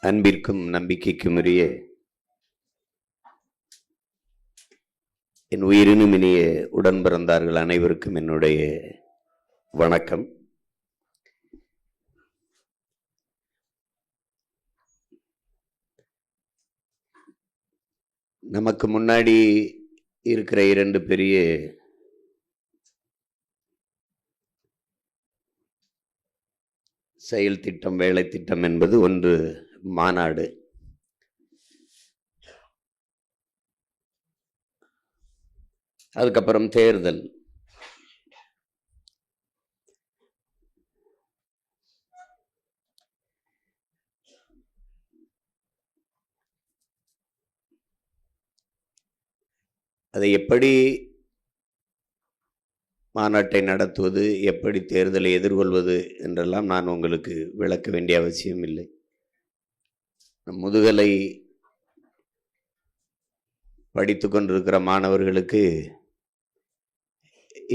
அன்பிற்கும் நம்பிக்கைக்கும் உரிய என் உயிரினும் இனிய உடன் பிறந்தார்கள் அனைவருக்கும் என்னுடைய வணக்கம். நமக்கு முன்னாடி இருக்கிற இரண்டு பெரிய செயல் திட்டம், வேலை திட்டம் என்பது ஒன்று மாநாடு, அதுக்கப்புறம் தேர்தல். அதை எப்படி மாநாட்டை நடத்துவது, எப்படி தேர்தலை எதிர்கொள்வது என்றெல்லாம் நான் உங்களுக்கு விளக்க வேண்டிய அவசியம் இல்லை. முதுகலை படித்து கொண்டிருக்கிற மாணவர்களுக்கு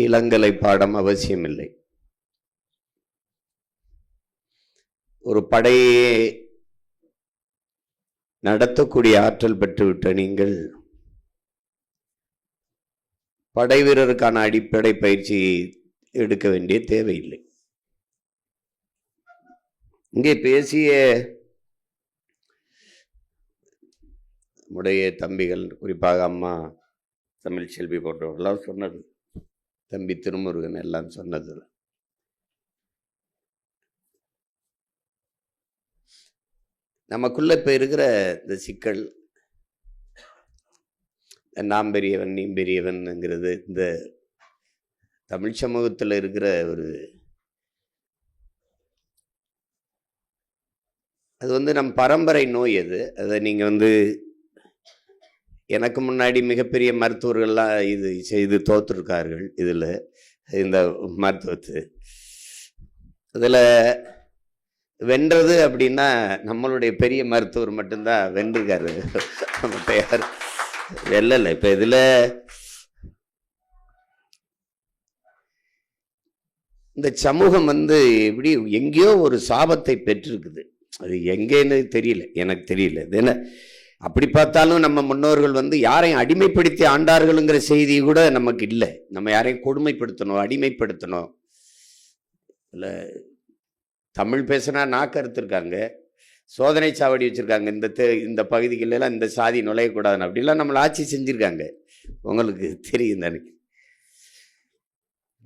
இளங்கலை பாடம் அவசியமில்லை. ஒரு படையை நடத்தக்கூடிய ஆற்றல் பெற்றுவிட்ட நீங்கள் படை வீரருக்கான அடிப்படை பயிற்சி எடுக்க வேண்டிய தேவையில்லை. இங்கே பேசிய நம்முடைய தம்பிகள், குறிப்பாக அம்மா தமிழ்ச்செல்வி போன்றவர்களாம் சொன்னது, தம்பி திருமுருகன் எல்லாம் சொன்னது, நமக்குள்ள இப்ப இருக்கிற இந்த சிக்கல், நாம் பெரியவன் நீ பெரியவன்ங்கிறது இந்த தமிழ் சமூகத்தில் இருக்கிற ஒரு, அது நம் பரம்பரை நோய். அதை நீங்கள் எனக்கு முன்னாடி மிகப்பெரிய மருத்துவர்கள்லாம் இது செய்து தோற்றுருக்கார்கள். இதில் இந்த மருத்துவத்து இதில் வென்றது அப்படின்னா நம்மளுடைய பெரிய மருத்துவர் மட்டும்தான் வென்றிருக்காரு. பெயர் வெல்லலை. இப்போ இதில் இந்த சமூகம் எப்படி எங்கேயோ ஒரு சாபத்தை பெற்றிருக்குது. அது எங்கேன்னு தெரியல, எனக்கு தெரியல. இது என்ன அப்படி பார்த்தாலும் நம்ம முன்னோர்கள் யாரையும் அடிமைப்படுத்தி ஆண்டார்கள்ங்கிற செய்தி கூட நமக்கு இல்லை. நம்ம யாரையும் கொடுமைப்படுத்தணும், அடிமைப்படுத்தணும் இல்லை. தமிழ் பேசினா நாக்கு அறுத்துருக்காங்க, சோதனை சாவடி வச்சுருக்காங்க, இந்த பகுதிகளெல்லாம் இந்த சாதி நுழையக்கூடாதுன்னு அப்படிலாம் நம்மளை ஆட்சி செஞ்சுருக்காங்க. உங்களுக்கு தெரியும் தானே.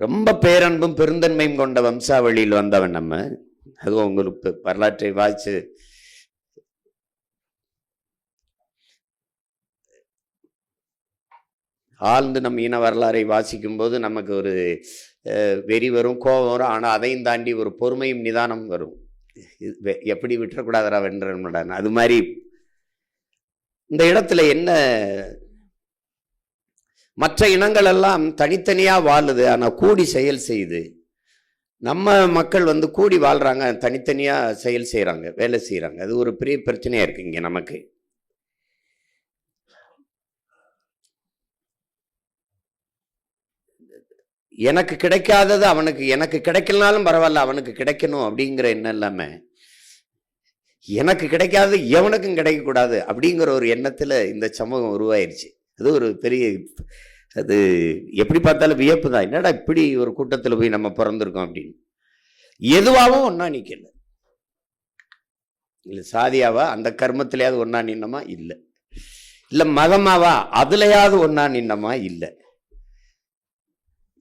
ரொம்ப பேரன்பும் பெருந்தன்மையும் கொண்ட வம்சாவளியில் வந்தவன் நம்ம. அதுவும் உங்களுக்கு வரலாற்றை வாய்ச்சு ஆழ்ந்து நம்ம இன வரலாறை வாசிக்கும் போது நமக்கு ஒரு வெறி வரும், கோபம் வரும். ஆனால் அதையும் தாண்டி ஒரு பொறுமையும் நிதானம் வரும். எப்படி விட்டுறக்கூடாதரா வென்றன். அது மாதிரி இந்த இடத்துல என்ன, மற்ற இனங்கள் எல்லாம் தனித்தனியா வாழுது, ஆனால் கூடி செயல் செய்யுது. நம்ம மக்கள் கூடி வாழ்றாங்க, தனித்தனியா செயல் செய்யறாங்க, வேலை செய்யறாங்க. அது ஒரு பெரிய பிரச்சனையா இருக்கு இங்க நமக்கு. எனக்கு கிடைக்காதது அவனுக்கு, எனக்கு கிடைக்கலனாலும் பரவாயில்ல அவனுக்கு கிடைக்கணும் அப்படிங்கிற எண்ணம் இல்லாம, எனக்கு கிடைக்காதது எவனுக்கும் கிடைக்கக்கூடாது அப்படிங்கிற ஒரு எண்ணத்துல இந்த சமூகம் உருவாயிருச்சு. அது ஒரு பெரிய, அது எப்படி பார்த்தாலும் வியப்பு தான். என்னடா இப்படி ஒரு கூட்டத்தில் போய் நம்ம பிறந்திருக்கோம் அப்படின்னு. எதுவாகவும் ஒன்னா நிக்கல. இல்லை சாதியாவா அந்த கர்மத்திலேயாவது ஒன்னா நின்னமா இல்லை, இல்லை மதமாவா அதுலயாவது ஒன்னா நின்னமா இல்லை.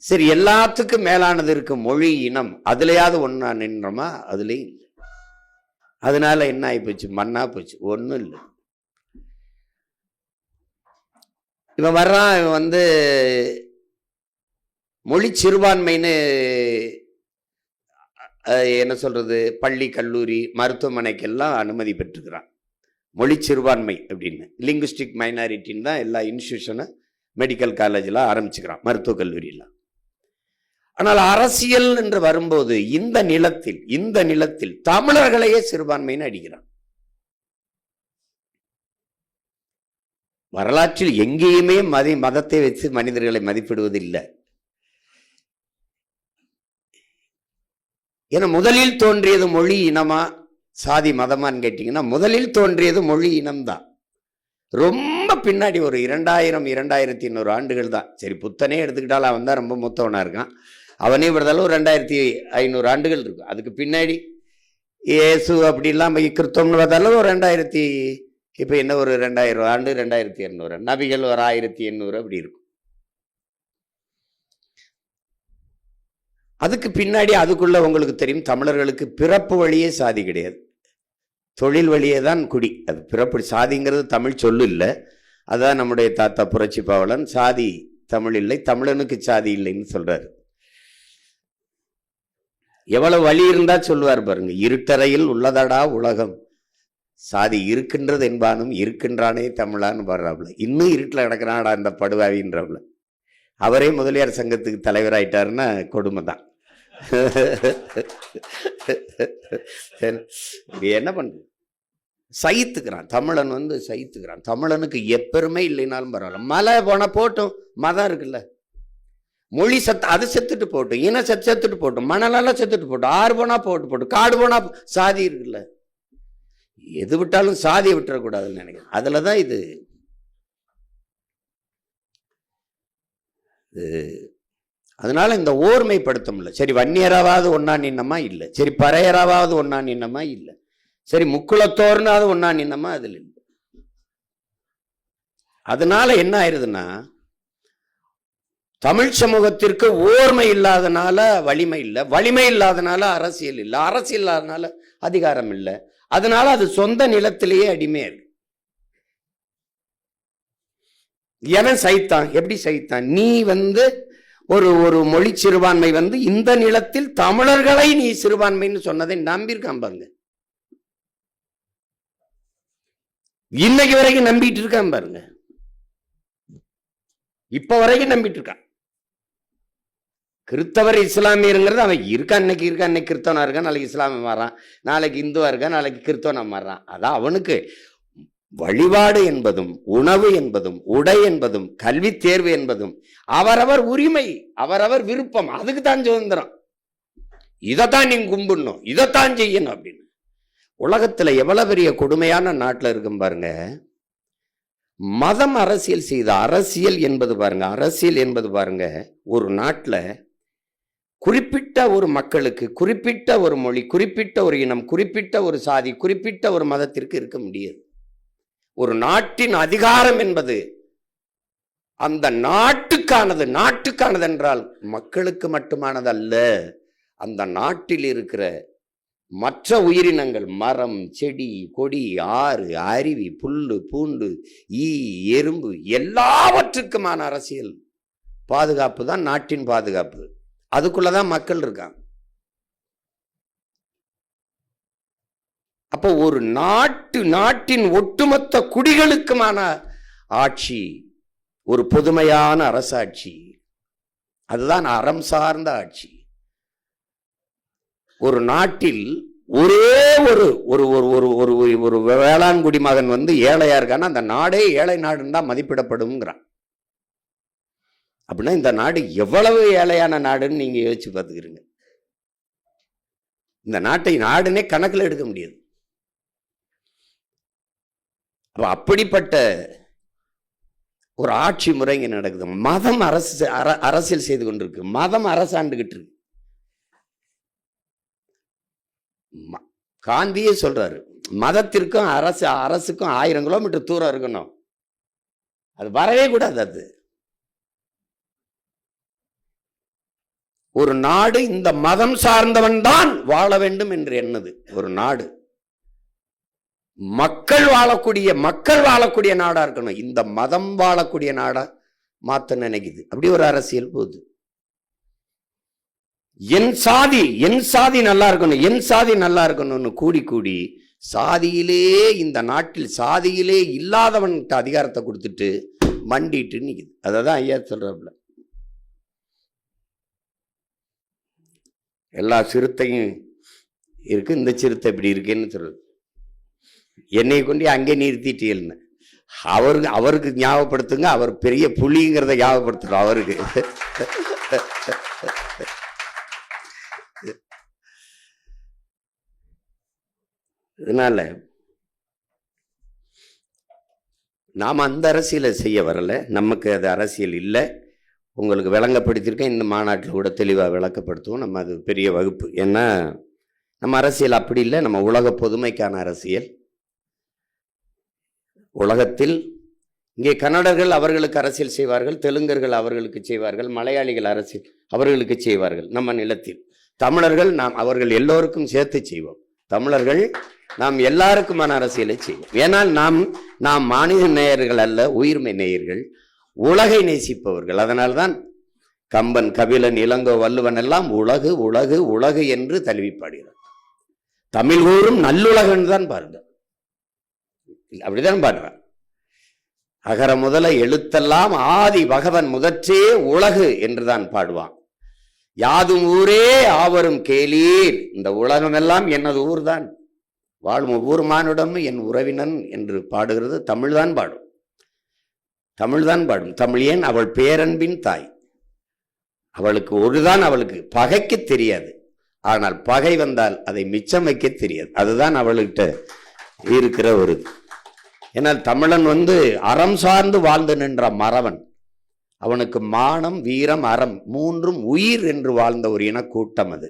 சரி, எல்லாத்துக்கும் மேலானது இருக்கு மொழி, இனம், அதுலயாவது ஒன்னா நின்றோமா? அதுலயும் இல்லை. அதனால என்ன ஆகி போச்சு? மண்ணா போச்சு, ஒன்றும் இல்லை. இவன் வர்றான், இவன் மொழி சிறுபான்மைன்னு என்ன சொல்றது, பள்ளி கல்லூரி மருத்துவமனைக்கெல்லாம் அனுமதி பெற்றுக்கிறான். மொழி சிறுபான்மை அப்படின்னு, லிங்குஸ்டிக் மைனாரிட்டின்னு தான் எல்லா இன்ஸ்டியூஷனும் மெடிக்கல் காலேஜெலாம் ஆரம்பிச்சுக்கிறான், மருத்துவக் கல்லூரியெல்லாம். ஆனால் அரசியல் என்று வரும்போது இந்த நிலத்தில் தமிழர்களையே சிறுபான்மைன்னு அடிக்கிறான். வரலாற்றில் எங்கேயுமே மதத்தை வச்சு மனிதர்களை மதிப்பிடுவது இல்லை. ஏன்னா முதலில் தோன்றியது மொழி, இனமா சாதி மதமான்னு கேட்டிங்கன்னா முதலில் தோன்றியது மொழி இனம்தான். ரொம்ப பின்னாடி ஒரு 2100 ஆண்டுகள் தான். சரி, புத்தனே எடுத்துக்கிட்டாலும் அவன் தான் ரொம்ப மூத்தவனாக இருக்கான். அவனே விடுறதாலும் ஒரு 2500 ஆண்டுகள் இருக்கும். அதுக்கு பின்னாடி இயேசு அப்படிலாம் கிறிஸ்தவம்னு பார்த்தாலும் ஒரு 2000, இப்போ என்ன ஒரு 2000 ஆண்டு, 2200, நபிகள் ஒரு 1800 அப்படி இருக்கும். அதுக்கு பின்னாடி அதுக்குள்ள உங்களுக்கு தெரியும், தமிழர்களுக்கு பிறப்பு வழியே சாதி கிடையாது, தொழில் வழியே தான் குடி. அது பிறப்பு சாதிங்கிறது தமிழ் சொல்லு இல்லை. அதான் நம்முடைய தாத்தா புரட்சி பாவலன் சாதி தமிழ் இல்லை, தமிழனுக்கு சாதி இல்லைன்னு சொல்றாரு. எவ்வளவு வழி இருந்தா சொல்லுவார் பாருங்க. இருட்டறையில் உள்ளதடா உலகம், சாதி இருக்கின்றது என்பானும் இருக்கின்றானே தமிழான்னு பாடுறாப்புல. இன்னும் இருட்டில் கிடக்கிறான்டா இந்த படுவாவின்றப்புல. அவரே முதலியார் சங்கத்துக்கு தலைவராயிட்டாருன்னா கொடுமை தான். என்ன பண்ற, சகித்துக்கிறான் தமிழன், சகித்துக்கிறான். தமிழனுக்கு எப்பெருமே இல்லைனாலும் பரவாயில்ல, மலை போன போட்டும், மதம் இருக்குல்ல, மொழி அது செத்துட்டு போட்டும், இன செத்துட்டு போட்டும், மணலெல்லாம் செத்துட்டு போட்டும், ஆறு போனா போட்டு, காடு போனா சாதி இருக்குல்ல, எது விட்டாலும் சாதியை விட்டுறக்கூடாதுன்னு நினைக்கிறேன். அதுலதான் இது அதனால இந்த ஓர்மைப்படுத்த முடியல. சரி, வன்னியராவது ஒன்னா நின்னமா இல்லை, சரி பறையராவது ஒன்னா நின்னமா இல்லை, சரி முக்குளத்தோர்னாவது ஒன்னா நின்னமா அதுல இல்லை. அதனால என்ன ஆயிருதுன்னா, தமிழ் சமூகத்திற்கு ஓர்மை இல்லாதனால வலிமை இல்லை, வலிமை இல்லாதனால அரசியல் இல்லை, அரசியல் இல்லாதனால அதிகாரம் இல்லை. அதனால அது சொந்த நிலத்திலேயே அடிமையா இருக்கு. எவன் சைத்தான், எப்படி சைத்தான்? நீ ஒரு மொழி சிறுபான்மை இந்த நிலத்தில் தமிழர்களை நீ சிறுபான்மைன்னு சொன்னதை நம்பியிருக்கான் பாருங்க. இன்னைக்கு வரைக்கும் நம்பிட்டு இருக்கான் பாருங்க, இப்ப வரைக்கும் நம்பிட்டு இருக்கான். கிறிஸ்தவர் இஸ்லாமியருங்கிறது அவன் இருக்கான், இன்னைக்கு இருக்கான், இன்னைக்கு கிறிஸ்தவனா இருக்கான், நாளைக்கு இஸ்லாமிய மாறான், நாளைக்கு இந்துவா இருக்கான், நாளைக்கு கிறிஸ்தவனா மாறான். அதான் அவனுக்கு வழிபாடு என்பதும் உணவு என்பதும் உடை என்பதும் கல்வி தேர்வு என்பதும் அவரவர் உரிமை, அவரவர் விருப்பம், அதுக்கு தான் சுதந்திரம். இதைத்தான் நீங்க கும்பிடணும், இதைத்தான் செய்யணும் அப்படின்னு. உலகத்துல எவ்வளவு பெரிய கொடுமையான நாட்டில் இருக்கும் பாருங்க. மதம் அரசியல் செய்த அரசியல் என்பது பாருங்க, அரசியல் என்பது பாருங்க, ஒரு நாட்டில் குறிப்பிட்ட ஒரு மக்களுக்கு குறிப்பிட்ட ஒரு மொழி, குறிப்பிட்ட ஒரு இனம், குறிப்பிட்ட ஒரு சாதி, குறிப்பிட்ட ஒரு மதத்திற்கு இருக்க முடியாது. ஒரு நாட்டின் அதிகாரம் என்பது அந்த நாட்டுக்கானது. நாட்டுக்கானது என்றால் மக்களுக்கு மட்டுமானது அல்ல, அந்த நாட்டில் இருக்கிற மற்ற உயிரினங்கள், மரம், செடி, கொடி, ஆறு, அருவி, புல்லு, பூண்டு, ஈ, எறும்பு, எல்லாவற்றுக்குமான அரசியல் பாதுகாப்பு தான் நாட்டின் பாதுகாப்பு. அதுக்குள்ளதான் மக்கள் இருக்காங்க. அப்போ ஒரு நாட்டின் ஒட்டுமொத்த குடிகளுக்குமான ஆட்சி ஒரு பொதுமையான அரசாட்சி, அதுதான் அறம் சார்ந்த ஆட்சி. ஒரு நாட்டில் ஒரே ஒரு ஒரு ஒரு ஒரு ஒரு வேளாண் குடிமகன் ஏழையா இருக்கான்னா அந்த நாடே ஏழை நாடுன்னு தான் மதிப்பிடப்படும்ங்கிறான். அப்படின்னா இந்த நாடு எவ்வளவு ஏழையான நாடுன்னு நீங்க யோசிச்சு பார்த்துக்கிறீங்க. இந்த நாட்டை நாடுனே கணக்கில் எடுக்க முடியாது. அப்ப அப்படிப்பட்ட ஒரு ஆட்சி முறை இங்க நடக்குது. மதம் அரசியல் செய்து கொண்டிருக்கு, மதம் அரசாண்டுகிட்டு இருக்கு. காந்தியே சொல்றாரு, மதத்திற்கும் அரசுக்கும் 1000 கிலோமீட்டர் தூரம் இருக்கணும், அது வரவே கூடாது. அது ஒரு நாடு இந்த மதம் சார்ந்தவன் தான் வாழ வேண்டும் என்று எண்ணுது. ஒரு நாடு மக்கள் வாழக்கூடிய நாடா இருக்கணும். இந்த மதம் வாழக்கூடிய நாடா மாத்த நினைக்குது. அப்படி ஒரு அரசியல் போகுது. என் சாதி நல்லா இருக்கணும், என் சாதி நல்லா இருக்கணும்னு கூடி சாதியிலே, இந்த நாட்டில் சாதியிலே இல்லாதவன்கிட்ட அதிகாரத்தை கொடுத்துட்டு மண்டிட்டு நிக்குது. அததான் ஐயா சொல்றாப்புல, எல்லா சிறுத்தையும் இருக்கு, இந்த சிறுத்தை இப்படி இருக்குன்னு சொல்றது. என்னை கொண்டு அங்கே நிறுத்திட்டீல்னு அவருக்கு ஞாபகப்படுத்துங்க. அவர் பெரிய புலிங்கிறத ஞாபகப்படுத்துறோம் அவருக்கு. இதனால நாம் அந்த அரசியலை செய்ய வரல, நமக்கு அது அரசியல் இல்லை. உங்களுக்கு விளங்கப்படுத்தியிருக்கேன், இந்த மாநாட்டில் கூட தெளிவாக விளக்கப்படுத்துவோம். நம்ம அது பெரிய வகுப்பு. ஏன்னா நம்ம அரசியல் அப்படி இல்லை, நம்ம உலக பொதுமைக்கான அரசியல். உலகத்தில் இங்கே கன்னடர்கள் அவர்களுக்கு அரசியல் செய்வார்கள், தெலுங்கர்கள் அவர்களுக்கு செய்வார்கள், மலையாளிகள் அரசியல் அவர்களுக்கு செய்வார்கள். நம்ம நிலத்தில் தமிழர்கள் நாம் அவர்கள் எல்லோருக்கும் சேர்த்து செய்வோம். தமிழர்கள் நாம் எல்லாருக்குமான அரசியலை செய்வோம். ஏனால் நாம் மாநில நேயர்கள் அல்ல, உயிர்மை நேயர்கள், உலகை நேசிப்பவர்கள். அதனால்தான் கம்பன், கபிலன், இளங்கோ, வள்ளுவன் எல்லாம் உலகு உலகு உலகு என்று தழுவி பாடுகிறார். தமிழ் கூறும் நல்லுலகன் தான் பாருங்க, அப்படிதான் பாடுறான். அகர முதல எழுத்தெல்லாம் ஆதி பகவன் முதற்றே உலகு என்றுதான் பாடுவான். யாதும் ஊரே ஆவரும் கேளீர், இந்த உலகம் எல்லாம் எனது ஊர் தான், வாழும் ஒவ்வொரு மானுடமும் என் உறவினன் என்று பாடுகிறது தமிழ்தான் பாடும். தமிழ்தான் பாடும். தமிழ் ஏன் அவள் பேரன்பின் தாய். அவளுக்கு ஒருதான், அவளுக்கு பகைக்கு தெரியாது, ஆனால் பகை வந்தால் அதை மிச்சம் வைக்க தெரியாது. அதுதான் அவள்கிட்ட இருக்கிற ஒரு. ஏன்னால் தமிழன் அறம் சார்ந்து வாழ்ந்து நின்ற மறவன். அவனுக்கு மானம், வீரம், அறம் மூன்றும் உயிர் என்று வாழ்ந்த ஒரு இன கூட்டம் அது.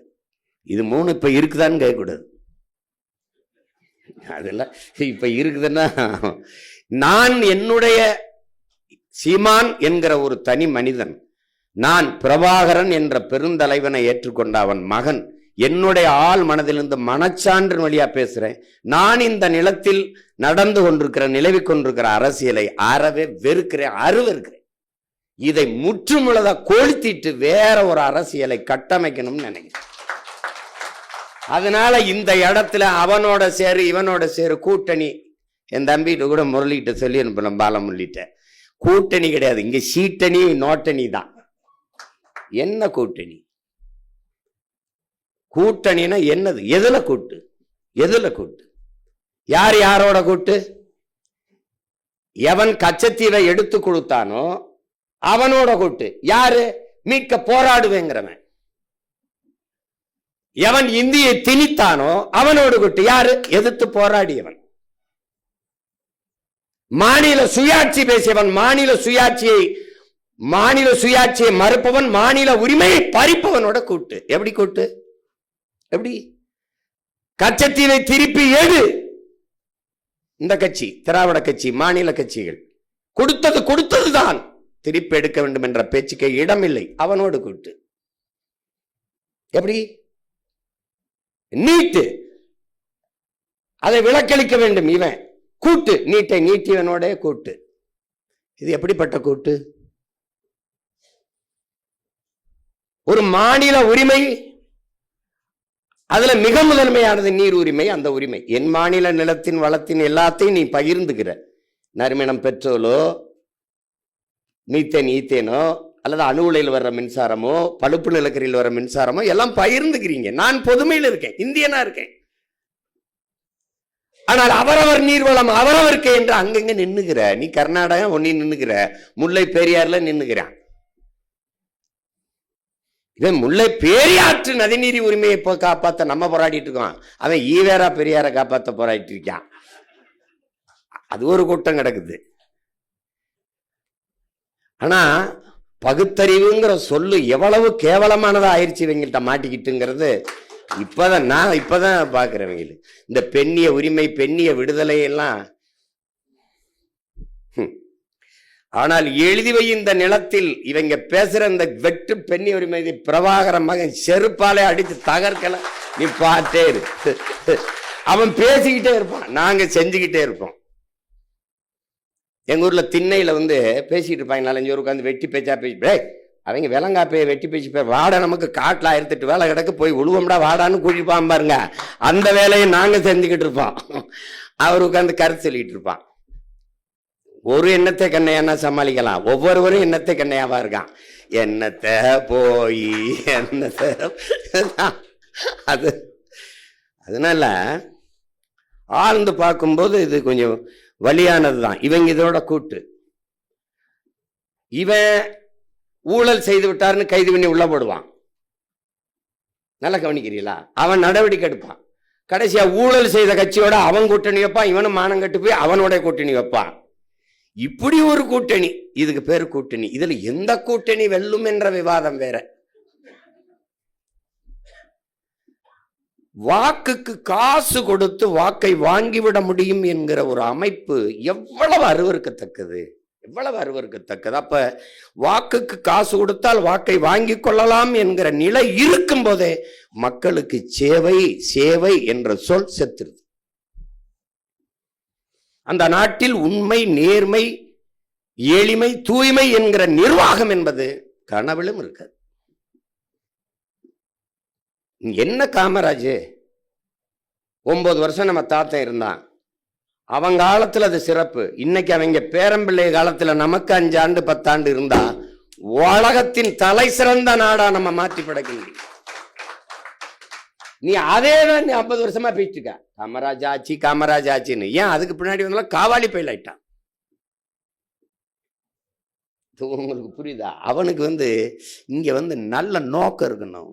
இது மூணு இப்ப இருக்குதான்னு கேட்கக்கூடாது. அதெல்லாம் இப்ப இருக்குதுன்னா, நான் என்னுடைய சீமான் என்கிற ஒரு தனி மனிதன், நான் பிரபாகரன் என்ற பெருந்தலைவனை ஏற்றுக்கொண்ட அவன் மகன், என்னுடைய ஆள் மனதிலிருந்து மனச்சான்றின் வழியா பேசுறேன். நான் இந்த நிலத்தில் நடந்து கொண்டிருக்கிற, நிலவி கொண்டிருக்கிற அரசியலை அறவே வெறுக்கிறேன், அருவருக்கிறேன். இதை முற்றுமுழுதா கொளுத்திட்டு வேற ஒரு அரசியலை கட்டமைக்கணும்னு நினைக்கிறேன். அதனால இந்த இடத்துல அவனோட சேரு இவனோட சேரு கூட்டணி, என் தம்பிட்டு கூட முரளிட்டு சொல்லி அனுப்பலாம், பாலமுரளிட்ட. கூட்டணி கிடையாது, இங்க சீட்டணி நோட்டணி தான். என்ன கூட்டணி? கூட்டணினா என்னது? எதுல கூட்டு? எதுல கூட்டு? யார் யாரோட கூட்டு? எவன் கச்சத்தீவை எடுத்து கொடுத்தானோ அவனோட கூட்டு. யாரு? மீட்க போராடுவேங்கிறவன். எவன் இந்தியை திணித்தானோ அவனோடு கூட்டு. யாரு? எதிர்த்து போராடியவன். மாநில சுயாட்சி பேசியவன், மாநில சுயாட்சியை மறுப்பவன், மாநில உரிமையை பறிப்பவனோட கூட்டு. எப்படி கூட்டு? எப்படி? கச்சத்தீவை திருப்பி எடு. இந்த கட்சி, திராவிட கட்சி, மாநில கட்சிகள் கொடுத்ததுதான், திருப்பி எடுக்க வேண்டும் என்ற பேச்சுக்கு இடமில்லை. அவனோடு கூட்டு. எப்படி? நீட்டு, அதை விலக்களிக்க வேண்டும், இவன் கூட்டு. நீட்டை நீட்டியவனோட கூட்டு. இது எப்படிப்பட்ட கூட்டு? ஒரு மாநில உரிமை, அதுல மிக முதன்மையானது நீர் உரிமை. அந்த உரிமை, என் மாநில நிலத்தின் வளத்தின் எல்லாத்தையும் நீ பகிர்ந்துக்கிற. நறுமணம் பெட்ரோலோ, மீத்தேன் ஈத்தேனோ, அல்லது அணு உலையில் வர்ற மின்சாரமோ, பழுப்பு நிலக்கரியில் வர்ற மின்சாரமோ எல்லாம் பகிர்ந்துக்கிறீங்க. நான் பொதுமையில் இருக்கேன், இந்தியனா இருக்கேன். ஆனால் அவரவர் நீர்வளம் அவரவருக்கு என்று அங்கங்க நின்னுகிற நீ. கர்நாடகா ஒன்னி நின்னுகிற, முல்லை பெரியார்ல நின்னுகிறான். இவன் முல்லை பெரியாற்று நதிநீர் உரிமையை காப்பாற்ற நம்ம போராடிட்டு இருக்கோம், அவன் ஈவேரா பெரியாரை காப்பாற்ற போராடிட்டு இருக்கான். அது ஒரு கூட்டம் கிடக்குது. ஆனா பகுத்தறிவுங்கிற சொல்லு எவ்வளவு கேவலமானதா ஆயிடுச்சு இவங்கள்ட்ட மாட்டிக்கிட்டுங்கிறது இப்பதான் பாக்குறவங்க. இந்த பெண்ணிய உரிமை, பெண்ணிய விடுதலை எல்லாம். ஆனால் எழுதி வை இந்த நிலத்தில் இவங்க பேசுற இந்த வெட்டு பெண்ணிய உரிமை பிரபாகர மகன் செருப்பாலே அடித்து தகர்க்கல. நீ பார்த்தே இரு, அவன் பேசிக்கிட்டே இருப்பான், நாங்க செஞ்சுக்கிட்டே இருப்போம். எங்க ஊர்ல திண்ணையில பேசிட்டு இருப்பாங்க, 4-5 பேர் உட்காந்து வெட்டி பேச்சா பேசி, அவங்க விலங்காப்பைய வெட்டி பேசி வாடா, நமக்கு காட்டுல 1008 வேலை கிடக்கு, போய் உழுவம்டா வாடான்னு கூட்டிப்பான் பாருங்க. அந்த வேலையை நாங்க செஞ்சுக்கிட்டு இருப்போம், அவர் உட்காந்து கருத்து சொல்லிட்டு இருப்பான். ஒரு எண்ணத்தை கண்ணையானா சமாளிக்கலாம், ஒவ்வொருவரும் எண்ணத்தை கண்ணையாவா இருக்கான். எண்ணத்தை போய் எண்ணத்தை அது. அதனால ஆழ்ந்து பார்க்கும்போது இது கொஞ்சம் வலியானதுதான். இவங்க இதோட கூட்டு. இவன் ஊழல் செய்து விட்டாருன்னு கைது பண்ணி உள்ள போடுவான், நல்லா கவனிக்கிறீங்களா? அவன் நடவடிக்கை எடுப்பான். கடைசியா ஊழல் செய்த கட்சியோட அவன் கூட்டணி வைப்பான், இவனும் மானம் கட்டு போய் அவனோட கூட்டணி வைப்பான். இப்படி ஒரு கூட்டணி, இதுக்கு பேரு கூட்டணி. இதுல எந்த கூட்டணி வெல்லும் என்ற விவாதம் வேற. வாக்குக்கு காசு கொடுத்து வாக்கை வாங்கிவிட முடியும் என்கிற ஒரு அமைப்பு எவ்வளவு அருவருக்கத்தக்கது, எவ்வளவு அருவருக்கத்தக்கது. அப்ப வாக்குக்கு காசு கொடுத்தால் வாக்கை வாங்கி கொள்ளலாம் என்கிற நிலை இருக்கும் போதே மக்களுக்கு சேவை சேவை என்ற சொல் செத்துருது. அந்த நாட்டில் உண்மை, நேர்மை, எளிமை, தூய்மை என்கிற நிர்வாகம் என்பது கனவிலும் இருக்காது. என்ன காமராஜ் 9 வருஷம் நம்ம தாத்தன் இருந்தான், அவன் காலத்துல அது சிறப்பு. இன்னைக்கு அவங்க பேரம்பிள்ளை காலத்துல நமக்கு 5 ஆண்டு 10 ஆண்டு இருந்தா உலகத்தின் தலை சிறந்த நாடா நம்ம மாற்றி படைக்க முடியும். நீ அதே தான் நீ 50 வருஷமா பேசிட்டு இருக்க, காமராஜ் ஆட்சி காமராஜ் ஆட்சின்னு. ஏன் அதுக்கு பின்னாடி வந்தாலும் காவாலி பயில் ஆயிட்டான். உங்களுக்கு புரியுதா? அவனுக்கு இங்க நல்ல நோக்கம் இருக்கணும்,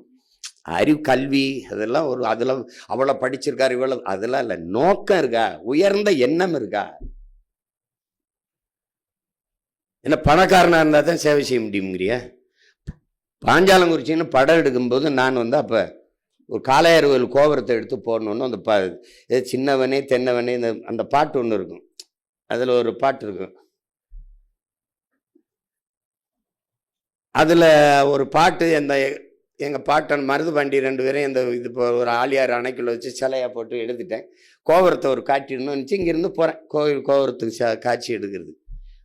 அறிவு, கல்வி, அதெல்லாம் அதெல்லாம் அவ்வளவு படிச்சிருக்காரு இவ்வளவு, அதெல்லாம் இல்ல. நோக்கம் இருக்கா, உயர்ந்த எண்ணம் இருக்கா? என்ன பணக்காரனா இருந்தா தான் சேவை செய்ய முடியுங்கிறிய? பாஞ்சாலங்குறிச்சின்னு படம் எடுக்கும்போது நான் அப்ப ஒரு காளையார்கோவில் கோபுரத்தை எடுத்து போடணுன்னு அந்த சின்னவனே தென்னவனே அந்த பாட்டு ஒன்று இருக்கும். அதுல ஒரு பாட்டு இருக்கும். அதுல ஒரு பாட்டு எங்கள் பாட்டன் மருதுபாண்டி 2 பேரும் இது ஒரு ஆலியார் அணைக்குள்ள வச்சு சிலையாக போட்டு எடுத்துட்டேன். கோபுரத்தை ஒரு காட்டிடணும்னு இருந்துச்சு. இங்கேருந்து போகிறேன் கோபுரத்துக்கு காட்சி எடுக்கிறது.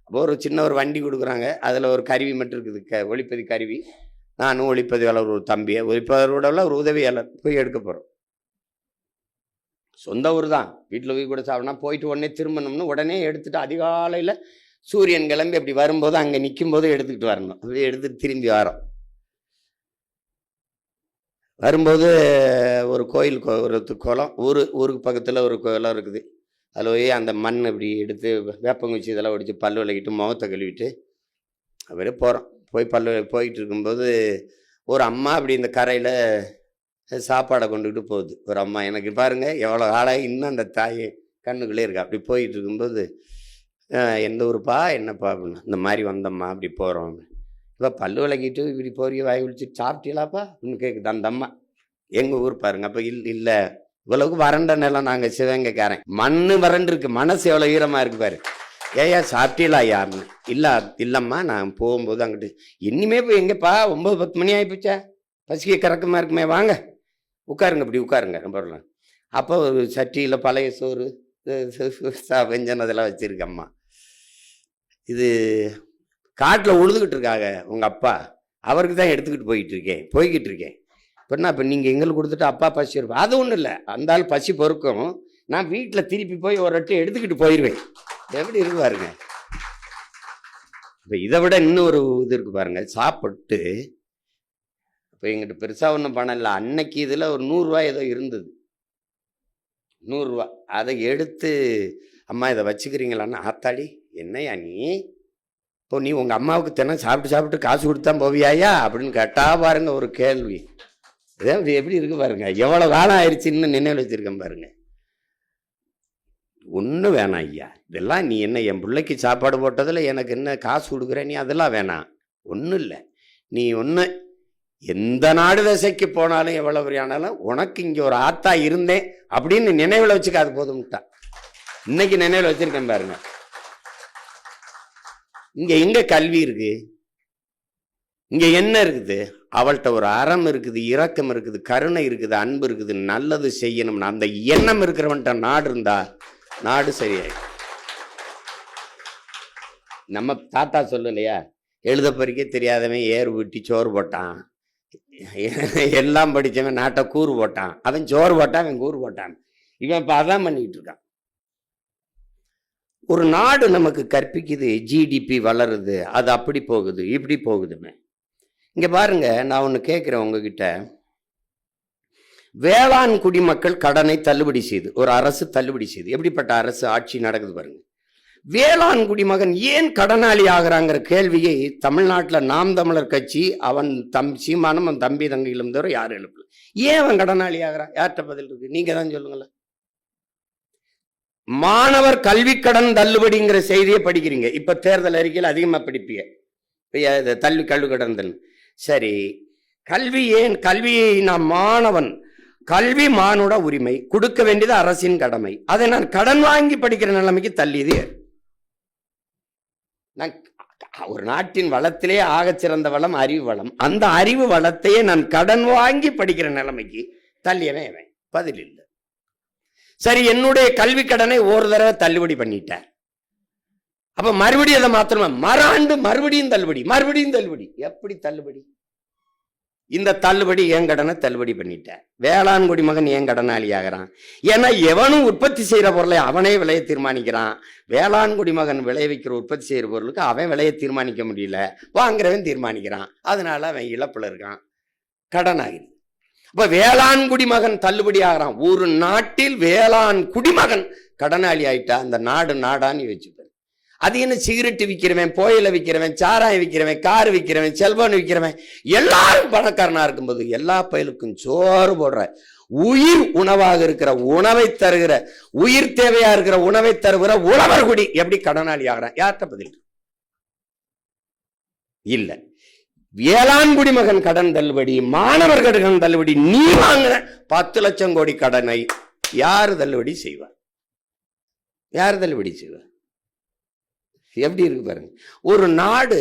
அப்போ ஒரு சின்ன ஒரு வண்டி கொடுக்குறாங்க. அதில் ஒரு கருவி மட்டும் இருக்குது, ஒளிப்பதி கருவி. நானும் ஒளிப்பதிவாளர் ஒரு தம்பியை, ஒளிப்பதிவோட ஒரு உதவியாளர் போய் எடுக்க போகிறோம். சொந்த ஊர் தான், வீட்டில் போய் கூட சாப்பிடணும். போயிட்டு உடனே திரும்பணும்னு உடனே எடுத்துட்டு அதிகாலையில் சூரியன் கிளம்பி அப்படி வரும்போது அங்கே நிற்கும் போது எடுத்துக்கிட்டு வரணும். அப்படியே எடுத்துட்டு திரும்பி வரோம். வரும்போது ஒரு கோயில், ஒரு குளம், ஊருக்கு பக்கத்தில் ஒரு குளம் இருக்குது. அதில் போய் அந்த மண் இப்படி எடுத்து வேப்பங்குச்சி இதெல்லாம் ஒடிச்சு பல்லு விளக்கிட்டு முகத்தை கழுவிட்டு அப்படியே போகிறோம். போயிட்டு இருக்கும்போது ஒரு அம்மா அப்படி இந்த கரையில் சாப்பாடை கொண்டுக்கிட்டு போகுது. ஒரு அம்மா, எனக்கு பாருங்க எவ்வளோ ஆளாகி இன்னும் அந்த தாய் கண்ணுக்குள்ளே இருக்கா. அப்படி போயிட்டு இருக்கும்போது எந்த ஊருப்பா என்னப்பா அப்படின்னா, இந்த மாதிரி வந்தம்மா அப்படி போகிறோம். இப்போ பல்லு விளக்கிட்டு இப்படி போறிய வாய் விழிச்சிட்டு சாப்பிட்டீங்களாப்பா அப்படின்னு கேட்குது அந்த அம்மா. எங்கள் ஊர் பாருங்க. அப்போ இல்லை இவ்வளவுக்கு வறண்ட நிலம், நாங்கள் சிவகங்கைக்காரன், மண்ணு வறண்டு இருக்கு, மனசு எவ்வளோ ஈரமாக இருக்கு பாரு. ஏயா சாப்பிட்டீங்களா யாருன்னு? இல்லைம்மா நான் போகும்போது அங்கிட்டு. இனிமே போய் எங்கேப்பா 9-10 மணி ஆகிப்போச்சா, பசிக்க கறக்கமாக இருக்குமே, வாங்க உட்காருங்க, இப்படி உட்காருங்க போடலாம். அப்போ ஒரு சட்டியில் பழைய சோறு வெஞ்சன் அதெல்லாம் வச்சுருக்கம்மா. இது காட்டில் உழுதுகிட்டு இருக்காங்க உங்கள் அப்பா, அவருக்கு தான் எடுத்துக்கிட்டு போய்கிட்டு இருக்கேன். இப்போ நீங்கள் எங்களுக்கு கொடுத்துட்டு அப்பா பசி இருப்பா. அது ஒன்றும் இல்லை, அந்த ஆள் பசி பொறுக்கும், நான் வீட்டில் திருப்பி போய் ஒரு அட்டை எடுத்துக்கிட்டு போயிடுவேன். எப்படி இருக்கு பாருங்க. இப்போ இதை விட இன்னும் ஒரு இது இருக்கு பாருங்க. சாப்பிட்டு இப்போ எங்கிட்ட பெருசாக ஒன்றும் பணம் இல்லை. அன்னைக்கு இதில் ஒரு 100 ரூபாய் ஏதோ இருந்தது, 100 ரூபா. அதை எடுத்து அம்மா இதை வச்சுக்கிறீங்களான்னு. ஆத்தாடி என்னையா நீ, இப்போ நீ உங்கள் அம்மாவுக்கு தினம் சாப்பிட்டு காசு கொடுத்தா போவியாயா அப்படின்னு கேட்டா பாருங்க ஒரு கேள்வி. இதே எப்படி இருக்கு பாருங்க, எவ்வளோ காலம் ஆயிடுச்சு இன்னும் நினைவு வச்சிருக்கேன் பாருங்க. ஒன்றும் வேணாம் ஐயா, இதெல்லாம் நீ என்ன என் பிள்ளைக்கு சாப்பாடு போட்டதில் எனக்கு என்ன காசு கொடுக்குற, நீ அதெல்லாம் வேணாம், ஒன்றும் இல்லை. நீ ஒன்று எந்த நாடு திசைக்கு போனாலும் எவ்வளோ பெரிய ஆனாலும் உனக்கு இங்கே ஒரு ஆத்தா இருந்தேன் அப்படின்னு நினைவில் வச்சுக்க, அது போதும்ட்டா. இன்னைக்கு நினைவில் வச்சிருக்கேன் பாருங்க. இங்க எங்க கல்வி இருக்கு, இங்க என்ன இருக்குது? அவள்கிட்ட ஒரு அறம் இருக்குது, இரக்கம் இருக்குது, கருணை இருக்குது, அன்பு இருக்குது, நல்லது செய்யணும்னு அந்த எண்ணம் இருக்கிறவன்ட்ட நாடு இருந்தா நாடு சரியாய். நம்ம தாத்தா சொல்லலையா, எழுத பறிக்க தெரியாதவன் ஏறு விட்டி சோறு போட்டான், எல்லாம் படிச்சவன் நாட்டை கூறு போட்டான், அவன் சோறு போட்டான், அவன் கூறு போட்டான். இவன் இப்ப அதான் பண்ணிட்டு இருக்கான். ஒரு நாடு நமக்கு கற்பிக்குது, ஜிடிபி வளருது, அது அப்படி போகுது இப்படி போகுதுன்னு. இங்க பாருங்க, நான் ஒன்று கேட்குறேன் உங்ககிட்ட. வேளாண் குடிமக்கள் கடனை தள்ளுபடி செய்து ஒரு அரசு தள்ளுபடி செய்து, எப்படிப்பட்ட அரசு ஆட்சி நடக்குது பாருங்க. வேளாண் குடிமகன் ஏன் கடனாளி ஆகிறாங்கிற கேள்வியை தமிழ்நாட்டில் நாம் தமிழர் கட்சி அவன் சீமானும் அவன் தம்பி தங்கையிலும் தவிர யாரும் எழுப்பல. ஏன் அவன் கடனாளி ஆகிறான்? யார்கிட்ட பதில் இருக்கு? நீங்க தான் சொல்லுங்களேன். மாணவர் கல்வி கடன் தள்ளுபடிங்கிற செய்தியை படிக்கிறீங்க. இப்ப தேர்தல் அறிக்கையில் அதிகமா படிப்பீங்க கல்வி கடன். சரி, கல்வி ஏன்? கல்வியை நான் மாணவன், கல்வி மானுட உரிமை, கொடுக்க வேண்டியது அரசின் கடமை. அதை நான் கடன் வாங்கி படிக்கிற நிலைமைக்கு தள்ளியது. நான் ஒரு நாட்டின் வளத்திலே ஆகச்சிறந்த வளம் அறிவு வளம். அந்த அறிவு வளத்தையே நான் கடன் வாங்கி படிக்கிற நிலைமைக்கு தள்ளியவன் பதில் இல்லை. சரி, என்னுடைய கல்வி கடனை ஒரு தடவை தள்ளுபடி பண்ணிட்டேன். அப்ப மறுபடியும் அதை மாத்திரமா மறாண்டு மறுபடியும் தள்ளுபடி. எப்படி தள்ளுபடி? இந்த தள்ளுபடி என் கடனை தள்ளுபடி பண்ணிட்டேன். வேளாண் குடிமகன் ஏன் கடனாளி ஆகிறான்? ஏன்னா எவனும் உற்பத்தி செய்யற பொருளை அவனே விலையை தீர்மானிக்கிறான். வேளாண் குடிமகன் விளைவிக்கிற உற்பத்தி செய்யற பொருளுக்கு அவன் விலையை தீர்மானிக்க முடியல, வாங்குறவன் தீர்மானிக்கிறான். அதனால அவன் இழப்புல இருக்கான், கடன் ஆகிடுது. அப்ப வேளாண் குடிமகன் தள்ளுபடி ஆகிறான். ஒரு நாட்டில் வேளாண் குடிமகன் கடனாளி ஆயிட்டா அந்த நாடு நாடான்னு வச்சுப்பாரு. அது என்ன, சிகரெட்டு விற்கிறவன், புயல விற்கிறவன், சாராயம் விற்கிறவன், கார் விற்கிறவன், செல்போன் விற்கிறவன் எல்லாரும் பணக்காரனா இருக்கும்போது எல்லா பயலுக்கும் சோறு போடுற உயிர் உணவாக இருக்கிற உணவை தருகிற, உயிர் தேவையா இருக்கிற உணவை தருகிற உழவர் குடி எப்படி கடனாளி ஆகிறான்? யார்கிட்ட பதில் இல்ல. வேளாண் குடிமகன் கடன் தள்ளுபடி, மாணவர் கடன் தள்ளுபடி. நீ வாங்கின 10 லட்சம் கோடி கடனை யாரு தள்ளுபடி செய்வார்? எப்படி இருக்கு பாருங்க. ஒரு நாடு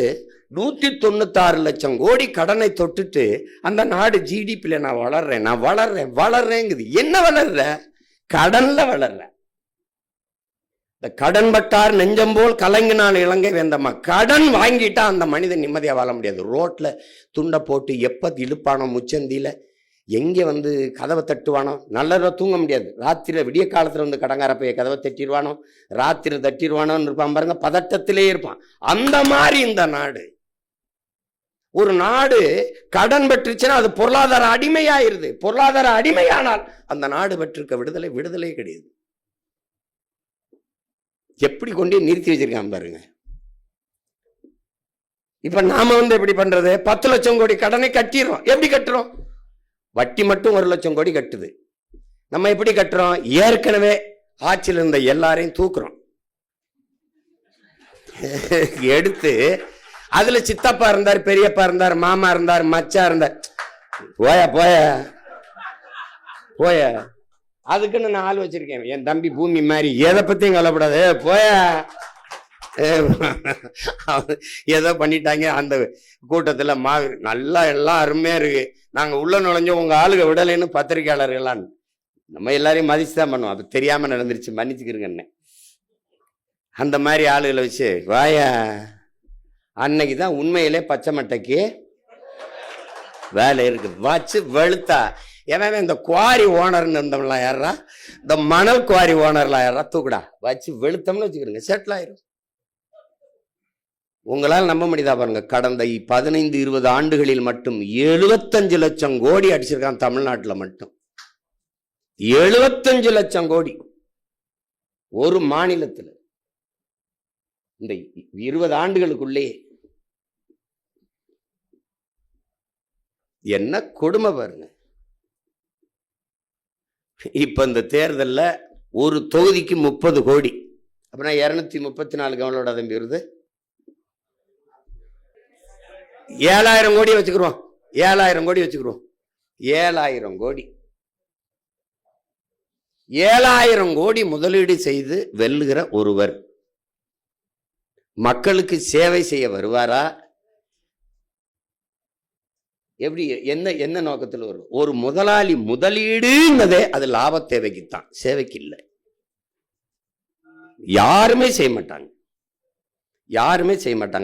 196 லட்சம் கோடி கடனை தொட்டுட்டு அந்த நாடு ஜிடிபில நான் வளர்றேங்குது. என்ன வளர்ற? கடன்ல வளர்ற. இந்த கடன் பட்டார் நெஞ்சம் போல் கலங்கினால் இலங்கை வேந்தம்மா. கடன் வாங்கிட்டா அந்த மனிதன் நிம்மதியா வாழ முடியாது. ரோட்ல துண்டை போட்டு எப்ப இழுப்பானோ முச்சந்தியில, எங்கே கதவை தட்டுவானோ, நல்ல தூங்க முடியாது. ராத்திரி விடிய காலத்துல கடங்கார போய் கதவை தட்டிடுவானோ, ராத்திரி தட்டிடுவானோன்னு இருப்பான் பாருங்க, பதட்டத்திலே இருப்பான். அந்த மாதிரி இந்த நாடு. ஒரு நாடு கடன் பெற்றுச்சுன்னா அது பொருளாதார அடிமையாயிருது. பொருளாதார அடிமையானால் அந்த நாடு பெற்றிருக்க விடுதலை கிடையாது. எப்படி கொண்டு நிறுத்தி வச்சிருக்கான் பாருங்க. இப்ப நாம எப்படி பண்றது? 10 லட்சம் கோடி கடனை கட்டிடுறோம். எப்படி கட்டுறோம்? வட்டி மட்டும் 1 லட்சம் கோடி கட்டுது. நம்ம எப்படி கட்டுறோம்? ஏற்கனவே ஆட்சியில் இருந்த எல்லாரையும் தூக்குறோம், எடுத்து அதுல சித்தப்பா இருந்தார், பெரியப்பா இருந்தார், மாமா இருந்தார், மச்சா இருந்தார். போய அதுக்குன்னு நான் ஆள் வச்சிருக்கேன். என் தம்பி பூமி மாதிரி, எதை பத்தியும் கவலைப்படாது. ஏதோ பண்ணிட்டாங்க அந்த கூட்டத்துல. நல்லா எல்லாம் அருமையா இருக்கு, நாங்க உள்ள நுழைஞ்சோம், உங்க ஆளுக விடலைன்னு பத்திரிகையாளர்களான்னு. நம்ம எல்லாரையும் மதிச்சுதான் பண்ணுவோம். அப்ப தெரியாம நடந்துருச்சு, மன்னிச்சுக்கிறேங்க. அந்த மாதிரி ஆளுகளை வச்சு வாயா, அன்னைக்குதான் உண்மையிலே பச்சை மட்டைக்கு வேலை இருக்கு. வச்சு வெளுத்தா ஏன்னா இந்த குவாரி ஓனர்னு இருந்தவங்களாம் யாரா, இந்த மணல் குவாரி ஓனர்லாம் யாரா, தூக்குடா வச்சு வெளுத்தம்னு வச்சுக்கிறீங்க, செட்டில் ஆயிரும். உங்களால் நம்ப முடியுதா பாருங்க, கடந்த 15-20 ஆண்டுகளில் மட்டும் 75 லட்சம் கோடி அடிச்சிருக்கான் தமிழ்நாட்டில் மட்டும். 75 லட்சம் கோடி ஒரு மாநிலத்தில் இந்த 20 ஆண்டுகளுக்குள்ளே. என்ன கொடுமை பாருங்க. இப்ப இந்த தேர்தலில் ஒரு தொகுதிக்கு 30 கோடி, அப்படின்னா 234 கவனோட தம்பி வருது. 7000 கோடி வச்சுக்கிறோம். 7000 கோடி வச்சுக்கிறோம். 7000 கோடி 7000 கோடி முதலீடு செய்து வெல்லுகிற ஒருவர் மக்களுக்கு சேவை செய்ய வருவாரா? எப்படி, என்ன நோக்கத்தில் வரும்? ஒரு முதலாளி முதலீடுன்னதே அது லாப தேவைக்குத்தான், சேவைக்கு இல்லை. யாருமே செய்ய மாட்டாங்க.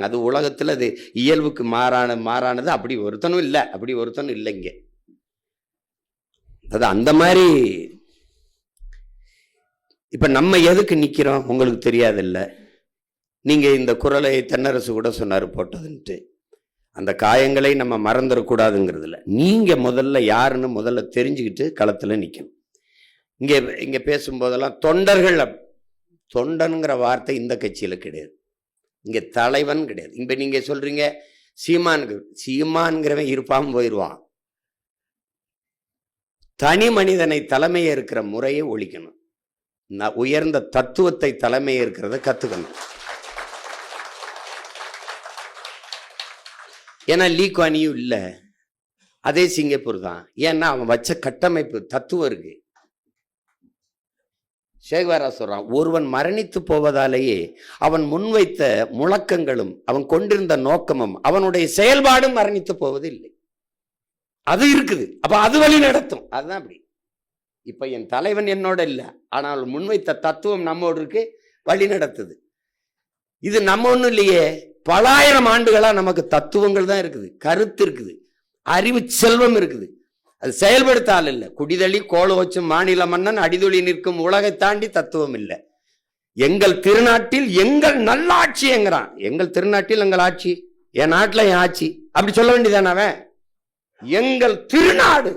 அது உலகத்தில் அது இயல்புக்கு மாறானது. அப்படி ஒருத்தனும் இல்லை இங்க. அது அந்த மாதிரி. இப்ப நம்ம எதுக்கு நிக்கிறோம் உங்களுக்கு தெரியாதில்ல. நீங்க இந்த குரலை தென்னரசு கூட சொன்னாரு போட்டதுன்ட்டு. அந்த காயங்களை நம்ம மறந்துடக்கூடாதுங்கிறதுல நீங்க முதல்ல யாருன்னு முதல்ல தெரிஞ்சுக்கிட்டு களத்துல நிக்கணும். இங்க பேசும்போதெல்லாம் தொண்டனுங்கிற வார்த்தை இந்த கட்சியில் கிடையாது. இங்கே தலைவன் கிடையாது. இப்போ நீங்கள் சொல்கிறீங்க சீமான்கிறவன் இருப்பான் போயிடுவான். தனி மனிதனை தலைமையே இருக்கிற முறையை ஒழிக்கணும். உயர்ந்த தத்துவத்தை தலைமையே இருக்கிறத கற்றுக்கணும். ஏன்னா லீ குவான் யூ இல்லை, அதே சிங்கப்பூர் தான். ஏன்னா அவன் வச்ச கட்டமைப்பு தத்துவம் இருக்கு. சேகுவாரா சொல்றான், ஒருவன் மரணித்து போவதாலேயே அவன் முன்வைத்த முழக்கங்களும் அவன் கொண்டிருந்த நோக்கமும் அவனுடைய செயல்பாடும் மரணித்து போவது இல்லை. அது இருக்குது. அப்ப அது வழி நடத்தும். அதுதான் அப்படி. இப்ப என் தலைவன் என்னோட இல்லை, ஆனால் முன்வைத்த தத்துவம் நம்மோடு இருக்கு, வழி நடத்துது. இது நம்ம ஒன்றும் இல்லையே, பல ஆயிரம் ஆண்டுகளா நமக்கு தத்துவங்கள் தான் இருக்குது, கருத்து இருக்குது, அறிவு செல்வம் இருக்குது. அது செயல்படுத்தால் இல்லை. குடிதளி கோலோச்சும் மாநில மன்னன் அடிதொழி நிற்கும் உலகை தாண்டி தத்துவம் இல்லை. எங்கள் திருநாட்டில் எங்கள் நல்லாட்சி என்கிறான். எங்கள் திருநாட்டில் எங்கள் ஆட்சி, என் நாட்டில் என் ஆட்சி அப்படி சொல்ல வேண்டியதான அவன். எங்கள் திருநாடு,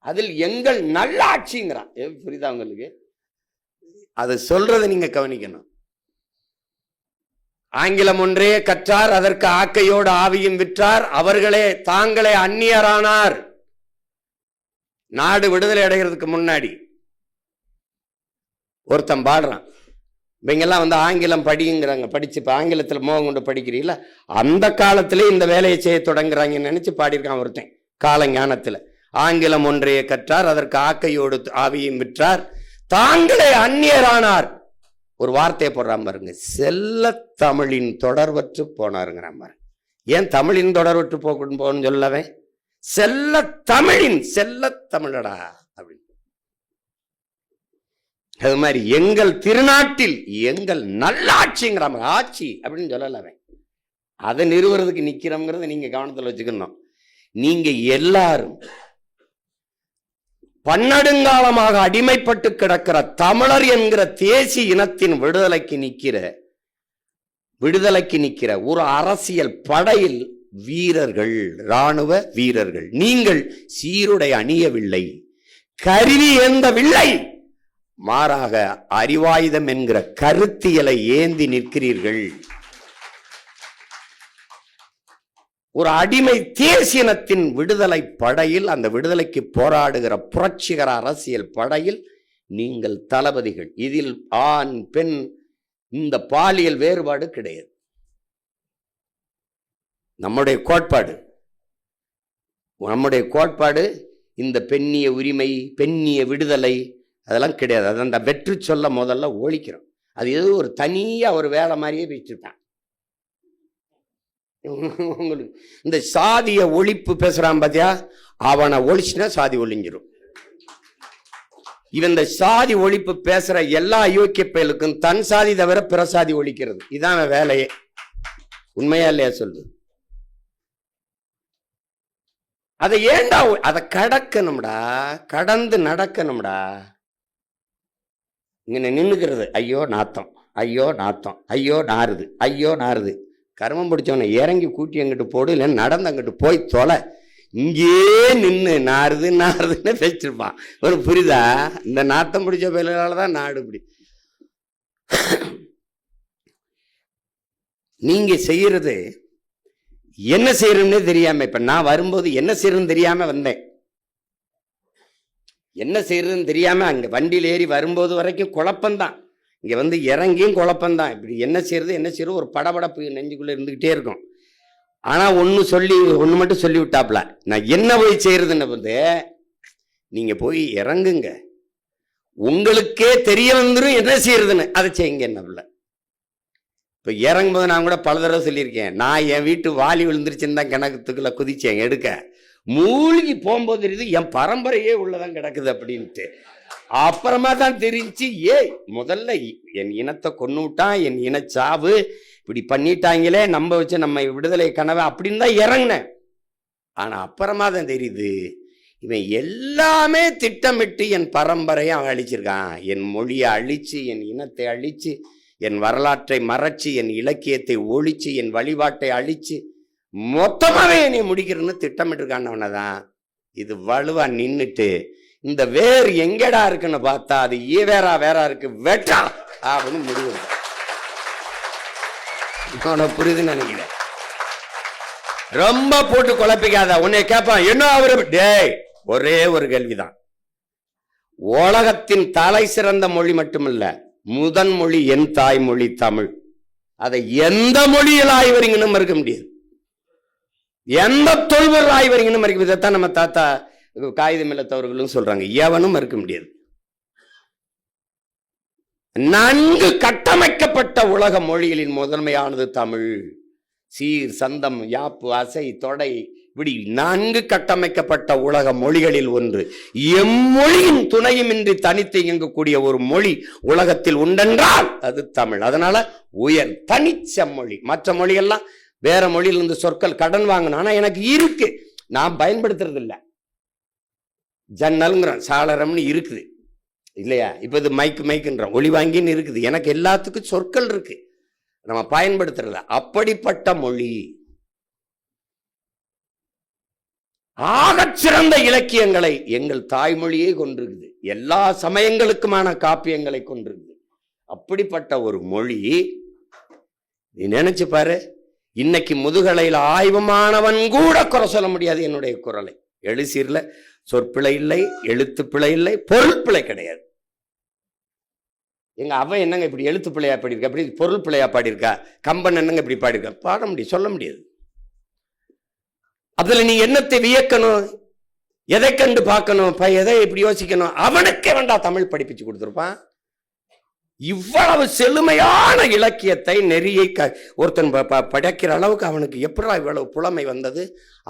அதில் எங்கள் நல்லாட்சிங்கிறான். புரியுதா உங்களுக்கு? அது சொல்றதை நீங்க கவனிக்கணும். ஆங்கிலம் ஒன்றே கற்றார், அதற்கு ஆக்கையோடு ஆவியும் விற்றார், அவர்களே தாங்களே அந்நியரானார். நாடு விடுதலை அடைகிறதுக்கு முன்னாடி ஒருத்தன் பாடுறான், இவங்கெல்லாம் வந்து ஆங்கிலம் படிங்கிறாங்க, படிச்சு இப்ப ஆங்கிலத்தில் மோகம் கொண்டு படிக்கிறீங்களா, அந்த காலத்திலே இந்த வேலையை செய்ய தொடங்குறாங்கன்னு நினைச்சு பாடியிருக்கான் ஒருத்தன். காலஞானத்துல ஆங்கிலம் ஒன்றையே கற்றார், அதற்கு ஆக்கையோடு ஆவியும் விற்றார், தாங்களே அந்நியரானார். ஒரு வார்த்தையை போடுறான் பாருங்க, செல்ல தமிழின் தொடர்வற்று போனாருங்கிறான் பாருங்க. ஏன் தமிழின் தொடர்வற்று போகணும்னு சொல்லவே, செல்ல தமிழின் செல்ல தமிழடா அப்படின்னு. அது மாதிரி எங்கள் திருநாட்டில் எங்கள் நல்லாட்சிங்கிற ஆட்சி அப்படின்னு சொல்லலவே. அதை நிறுவனத்துக்கு நிக்கிறோம்ங்கிறத நீங்க கவனத்தில் வச்சுக்கணும். நீங்க எல்லாரும் பன்னெடுங்காலமாக அடிமைப்பட்டு கிடக்கிற தமிழர் என்கிற தேசிய இனத்தின் விடுதலைக்கு நிற்கிற ஒரு அரசியல் படையில் வீரர்கள், இராணுவ வீரர்கள். நீங்கள் சீருடை அணியவில்லை, கருவி ஏந்தவில்லை, மாறாக அறிவாயுதம் என்கிற கருத்தியலை ஏந்தி நிற்கிறீர்கள். ஒரு அடிமை தேசியனத்தின் விடுதலை படையில், அந்த விடுதலைக்கு போராடுகிற புரட்சிகர அரசியல் படையில் நீங்கள் தளபதிகள். இதில் ஆண் பெண் இந்த பாலியல் வேறுபாடு கிடையாது. நம்முடைய கோட்பாடு இந்த பெண்ணிய உரிமை, பெண்ணிய விடுதலை அதெல்லாம் கிடையாது. அது அந்த வெற்றி சொல்ல முதல்ல ஒழிக்கிறோம். அது ஏதோ ஒரு தனியா ஒரு வேலை மாதிரியே வச்சுட்டான். உங்களுக்கு இந்த சாதிய ஒழிப்பு பேசுறான் பாத்தியா, அவனை ஒழிச்சுனா சாதி ஒழிஞ்சிரும். இவன் இந்த சாதி ஒழிப்பு பேசுற எல்லா அயோக்கிய பயலுக்கும் தன் சாதி தவிர பிற சாதி ஒழிக்கிறது, இதான் வேலையே. உண்மையா இல்லையா சொல்லு? அதை ஏண்டா அதை கடக்கணும்டா, கடந்து நடக்கணும்டா. இங்க நின்னுக்கிறது, ஐயோ நாத்தம், ஐயோ நாத்தம், ஐயோ நாறுது, ஐயோ நாறுது. கர்மம் பிடிச்சவனை இறங்கி கூட்டி அங்கிட்டு போடு, இல்லை நடந்து அங்கிட்டு போய் தொலை. இங்கே நின்று நாறுதுன்னு பேசிருப்பான். ஒரு புரிதா? இந்த நாத்தம் பிடிச்ச பயிலாலதான் நாடு இப்படி. நீங்க செய்யறது என்ன செய்யறதுன்னே தெரியாம, இப்ப நான் வரும்போது என்ன செய்யறதுன்னு தெரியாம வந்தேன். என்ன செய்யறதுன்னு தெரியாம அங்க வண்டியில் ஏறி வரும்போது வரைக்கும் குழப்பம்தான். இங்க வந்து இறங்கியும் குழப்பம்தான். இப்படி என்ன செய்யறது ஒரு படபடப்பு நெஞ்சுக்குள்ள இருந்துகிட்டே இருக்கும். ஆனா ஒண்ணு மட்டும் சொல்லி விட்டாப்ல, நான் என்ன போய் செய்யறதுன்னு வந்து, நீங்க போய் இறங்குங்க, உங்களுக்கே தெரிய வந்துடும் என்ன செய்யறதுன்னு, அதை செய்யுங்க. என்ன இப்ப இறங்கும்போது நான் கூட பல தடவை சொல்லியிருக்கேன், நான் என் வீட்டு வாலி விழுந்துருச்சுன்னு தான் கிணத்துக்குள்ள குதிச்சேன் எடுக்க. மூழ்கி போகும்போது தெரியுது என் பரம்பரையே உள்ளதான் கிடக்குது அப்படின்ட்டு. அப்புறமா தான் தெரிஞ்சு, முதல்ல என் இனத்தை கொன்னு விட்டான், என் இனச்சாவு இப்படி பண்ணிட்டாங்களே, நம்ம வச்சு நம்ம விடுதலை கனவை அப்படின்னு தான் இறங்கினேன். ஆனா அப்புறமா தான் தெரியுது, இவன் எல்லாமே திட்டமிட்டு என் பரம்பரையை அவன் அழிச்சிருக்கான். என் மொழியை அழிச்சு, என் இனத்தை அழிச்சு, என் வரலாற்றை மறைச்சு, என் இலக்கியத்தை ஒழிச்சு, என் வழிபாட்டை அழிச்சு, மொத்தமாவே என்னை முடிக்கிறேன்னு திட்டமிட்டு இருக்கானவனதான். இது வலுவா நின்றுட்டு இந்த வேர் எங்கடா இருக்குன்னு பார்த்தா அது வேறா இருக்கு, வெட்டா அப்படின்னு முடிவு. புரியுதுன்னு நினைக்கிறேன். ரொம்ப போட்டு குழப்பிக்காத. உன்னை கேட்பான் என்ன அவரு, டேய் ஒரே ஒரு கேள்விதான். உலகத்தின் தலை சிறந்த மொழி மட்டுமல்ல, முதன் மொழி என் தாய்மொழி தமிழ். அதை எந்த மொழியில் ஆய்வறிங்கன்னு மறுக்க முடியாது, எந்த தொல்பொருள் ஆய்வறிங்கன்னு மறுக்க முடியாது. இதைத்தான் நம்ம தாத்தா காகிதம் இல்லத்தவர்களும் சொல்றாங்க, எவனும் மறுக்க முடியாது. நன்கு கட்டமைக்கப்பட்ட உலக மொழிகளின் முதன்மையானது தமிழ். சீர், சந்தம், யாப்பு, அசை, தொடை, இப்படி நன்கு கட்டமைக்கப்பட்ட உலக மொழிகளில் ஒன்று. எம்மொழியின் துணையுமின்றி தனித்து இயங்கக்கூடிய ஒரு மொழி உலகத்தில் உண்டென்றால் அது தமிழ். அதனால உயர் தனிச்ச மொழி. மற்ற மொழியெல்லாம் வேற மொழியிலிருந்து சொற்கள் கடன் வாங்கணும், ஆனா எனக்கு இருக்கு, நான் பயன்படுத்துறது இல்லை. ஜன்னல்ங்கிறோம், சாளரம்னு இருக்குது இல்லையா? இப்ப இது மைக்குன்றோம், ஒளி வாங்கின்னு இருக்குது. எனக்கு எல்லாத்துக்கும் சொற்கள் இருக்கு, நம்ம பயன்படுத்துறத. அப்படிப்பட்ட மொழி. ஆகச்சிறந்த இலக்கியங்களை எங்கள் தாய்மொழியே கொண்டிருக்குது, எல்லா சமயங்களுக்குமான காப்பியங்களை கொண்டிருக்குது. அப்படிப்பட்ட ஒரு மொழி. நீ நினைச்சு பாரு, இன்னைக்கு முதுகலையில் ஆய்வமானவன் கூட குறை சொல்ல முடியாது என்னுடைய குரலை. எழுசீர்ல சொற்பிழை இல்லை, எழுத்து பிழை இல்லை, பொருள் பிழை கிடையாது. எங்க அவன் என்னங்க இப்படி எழுத்து பிள்ளையா பாடியிருக்கா, அப்படி பொருள் பிள்ளையா பாடியிருக்கா, கம்பன் என்னங்க இப்படி பாடியிருக்கா, பாட முடியும், சொல்ல முடியாது. அதுல நீ என்னத்தை வியக்கணும், எதை கண்டு பார்க்கணும், எதை இப்படி யோசிக்கணும், அவனுக்கே வேண்டா தமிழ் படிப்பிச்சு கொடுத்துருப்பான். இவ்வளவு செழுமையான இலக்கியத்தை நெறியை ஒருத்தன் படைக்கிற அளவுக்கு அவனுக்கு எப்படி இவ்வளவு புலமை வந்தது?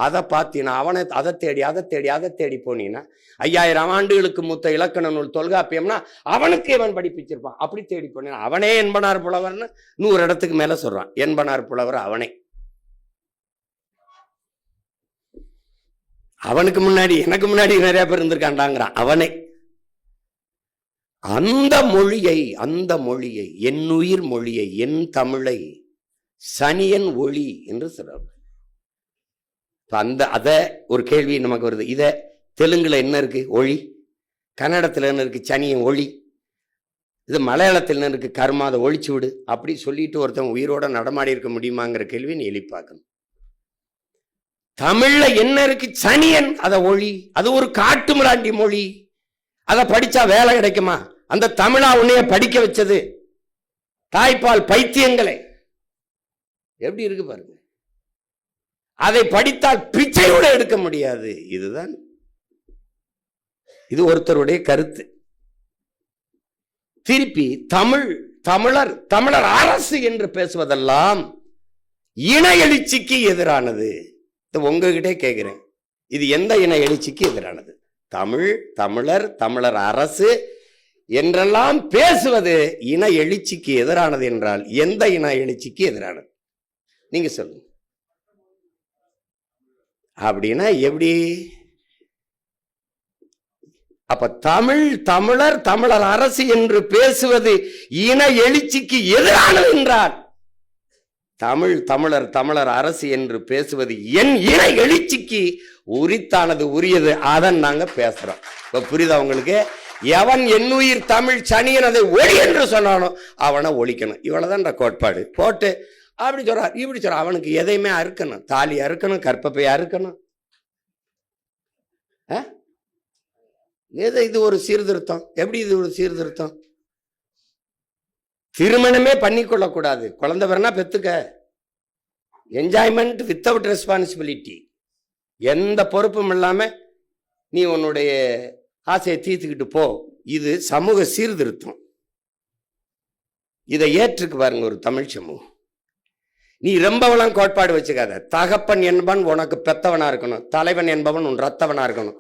அதை பார்த்தீங்கன்னா அவனை அதை தேடி போனீங்கன்னா 5000 ஆண்டுகளுக்கு மூத்த இலக்கண நூல் தொல்காப்பியம்னா அவனுக்கு இவன் படிப்பிச்சிருப்பான். அப்படி தேடி போனீங்கன்னா அவனே என்பனார் புலவர்னு 100 இடத்துக்கு மேல சொல்றான். என்பனார் புலவர் அவனே. அவனுக்கு முன்னாடி எனக்கு முன்னாடி நிறைய பேர் இருந்திருக்காண்டாங்கிறான் அவனே. அந்த மொழியை என் உயிர் மொழியை, என் தமிழை சனியன் ஒளி என்று சொல்றாங்க. அத ஒரு கேள்வி நமக்கு வருது. இத தெலுங்குல என்ன இருக்கு? ஒளி. கன்னடத்துல என்ன இருக்கு? சனியன் ஒளி. இது மலையாளத்தில் என்ன இருக்கு? கர்மா, அதை ஒழிச்சு விடு. அப்படி சொல்லிட்டு ஒருத்தன் உயிரோட நடமாடி இருக்க முடியுமாங்கிற கேள்வி நீ எழுப்பாக்கணும். தமிழ்ல என்ன இருக்கு? சனியன், அதை ஒளி. அது ஒரு காட்டு மிராண்டி மொழி. அதை படிச்சா வேலை கிடைக்குமா? அந்த தமிழா உன்னைய படிக்க வச்சது தாய்ப்பால் பைத்தியங்களை. எப்படி இருக்கு பாருங்க. அதை படித்தால் பிச்சையோட எடுக்க முடியாது. இதுதான், இது ஒருத்தருடைய கருத்து. திருப்பி தமிழர் அரசு என்று பேசுவதெல்லாம் இன எழுச்சிக்கு எதிரானது. உங்ககிட்டே கேட்கிறேன், இது எந்த இன எழுச்சிக்கு எதிரானது? தமிழர் அரசு என்றெல்லாம் பேசுவது இன எழுச்சிக்கு எதிரானது என்றால் எந்த இன எழுச்சிக்கு எதிரானது? நீங்க சொல்லுங்க. அப்படின்னா எப்படி? அப்ப தமிழர் அரசு என்று பேசுவது இன எழுச்சிக்கு எதிரானது என்றால் தமிழர் அரசு என்று பேசுவது என் இன எழுச்சிக்கு உரித்தானது, உரியது. அதான் நாங்க பேசுறோம். இப்ப புரியுதா உங்களுக்கு? எவன் என்னுயிர் தமிழ் சனியன் அதை ஒளி என்று சொன்னானோ அவனை ஒழிக்கணும். இவ்வளவுதான் கோட்பாடு. போட்டு அப்படி சொல்றார், இப்படி சொல்ற. அவனுக்கு எதையுமே அறுக்கணும், தாலி அறுக்கணும், கற்பப்பையா அறுக்கணும். இது ஒரு சீர்திருத்தம். எப்படி இது ஒரு சீர்திருத்தம்? திருமணமே பண்ணிக்கொள்ளக்கூடாது, குழந்தை வரனா பெத்துக்க. Enjoyment without responsibility. எந்த பொறுப்பும் இல்லாம நீ உன்னுடைய ஆசையை தீர்த்துக்கிட்டு போ. இது சமூக சீர்திருத்தம். இதை ஏற்றுக்கு பாருங்க ஒரு தமிழ் சமூகம். நீ ரொம்பவெல்லாம் கோட்பாடு வச்சுக்காத. தகப்பன் என்பவன் உனக்கு பெத்தவனா இருக்கணும், தலைவன் என்பவன் உன் ரத்தவனா இருக்கணும்.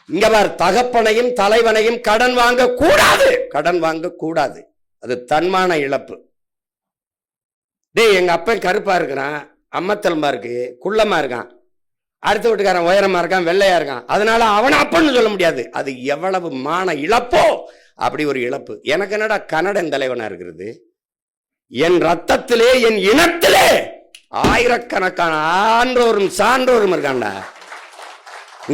இங்க பார், தகப்பனையும் தலைவனையும் கடன் வாங்க கூடாது. அது தன்மான இழப்பு. டேய், எங்க அப்பன் கருப்பா இருக்கிறான், அம்மத்தலமா இருக்கு, குள்ளமா இருக்கான், அடுத்த வீட்டுக்காரன் உயரமா இருக்கான், வெள்ளையா இருக்கான், அதனால அவனை அப்பன்னு சொல்ல முடியாது. அது எவ்வளவு மான இழப்போ அப்படி ஒரு இழப்பு. எனக்கு என்னடா கன்னடன் தலைவனா இருக்கிறது? என் ரத்தத்திலே, என் இனத்திலே ஆயிரக்கணக்கான ஆன்றோரும் சான்றோரும் இருக்காண்டா.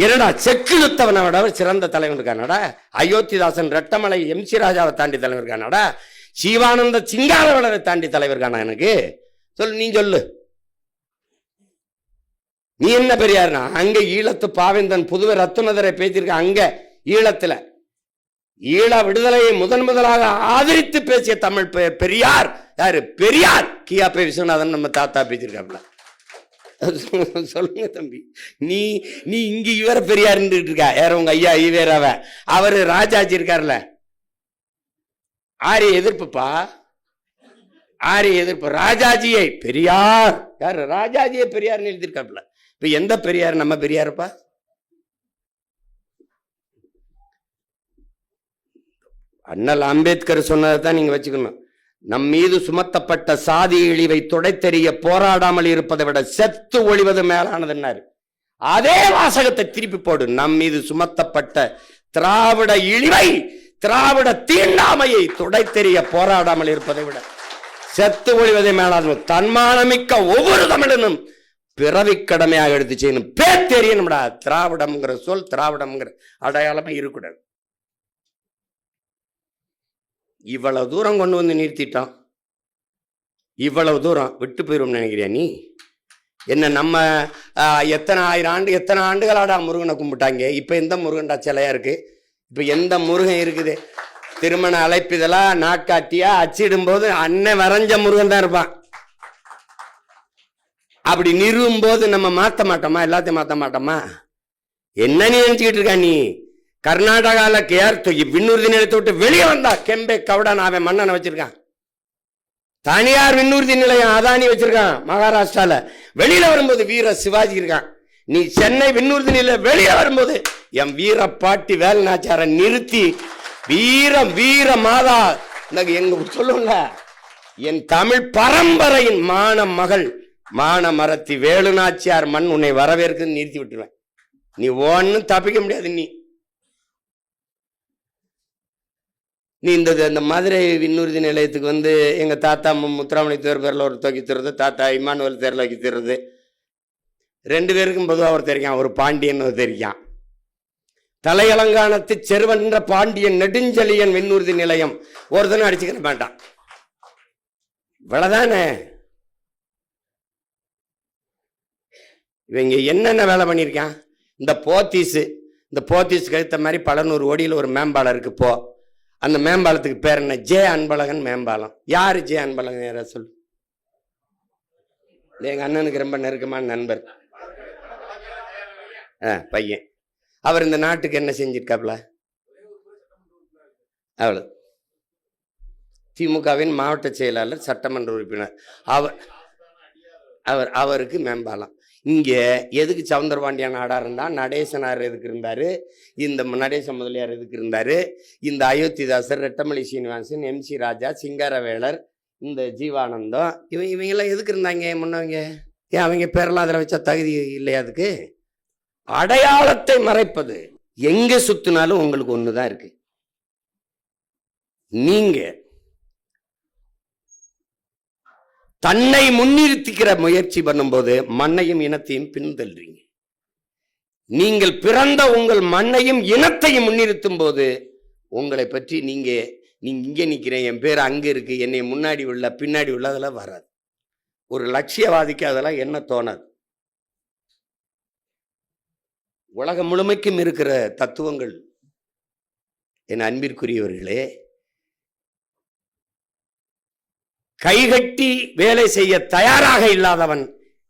என்னடா செக்கு யுத்தவனை விட சிறந்த தலைவன் இருக்கானடா. அயோத்திதாசன், ரெட்டமலை, MC ராஜாவை தாண்டி தலைவன் இருக்கானடா. ஜீவானந்த சிங்காரவேலரை தாண்டி தலைவர் காணா எனக்கு? சொல்லு, நீ சொல்லு. நீ என்ன பெரியார்னா? அங்க ஈழத்து பாவேந்தன் புதுவை ரத்துனதரை பேசியிருக்க. அங்க ஈழத்துல ஈழ விடுதலையை முதலாக ஆதரித்து பேசிய தமிழ் பெரியார் யாரு? பெரியார் கியா பே விஸ்வநாதன் நம்ம தாத்தா பேசியிருக்காப்ல. சொல்லுங்க தம்பி, நீ நீ இங்க இவர பெரியார் இருக்கா? யார உங்க ஐயா ஈவேராவ? அவரு ராஜாஜி இருக்காருல்ல, ஆரிய எதிர்ப்புப்பா, ஆரிய எதிர்ப்பு. ராஜாஜியை பெரியார், யாரு? ராஜாஜியை பெரியார் எழுதியிருக்காப்ல. இப்ப எந்த பெரியார்? நம்ம பெரியாருப்பா. அண்ணல் அம்பேத்கர் சொன்னதான் நீங்க வச்சுக்கணும். நம் மீது சுமத்தப்பட்ட சாதி இழிவை துடைத்தெறிய போராடாமல் இருப்பதை விட செத்து ஒழிவது மேலானதுன்னாரு. அதே வாசகத்தை திருப்பி போடு. நம் மீது சுமத்தப்பட்ட திராவிட இழிவை, திராவிட தீண்டாமையை துடைத்தெறிய போராடாமல் இருப்பதை விட செத்து ஒழிவதை மேலான தன்மானமிக்க ஒவ்வொரு தமிழனும் பிறவி கடமையாக எடுத்து செய்யணும். பேத்தெரியணும்டா. திராவிடம்ங்கிற சொல், திராவிடம்ங்கிற அடையாளமே இருக்கக்கூடாது. இவ்வளவு தூரம் கொண்டு வந்து நிறுத்திட்டான். இவ்வளவு தூரம் விட்டு போயிரும் நினைக்கிறியா நீ? என்ன நம்ம எத்தனை ஆண்டுகளாடா முருகனை கும்பிட்டாங்க. இப்ப எந்த முருகன்டா சிலையா இருக்கு? இப்ப எந்த முருகன் இருக்குது? திருமண அழைப்பிதழா, நாட்காட்டியா அச்சிடும் போது அண்ணன் வரைஞ்ச முருகன் தான் இருப்பான். அப்படி நிறுவும் போது நம்ம மாத்த மாட்டோமா? எல்லாத்தையும் மாத்த மாட்டோமா? என்ன நீ நினைச்சுக்கிட்டு இருக்கா நீ? கர்நாடகால விண்ணூர்தி நிலையத்தை விட்டு வெளியே வந்தா கெம்பே கவுடான் அவன் மன்னனை வச்சிருக்கான். தனியார் விண்ணூர்தி நிலையம் அதானி வச்சிருக்கான் மகாராஷ்டிரால. வெளியில வரும்போது வீர சிவாஜி இருக்கான். நீ சென்னை விண்ணூர்தி நிலையம் வெளியே வரும்போது என் வீர பாட்டி வேலுநாச்சியாரை நிறுத்தி வீரம் வீர மாதா எங்க சொல்லுங்க, என் தமிழ் பரம்பரையின் மான மகள் மான மரத்தி வேலுநாச்சியார் மண் உன்னை வரவேற்குன்னு நிறுத்தி விட்டுருவேன். நீ ஒன்னும் தப்பிக்க முடியாது. நீ இந்த மதுரை விண்ணூர்தி நிலையத்துக்கு வந்து எங்க தாத்தா முத்துராமணி தேர் பேர்ல ஒரு தூக்கி தருது, தாத்தா இமானுவல் தேர்ல வைக்க தருது. 2 பேருக்கும் பொதுவாக ஒரு தெரியும், ஒரு பாண்டியன் ஒரு தெரியும். தலையலங்கானத்து செருவன்ற பாண்டியன் நெடுஞ்செழியன் விண்ணூர்தி நிலையம் ஒருத்தனும் அடிச்சுக்க மாட்டான். இவ்வளவுதானே. இவங்க என்னென்ன வேலை பண்ணியிருக்கான்? இந்த போத்தீஸுக்கு ஏற்ற மாதிரி பல 100 கோடியில் ஒரு மேம்பாலம் இருக்கு. போ, அந்த மேம்பாலத்துக்கு பேர் என்ன? ஜே அன்பழகன் மேம்பாலம். யாரு ஜே அன்பழகன்? யாரா சொல்லு. எங்க அண்ணனுக்கு ரொம்ப நெருக்கமான நண்பர் பையன். அவர் இந்த நாட்டுக்கு என்ன செஞ்சிருக்காப்ல? அவ்வளவு. திமுகவின் மாவட்ட செயலாளர், சட்டமன்ற உறுப்பினர். அவருக்கு மேம்பாலம். இங்க எதுக்கு சவுந்தரபாண்டியன் நாடார் இருந்தா? நடேசனார் எதுக்கு இருந்தாரு? இந்த நடேச முதலியார் எதுக்கு இருந்தாரு? இந்த அயோத்திதாசர், ரெட்டமலை சீனிவாசன், MC ராஜா, சிங்காரவேலர், இந்த ஜீவானந்தம், இவங்கெல்லாம் எதுக்கு இருந்தாங்க முன்னவங்க? ஏன் அவங்க பேரெல்லாம் அதில் வச்சா தகுதி இல்லையா? அதுக்கு அடையாளத்தை மறைப்பது. எங்க சுத்தினாலும் உங்களுக்கு ஒண்ணுதான் இருக்கு. நீங்க தன்னை முன்னிறுத்திக்கிற முயற்சி பண்ணும்போது மண்ணையும் இனத்தையும் பின்தள்ளுறீங்க. நீங்கள் பிறந்த உங்கள் மண்ணையும் இனத்தையும் முன்னிறுத்தும் போது உங்களை பற்றி நீங்க இங்கே நிற்கிறேன், என் பேர் அங்க இருக்கு, என்னை முன்னாடி உள்ள பின்னாடி உள்ள அதெல்லாம் வராது. ஒரு லட்சியவாதிக்கு அதெல்லாம் என்ன தோணாது. உலகம் முழுமைக்கும் இருக்கிற தத்துவங்கள் என் அன்பிற்குரியவர்களே, கைகட்டி வேலை செய்ய தயாராக இல்லாதவன்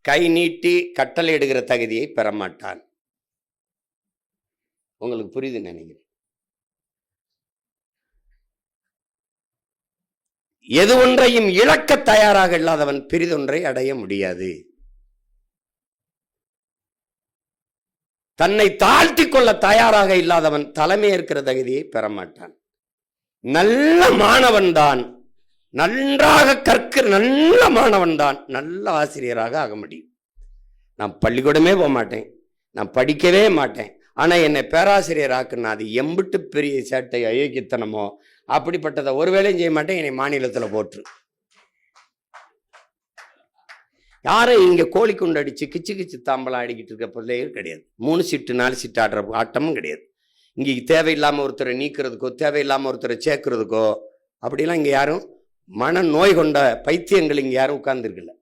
கை நீட்டி கட்டளை இடுகிற தகுதியை பெறமாட்டான். உங்களுக்கு புரியுது நினைக்கிறேன். எது ஒன்றையும் இழக்க தயாராக இல்லாதவன் பெரிதொன்றை அடைய முடியாது. தன்னை தாழ்த்தி கொள்ள தயாராக இல்லாதவன் தலைமை ஏற்கிற தகுதியை பெறமாட்டான். நல்ல மாணவன் தான், நன்றாக கற்கிற நல்ல மாணவன் தான் நல்ல ஆசிரியராக ஆக முடியும். நான் பள்ளிக்கூடமே போக மாட்டேன், நான் படிக்கவே மாட்டேன், ஆனா என்னை பேராசிரியர் ஆக்குனா அது எம்பிட்டு பெரிய சேட்டை அயோக்கியத்தனமோ அப்படிப்பட்டதை ஒரு வேலையும் செய்ய மாட்டேன். என்னை மாநிலத்துல போற்று. யாரும் இங்க கோழி குண்டு அடிச்சு கிச்சு கிச்சு தாம்பலாம் ஆடிக்கிட்டு இருக்க பிள்ளைகள் கிடையாது. 3 சீட்டு 4 சீட்டு ஆடுற ஆட்டமும் கிடையாது. இங்க தேவையில்லாம ஒருத்தரை நீக்கிறதுக்கோ தேவையில்லாம ஒருத்தரை சேர்க்கறதுக்கோ அப்படிலாம் இங்க யாரும் மனநோய் கொண்ட பைத்தியங்கள் இங்கே யாரும் உட்கார்ந்துருக்கல.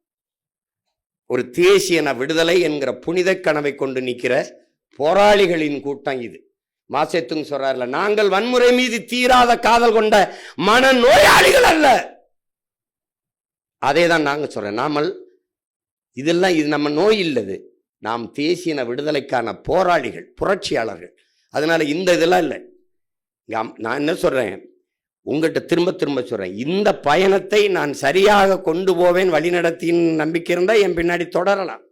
ஒரு தேசியன விடுதலை என்கிற புனித கனவை கொண்டு நிற்கிற போராளிகளின் கூட்டம் இது. மாசேத்துங் சொல்றாருல, நாங்கள் வன்முறை மீது தீராத காதல் கொண்ட மனநோயாளிகள் அல்ல. அதே தான் நாங்க சொல்றேன். நாமல் இதெல்லாம் இது நம்ம நோய் இல்லது, நாம் தேசியன விடுதலைக்கான போராளிகள், புரட்சியாளர்கள். அதனால இந்த இதெல்லாம் இல்லை. நான் என்ன சொல்றேன், உங்கள்கிட்ட திரும்ப திரும்ப சொல்றேன், இந்த பயணத்தை நான் சரியாக கொண்டு போவேன், வழிநடத்தின்னு நம்பிக்கை இருந்தால் என் பின்னாடி தொடரலாம்,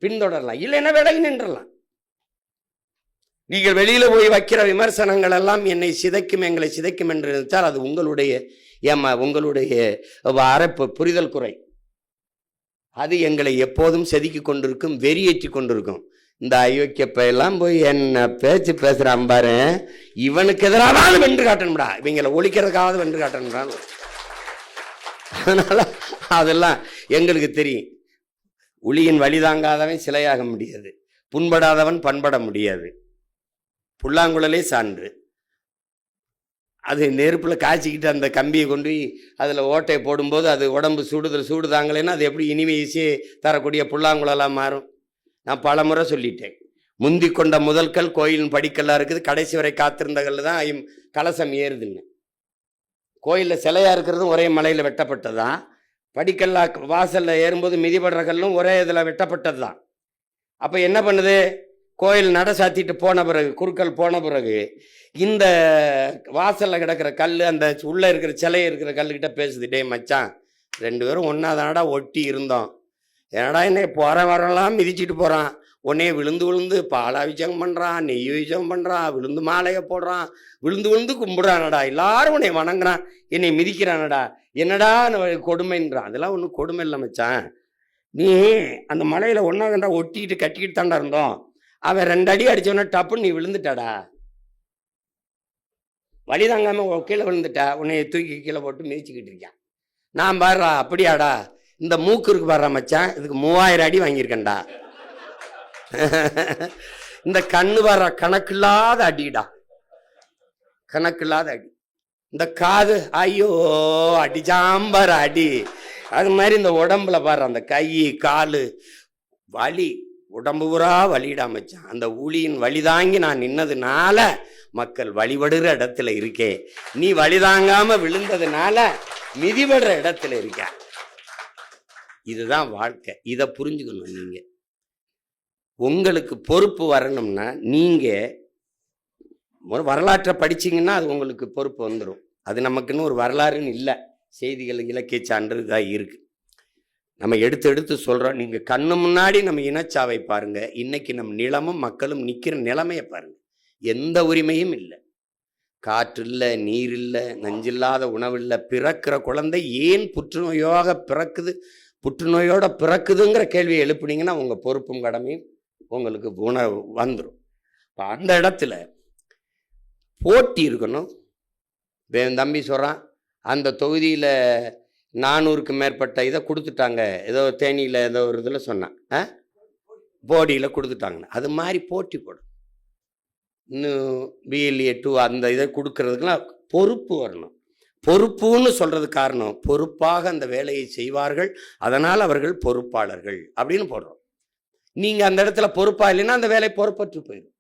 பின்தொடரலாம். இல்லைன்னா விலகி நின்றலாம். நீங்கள் வெளியில போய் வைக்கிற விமர்சனங்கள் எல்லாம் என்னை சிதைக்கும், எங்களை சிதைக்கும் என்று நினைத்தால் அது உங்களுடைய புரிதல் குறை. அது எங்களை எப்போதும் செதுக்கி கொண்டிருக்கும், வெறியேற்றி கொண்டிருக்கும். இந்த அயோக்கியப்ப எல்லாம் போய் என்ன பேச்சு பேசுறான் பாரு, இவனுக்கு எதிராக வென்று காட்டணும்டா, இவங்களை ஒழிக்கிறதுக்காவது வென்று காட்டணும்டா. அதனால அதெல்லாம் எங்களுக்கு தெரியும். உளியின் வழிதாங்காதவன் சிலையாக முடியாது, புண்படாதவன் பண்பட முடியாது. புல்லாங்குழலே சான்று. அது நெருப்புல காய்ச்சிக்கிட்டு அந்த கம்பியை கொண்டு போய் அதில் ஓட்டையை போடும்போது அது உடம்பு சூடு தாங்களேன்னா அது எப்படி இனிமே ஈஸியாக தரக்கூடிய புல்லாங்குழலாக மாறும். நான் பல முறை சொல்லிட்டேன். முந்தி கொண்ட முதல்கள் கோயிலின் படிக்கல்லாக இருக்குது, கடைசி வரை காத்திருந்தகல்ல தான் கலசம் ஏறுதுன்னு. கோயிலில் சிலையாக இருக்கிறதும் ஒரே மலையில் வெட்டப்பட்டது தான். படிக்கல்லா வாசலில் ஏறும்போது மிதிபடுற கல்லும் ஒரே இதில் வெட்டப்பட்டது தான். அப்போ என்ன பண்ணுது, கோயில் நட சாத்திட்டு போன பிறகு, குருக்கள் போன பிறகு, இந்த வாசலில் கிடக்கிற கல் அந்த உள்ளே இருக்கிற சிலை இருக்கிற கல்லுக்கிட்ட பேசுது, டே மச்சான், 2 பேரும் ஒன்றாதானடா ஒட்டி இருந்தோம், ஏன்னா என்ன போகிற வரலாம் மிதிச்சிட்டு போகிறான், உடனே விழுந்து பாலாபிஷேகம் பண்ணுறான், நெய் அபிஷேகம் பண்ணுறான், விழுந்து மாலையை போடுறான், விழுந்து கும்பிடுறானடா, எல்லாரும் உன்னை வணங்குறான், என்னை மிதிக்கிறானடா, என்னடா கொடுமைன்றான். அதெல்லாம் ஒன்றும் கொடுமை இல்லை மச்சான், நீ அந்த மலையில் ஒன்றாதாண்டா ஒட்டிக்கிட்டு கட்டிக்கிட்டு தாண்டா இருந்தோம், அவன் 2 அடி அடித்தவொன்னே டப்புன்னு நீ விழுந்துட்டாடா, வழி தாங்காம கீழே விழுந்துட்டா, உன்னை தூக்கி கீழே போட்டு மிதிச்சுக்கிட்டு இருக்கான். நான் பாடுறா, அப்படியாடா, இந்த மூக்கு இருக்கு பாடுறா மச்சான், இதுக்கு 3000 அடி வாங்கியிருக்கேன்டா. இந்த கண்ணு பாடுறா, கணக்கில்லாத அடிடா, கணக்கில்லாத அடி. இந்த காது, ஐயோ அடிச்சாம்பார் அடி. அது மாதிரி இந்த உடம்புல பாடுற அந்த கை காலு வலி, உடம்பு பூரா வலிடா மச்சான். அந்த ஊழியின் வழிதாங்கி நான் நின்னதுனால மக்கள் வழிபடுற இடத்துல இருக்கே, நீ வழிதாங்காம விழுந்ததுனால மிதிபடுற இடத்துல இருக்க. இதுதான் வாழ்க்கை. இதை புரிஞ்சுக்கணும். நீங்க உங்களுக்கு பொறுப்பு வரணும்னா நீங்க வரலாற்றை படிச்சீங்கன்னா அது உங்களுக்கு பொறுப்பு வந்துடும். அது நமக்குன்னு ஒரு வரலாறுன்னு இல்லை, செய்திகள் இலக்கிய சான்று தான் இருக்கு. நம்ம எடுத்து சொல்றோம். நீங்க கண்ணு முன்னாடி நம்ம இனச்சாவை பாருங்க, இன்னைக்கு நம் நிலமும் மக்களும் நிக்கிற நிலைமையை பாருங்க. எந்த உரிமையும் இல்லை, காற்று இல்லை, நீர் இல்லை, நஞ்சில்லாத உணவு இல்லை. பிறக்கிற குழந்தை ஏன் புற்றுநோயாக பிறக்குது, புற்றுநோயோட பிறக்குதுங்கிற கேள்வியை எழுப்புனீங்கன்னா உங்க பொறுப்பும் கடமையும் உங்களுக்கு உணர்வு வந்துடும். இப்போ அந்த இடத்துல போட்டி இருக்கணும். என் தம்பி சொல்றான், அந்த தொகுதியில் 400க்கு மேற்பட்ட இதை கொடுத்துட்டாங்க, ஏதோ தேனியில் ஏதோ ஒரு இதில் சொன்னான், போடியில் கொடுத்துட்டாங்கன்னு. அது மாதிரி போட்டி போடும். இன்னும் BLA 2 அந்த இதை கொடுக்கறதுக்கெல்லாம் பொறுப்பு வரணும். பொறுப்புன்னு சொல்றது காரணம், பொறுப்பாக அந்த வேலையை செய்வார்கள், அதனால் அவர்கள் பொறுப்பாளர்கள் அப்படின்னு போடுறோம். நீங்க அந்த இடத்துல பொறுப்பா இல்லைன்னா அந்த வேலை பொறுப்பற்று போயிடும்.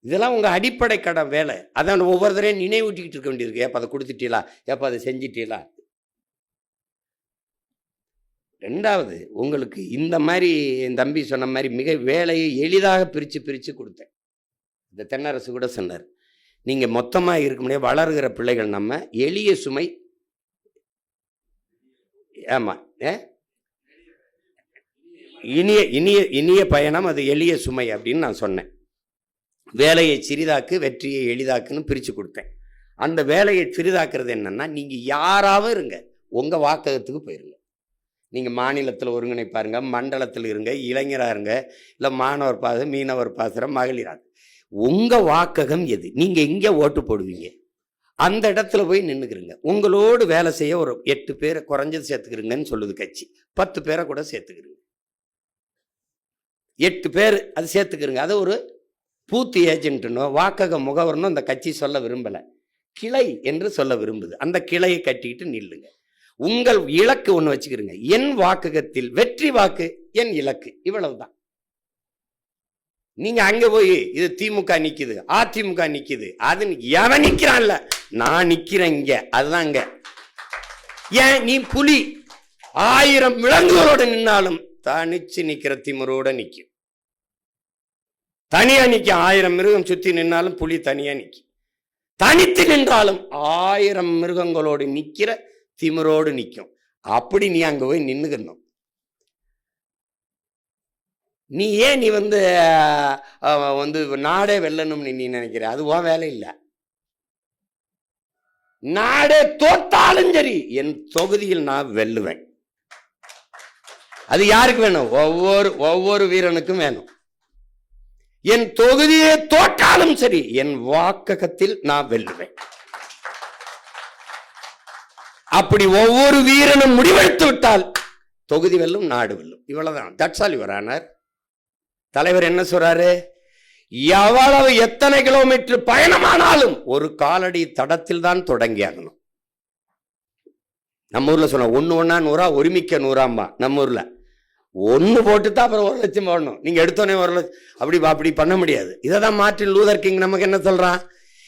இதெல்லாம் உங்க அடிப்படை கடன் வேலை. அதான் ஒவ்வொருத்தரையும் நினைவூட்டிக்கிட்டு இருக்க வேண்டியிருக்கு. ஏப்பா அதை கொடுத்துட்டீங்களா, ஏப்பா அதை செஞ்சிட்டீங்களா. 2வது, உங்களுக்கு இந்த மாதிரி என் தம்பி சொன்ன மாதிரி மிக வேலையை எளிதாக பிரித்து கொடுத்தேன். இந்த தென்னரசு கூட சொன்னார், நீங்க மொத்தமாக இருக்க முடியாது, வளர்கிற பிள்ளைகள் நம்ம எளிய சுமை. ஆமா, இனிய இனிய இனிய பயணம், அது எளிய சுமை அப்படின்னு நான் சொன்னேன். வேலையை சிறிதாக்கு, வெற்றியை எளிதாக்குன்னு பிரித்து கொடுத்தேன். அந்த வேலையை சிறிதாக்குறது என்னன்னா, நீங்க யாராவும் இருங்க, உங்க வாக்ககத்துக்கு போயிருங்க. நீங்கள் மாநிலத்தில் ஒருங்கிணைப்பாருங்க, மண்டலத்தில் இருங்க, இளைஞராக இருங்க, இல்லை மாணவர் பாசம், மீனவர் பாசனம், மகளிராக, உங்கள் வாக்ககம் எது, நீங்கள் எங்கே ஓட்டு போடுவீங்க அந்த இடத்துல போய் நின்றுக்கிறீங்க. உங்களோடு வேலை செய்ய ஒரு 8 பேரை குறைஞ்சது சேர்த்துக்கிறீங்கன்னு சொல்லுது கட்சி. 10 பேரை கூட சேர்த்துக்கிறீங்க, 8 பேர் அது சேர்த்துக்கிறீங்க. அது ஒரு பூத்து ஏஜென்ட்டுனோ வாக்கக முகவர்னோ அந்த கட்சி சொல்ல விரும்பலை. கிளை என்று சொல்ல விரும்புது. அந்த கிளையை கட்டிட்டு நில்லுங்க. உங்கள் இலக்கு ஒண்ணு வச்சுக்கிறீங்க. என் வாக்குகத்தில் வெற்றி வாக்கு என் இலக்கு, இவ்வளவுதான். நீங்க அங்க போய் இது திமுக நிக்குது, அதிமுக நிக்குது, அது எவன் நிக்கிறான்ல, நான் நிக்கிறேன் இங்க, அதுதான் இங்க. ஏன் நீ புலி 1000 விலங்குகளோட நின்னாலும் தனிச்சு நிக்கிற திமிரோட நிக்கும். தனியா நிக்க 1000 மிருகம் சுத்தி நின்னாலும் புலி தனியா நிக்கும். தனித்து நின்றாலும் 1000 மிருகங்களோடு நிக்கிற திமிரோடு நிக்கும். அப்படி நீ அங்க போய் நின்னுக்கணும். நீ ஏன் நீ வந்து நாடே வெல்லணும்னு நீ நினைக்கிற? அதுவா வேலை இல்லை. நாடே தோத்தாலும் சரி என் தொகுதியில் நான் வெல்லுவேன். அது யாருக்கு வேணும்? ஒவ்வொரு வீரனுக்கும் வேணும். என் தொகுதியை தோற்றாலும் சரி என் வாக்ககத்தில் நான் வெல்லுவேன். அப்படி ஒவ்வொரு வீரனும் முடிவெடுத்து விட்டால் தொகுதி வெல்லும், நாடு வெல்லும். இவ்வளவுதான். That's all your honour. தலைவர் என்ன சொல்றாரு? எவ்வளவு எத்தனை கிலோமீட்டர் பயணமானாலும் ஒரு காலடி தடத்தில் தான் தொடங்கி ஆகணும். நம்ம ஊர்ல சொன்ன 1 1 100 ஒருமிக்க 100 நம்ம ஊர்ல 1 போட்டுதான் அப்புறம் 1 லட்சம் போடணும். நீங்க எடுத்தோடனே 1 லட்சம் அப்படி பண்ண முடியாது. இதான் மார்ட்டின் லூதர் கிங் நமக்கு என்ன சொல்றான்?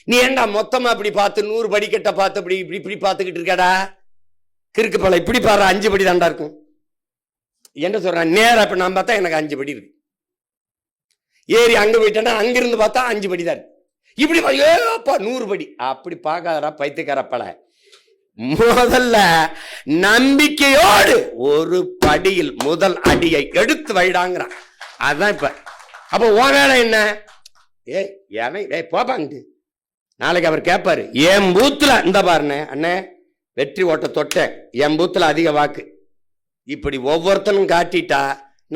நீ ஏண்டா மொத்தமா அப்படி பார்த்து 100 படிக்கட்ட பார்த்து அப்படி இப்படி பார்த்துக்கிட்டு இருக்கடா, கிறுக்கு பல இப்படி பாரு, 5 படி தாண்டா இருக்கும். என்ன சொல்றான்? நேரம் இப்ப நான் பார்த்தா எனக்கு 5 படி இருக்கு. ஏறி அங்க போயிட்டேன்னா அங்கிருந்து பார்த்தா 5 படி தான் இருக்கு. இப்படி 100 படி அப்படி பார்க்காதடா பைத்தியக்காரப்பல. முதல்ல நம்பிக்கையோடு ஒரு படியில் முதல் அடியை எடுத்து வைடாங்கிறான். அதான் இப்ப. அப்ப உன் வேலை என்ன? போப்பாங்க. நாளைக்கு அவர் கேட்பாரு, என் பூத்துல இந்த பாருண்ணே அண்ணே வெற்றி ஓட்ட தொட்ட, என் பூத்துல அதிக வாக்கு. இப்படி ஒவ்வொருத்தனும் காட்டிட்டா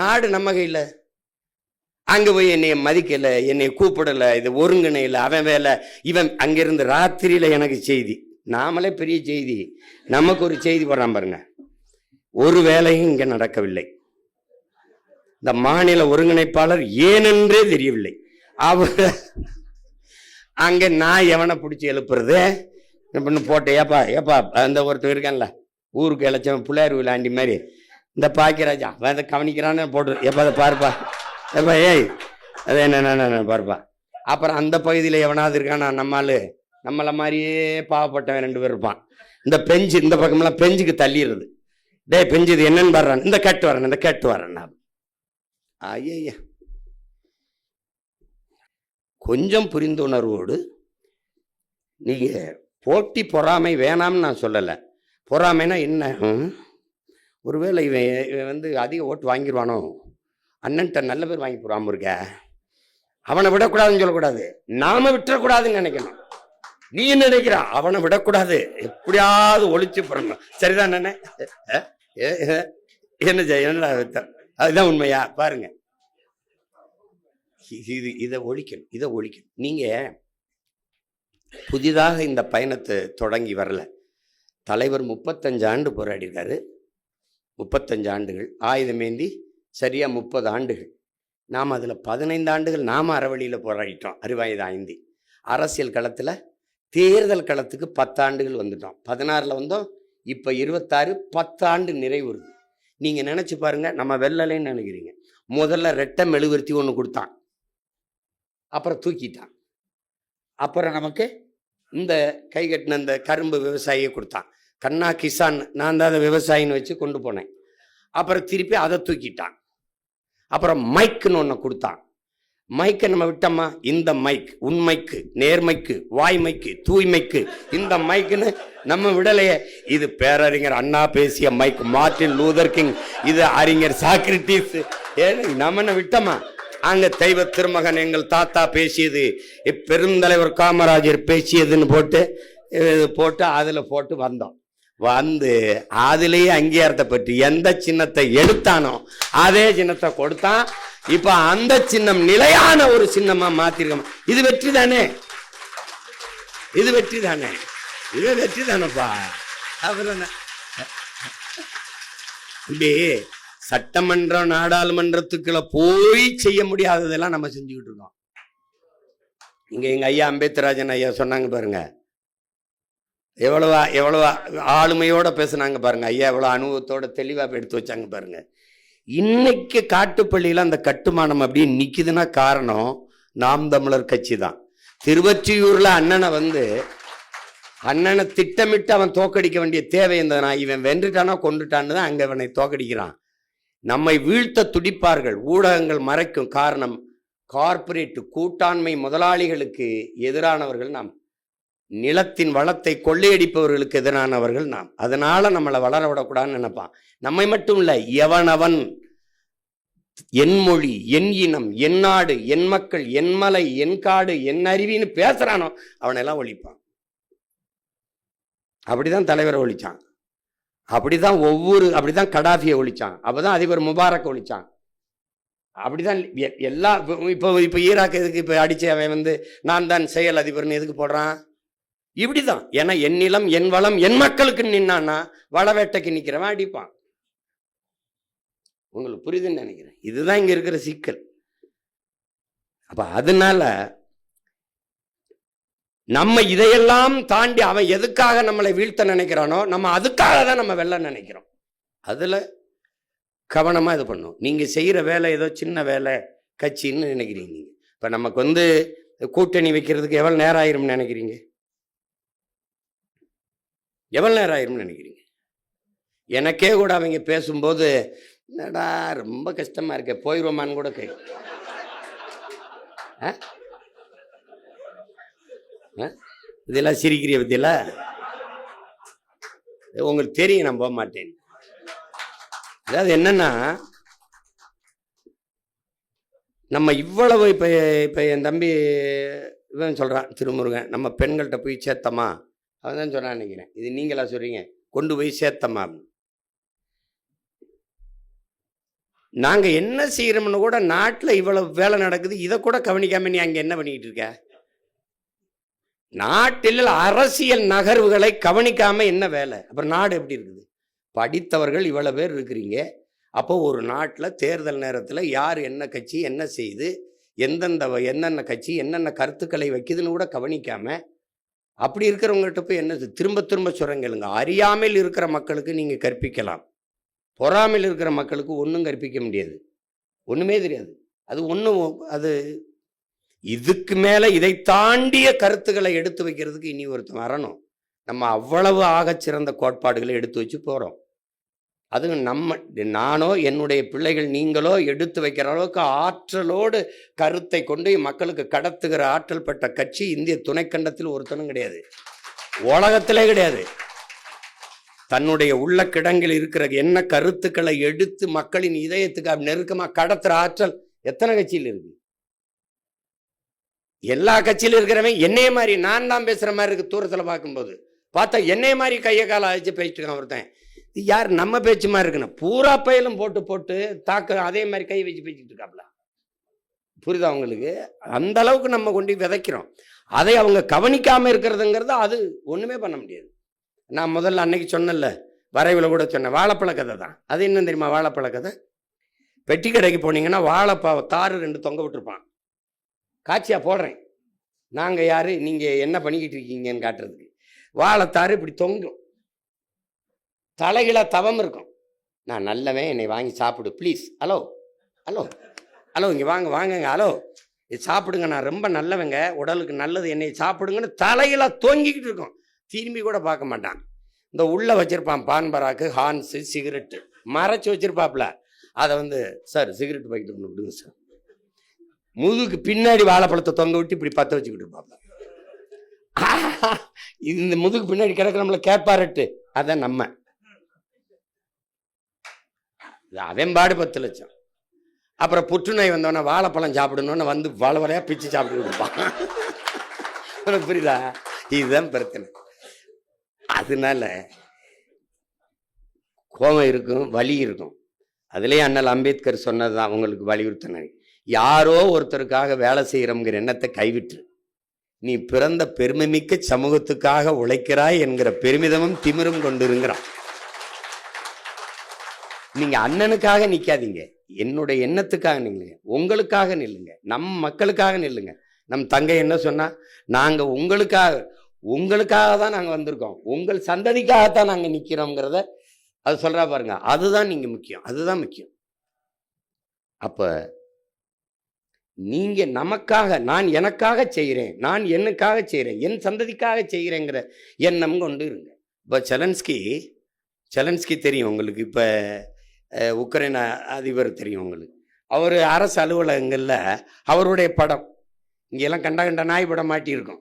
நாடு நம்ம கையில். அங்க போய் என்னைய மதிக்கல, என்னை கூப்பிடல, இது ஒருங்கிணையில, அவன் வேலை இவன். அங்கிருந்து ராத்திரியில எனக்கு செய்தி, நாமளே பெரிய செய்தி, நமக்கு ஒரு செய்தி போடுறான் பாருங்க. ஒரு வேலையும் இங்க நடக்கவில்லை. இந்த மாநில ஒருங்கிணைப்பாளர் ஏனென்றே தெரியவில்லை. அவர் அங்க நான் எவனை பிடிச்சி எழுப்புறது போட்ட ஏப்பா அந்த ஒருத்தர் இருக்கான்ல ஊருக்கு இழைச்சவன் பிள்ளையார் விளாண்டி மாதிரி, இந்த பாக்கியராஜா அதை கவனிக்கிறான்னு போட்டு எப்ப அதை பாருப்பா, எப்பா ஏய் அது என்ன பாருப்பா. அப்புறம் அந்த பகுதியில் எவனாவது இருக்கானா நம்மள மாதிரியே பாவப்பட்டவன் 2 பேர் இருப்பான். இந்த பெஞ்சு இந்த பக்கம்லாம் பெஞ்சுக்கு தள்ளிடுறது. டே பெஞ்சு இது என்னன்னு பாடுறான், இந்த கட்டு வரேன். ஐயா கொஞ்சம் புரிந்துணர்வோடு நீங்க போட்டி பொறாமை வேணாம்னு நான் சொல்லலை. பொறாமைனா என்ன? ஒருவேளை இவன் வந்து அதிக ஓட்டு வாங்கிடுவானோ, அண்ணன்ட்ட நல்ல பேர் வாங்கி போறாம இருக்க, அவனை விடக்கூடாதுன்னு சொல்லக்கூடாது, நாம விட்டுறக்கூடாதுன்னு நினைக்கணும். நீ நினைக்கிற அவனை விடக்கூடாது, எப்படியாவது ஒழிச்சு போறணும். சரிதான் என்ன என்ன அதுதான் உண்மையா? பாருங்க, இதை ஒழிக்கணும். நீங்க புதிதாக இந்த பயணத்தை தொடங்கி வரல. தலைவர் 35 ஆண்டு போராடி இருக்காரு. 35 ஆண்டுகள் ஆயுதமேந்தி சரியா 30 ஆண்டுகள். நாம் அதில் 15 ஆண்டுகள் நாம் அறவழியில் போராடிட்டோம். அறிவாயுத ஐந்தி அரசியல் களத்தில் தேர்தல் களத்துக்கு 10 ஆண்டுகள் வந்துட்டோம். 16 வந்தோம், இப்போ 26, 10 ஆண்டு நிறைவுறுது. நீங்கள் நினச்சி பாருங்க, நம்ம வெள்ளலைன்னு நினைக்கிறீங்க. முதல்ல ரெட்டை மெழுகுவர்த்தி ஒன்று கொடுத்தான், அப்புறம் தூக்கிட்டான். அப்புறம் நமக்கு இந்த கை கட்டின இந்த கரும்பு விவசாயியை கொடுத்தான். கண்ணா கிசான், நான் தான் அதை விவசாயின்னு வச்சு கொண்டு போனேன். அப்புறம் திருப்பி அதை தூக்கிட்டான். அப்புறம் மைக்குன்னு ஒன்று கொடுத்தான். மைக்கை நம்ம விட்டோமா? இந்த மைக் உண்மைக்கு, நேர்மைக்கு, வாய்மைக்கு, தூய்மைக்கு, இந்த மைக்குன்னு நம்ம விடலையே. இது பேரறிஞர் அண்ணா பேசிய மைக், மார்ட்டின் லூதர் கிங், இது அறிஞர் சாக்ரட்டிஸ், நம்ம விட்டோமா? அங்க தெய்வ திருமகன் எங்கள் தாத்தா பேசியது, பெருந்தலைவர் காமராஜர் பேசியதுன்னு போட்டு அதில் போட்டு வந்தோம். வந்து அதுலேயே அங்கீகாரத்தை பற்றி எந்த சின்னத்தை எடுத்தானோ அதே சின்னத்தை கொடுத்தான். இப்ப அந்த சின்னம் நிலையான ஒரு சின்னமா மாத்திருக்கோம். இது வெற்றி தானே? இது வெற்றி தானேப்பா. அப்புறம் இப்படி சட்டமன்றம் நாடாளுமன்றத்துக்குள்ள போய் செய்ய முடியாததெல்லாம் நம்ம செஞ்சுக்கிட்டு இருக்கோம். இங்க எங்க ஐயா அம்பேத்கராஜன் ஐயா சொன்னாங்க பாருங்க, எவ்வளவா ஆளுமையோட பேசுனாங்க பாருங்க ஐயா, எவ்வளோ அனுபவத்தோட தெளிவாக எடுத்து வச்சாங்க பாருங்க. இன்னைக்கு காட்டுப்பள்ளியில் அந்த கட்டுமானம் அப்படியே நிற்குதுன்னா காரணம் நாம் தமிழர் கட்சி தான். திருவொற்றியூரில் அண்ணனை திட்டமிட்டு அவன் தோக்கடிக்க வேண்டிய தேவை இருந்ததுனா, இவன் வென்றுட்டானா கொண்டுட்டான்னு தான் அங்கே அவனை தோக்கடிக்கிறான். நம்மை வீழ்த்த துடிப்பார்கள், ஊடகங்கள் மறைக்கும். காரணம் கார்ப்பரேட் கூட்டாண்மை முதலாளிகளுக்கு எதிரானவர்கள் நாம், நிலத்தின் வளத்தை கொள்ளையடிப்பவர்களுக்கு எதிரானவர்கள் நாம். அதனால நம்மளை வளர விடக்கூடாதுன்னு நினைப்பான். நம்மை மட்டும் இல்லை, எவனவன் என் மொழி, என் இனம், என் நாடு, என் மக்கள், என் மலை, என் காடு, என் அருவின்னு பேசுறானோ அவனெல்லாம் ஒழிப்பான். அப்படிதான் தலைவரை ஒழிச்சான், அப்படிதான் கடாஃபியை ஒழிச்சான், அப்பதான் அதிபர் முபாரக் ஒழிச்சான். அப்படிதான் எல்லா இப்போ ஈராக் எதுக்கு இப்போ அடிச்சு அவன் நான் தான் செயல் அதிபர்னு எதுக்கு போடுறான்? இப்படிதான். ஏன்னா என் நிலம், என் வளம், என் மக்களுக்கு நின்னான்னா வளவேட்டைக்கு நிற்கிறவன் அடிப்பான். உங்களுக்கு புரியுதுன்னு நினைக்கிறேன். இதுதான் இங்க இருக்கிற சிக்கல். அப்ப அதனால நம்ம இதையெல்லாம் தாண்டி அவன் எதுக்காக நம்மளை வீழ்த்த நினைக்கிறானோ நம்ம அதுக்காக தான் நம்ம வெல்ல நினைக்கிறோம். அதுல கவனமா இது பண்ணும். நீங்க செய்யற வேலை ஏதோ சின்ன வேலை கட்சின்னு நினைக்கிறீங்க. நீங்க இப்ப நமக்கு கூட்டணி வைக்கிறதுக்கு எவ்வளவு நேரம் ஆயிரும்னு நினைக்கிறீங்க? எவ்வளவு நேரம் ஆயிரும்னு நினைக்கிறீங்க? எனக்கே கூட அவங்க பேசும்போது என்னடா ரொம்ப கஷ்டமா இருக்க, போயிடுவோமான்னு கூட கேட்கும். இதெல்லாம் சிரிக்கிறிய பத்தியில உங்களுக்கு தெரியும், நான் போக மாட்டேன். அதாவது என்னன்னா, நம்ம இவ்வளவு இப்ப என் தம்பி இவன் சொல்றான் திருமுருகன், நம்ம பெண்கள்கிட்ட போய் சேர்த்தமா, அவன் தான் சொன்னான்னு நினைக்கிறேன். இது நீங்களா சொல்றீங்க, கொண்டு போய் சேர்த்தமா. நாங்க என்ன செய்யறோம்னு கூட, நாட்டில் இவ்வளவு வேலை நடக்குது, இதை கூட கவனிக்காம நீ அங்க என்ன பண்ணிட்டு இருக்க? நாட்டில் அரசியல் நகர்வுகளை கவனிக்காம என்ன வேலை? அப்புறம் நாடு எப்படி இருக்குது? படித்தவர்கள் இவ்வளவு பேர் இருக்கிறீங்க. அப்போ ஒரு நாட்டில் தேர்தல் நேரத்தில் யார் என்ன கட்சி என்ன செய்து, என்னென்ன கட்சி என்னென்ன கருத்துக்களை வைக்குதுன்னு கூட கவனிக்காம அப்படி இருக்கிறவங்ககிட்ட போய் என்ன திரும்ப திரும்ப சொல்றீங்க? அறியாமல் இருக்கிற மக்களுக்கு நீங்க கற்பிக்கலாம், பொறாமையில் இருக்கிற மக்களுக்கு ஒன்றும் கற்பிக்க முடியாது, ஒண்ணுமே தெரியாது. அது இதுக்கு மேல இதை தாண்டிய கருத்துக்களை எடுத்து வைக்கிறதுக்கு இனி ஒருத்தன் வரணும். நம்ம அவ்வளவு ஆகச்சிறந்த கோட்பாடுகளை எடுத்து வச்சு போறோம். அது நானோ என்னுடைய பிள்ளைகள் நீங்களோ எடுத்து வைக்கிற அளவுக்கு ஆற்றலோடு கருத்தை கொண்டு மக்களுக்கு கடத்துகிற ஆற்றல் பட்ட கட்சி இந்திய துணைக்கண்டத்தில் ஒருத்தனும் கிடையாது, உலகத்திலே கிடையாது. தன்னுடைய உள்ள கிடங்கில் இருக்கிற என்ன கருத்துக்களை எடுத்து மக்களின் இதயத்துக்கு நெருக்கமா கடத்துற ஆற்றல் எத்தனை கட்சியில் இருக்கு? எல்லா கட்சியிலும் இருக்கிறவன் என்னைய மாதிரி நான் தான் பேசுற மாதிரி இருக்கு. தூரத்துல பார்க்கும்போது பார்த்தா என்னைய மாதிரி கையை கால அழைச்சு பேசிட்டு இருக்கான் ஒருத்தன். யார் நம்ம பேச்சு மாதிரி இருக்கணும்? பூரா பயிலும் போட்டு போட்டு தாக்க அதே மாதிரி கை வச்சு பேசிட்டு இருக்காப்ல. புரியுதா உங்களுக்கு? அந்த அளவுக்கு நம்ம கொண்டு விதைக்கிறோம். அதை அவங்க கவனிக்காம இருக்கிறதுங்கிறது அது ஒண்ணுமே பண்ண முடியாது. நான் முதல்ல அன்னைக்கு சொன்னல, வரைவில் கூட சொன்னேன், வாழைப்பழ கதை தான். அது என்ன தெரியுமா? வாழைப்பழ கதை, பெட்டி கடைக்கு போனீங்கன்னா வாழைப்பழ தாறு 2 தொங்க விட்டுருப்பான். காட்சியா போடுறேன், நாங்க யாரு நீங்க என்ன பண்ணிக்கிட்டு இருக்கீங்கன்னு காட்டுறதுக்கு. வாழைத்தாறு இப்படி தொங்கும், தலைகளா தவம் இருக்கும். நான் நல்லவன், என்னை வாங்கி சாப்பிடு ப்ளீஸ், ஹலோ ஹலோ ஹலோ இங்கே வாங்கங்க, ஹலோ இது சாப்பிடுங்க, நான் ரொம்ப நல்லவங்க, உடலுக்கு நல்லது, என்னை சாப்பிடுங்கன்னு தலையில தொங்கிக்கிட்டு இருக்கும். திரும்பி கூட பார்க்க மாட்டான். இந்த உள்ள வச்சிருப்பான் பான் பராக்கு, ஹான்ஸு, சிகரெட்டு மறைச்சு வச்சிருப்பாப்ல. அதை சார் சிகரெட் பாக்கெட் ஒன்று விடுங்க சார், முதுகுக்கு பின்னாடி வாழைப்பழத்தை தொங்க விட்டு இப்படி பற்ற வச்சுக்கிட்டு இருப்பாப்ல. இந்த முதுகு பின்னாடி கிடக்கு நம்மள கேட்பாரட்டு, அதான் நம்ம. அவன் பாடு 10 லட்சம். அப்புறம் புற்றுநோய் வந்தவன வாழைப்பழம் சாப்பிடணும்னு வளவலையா பிச்சு சாப்பிட்டு இருப்பான். புரியுதா? இதுதான் பிரச்சனை. அதனால கோபம் இருக்கும், வலி இருக்கும். அதுலேயே அண்ணல் அம்பேத்கர் சொன்னதுதான் அவங்களுக்கு வலியுறுத்தினாங்க. யாரோ ஒருத்தருக்காக வேலை செய்யறோங்கிற எண்ணத்தை கைவிட்டு நீ பிறந்த பெருமைமிக்க சமூகத்துக்காக உழைக்கிறாய் என்கிற பெருமிதமும் திமிரும் கொண்டிருக்கிறான். நீங்க அண்ணனுக்காக நிக்காதீங்க, என்னுடைய எண்ணத்துக்காக நில்லுங்க, உங்களுக்காக நில்லுங்க, நம் மக்களுக்காக நில்லுங்க. நம் தங்கை என்ன சொன்னா, நாங்க உங்களுக்காக, உங்களுக்காக தான் நாங்கள் வந்திருக்கோம், உங்கள் சந்ததிக்காகத்தான் நாங்கள் நிற்கிறோங்கிறத அது சொல்றா பாருங்க. அதுதான் நீங்க முக்கியம், அதுதான் முக்கியம். அப்ப நீங்க நமக்காக, நான் எனக்காக செய்கிறேன், நான் என்னுக்காக செய்கிறேன், என் சந்ததிக்காக செய்கிறேங்கிற எண்ணம் கொண்டு இருங்க. இப்போ செலன்ஸ்கி தெரியும் உங்களுக்கு, இப்போ உக்ரைன் அதிபர் தெரியும் உங்களுக்கு. அவர் அரசு அலுவலகங்களில் அவருடைய படம் இங்கெல்லாம் கண்ட நாய் படம் மாட்டியிருக்கும்.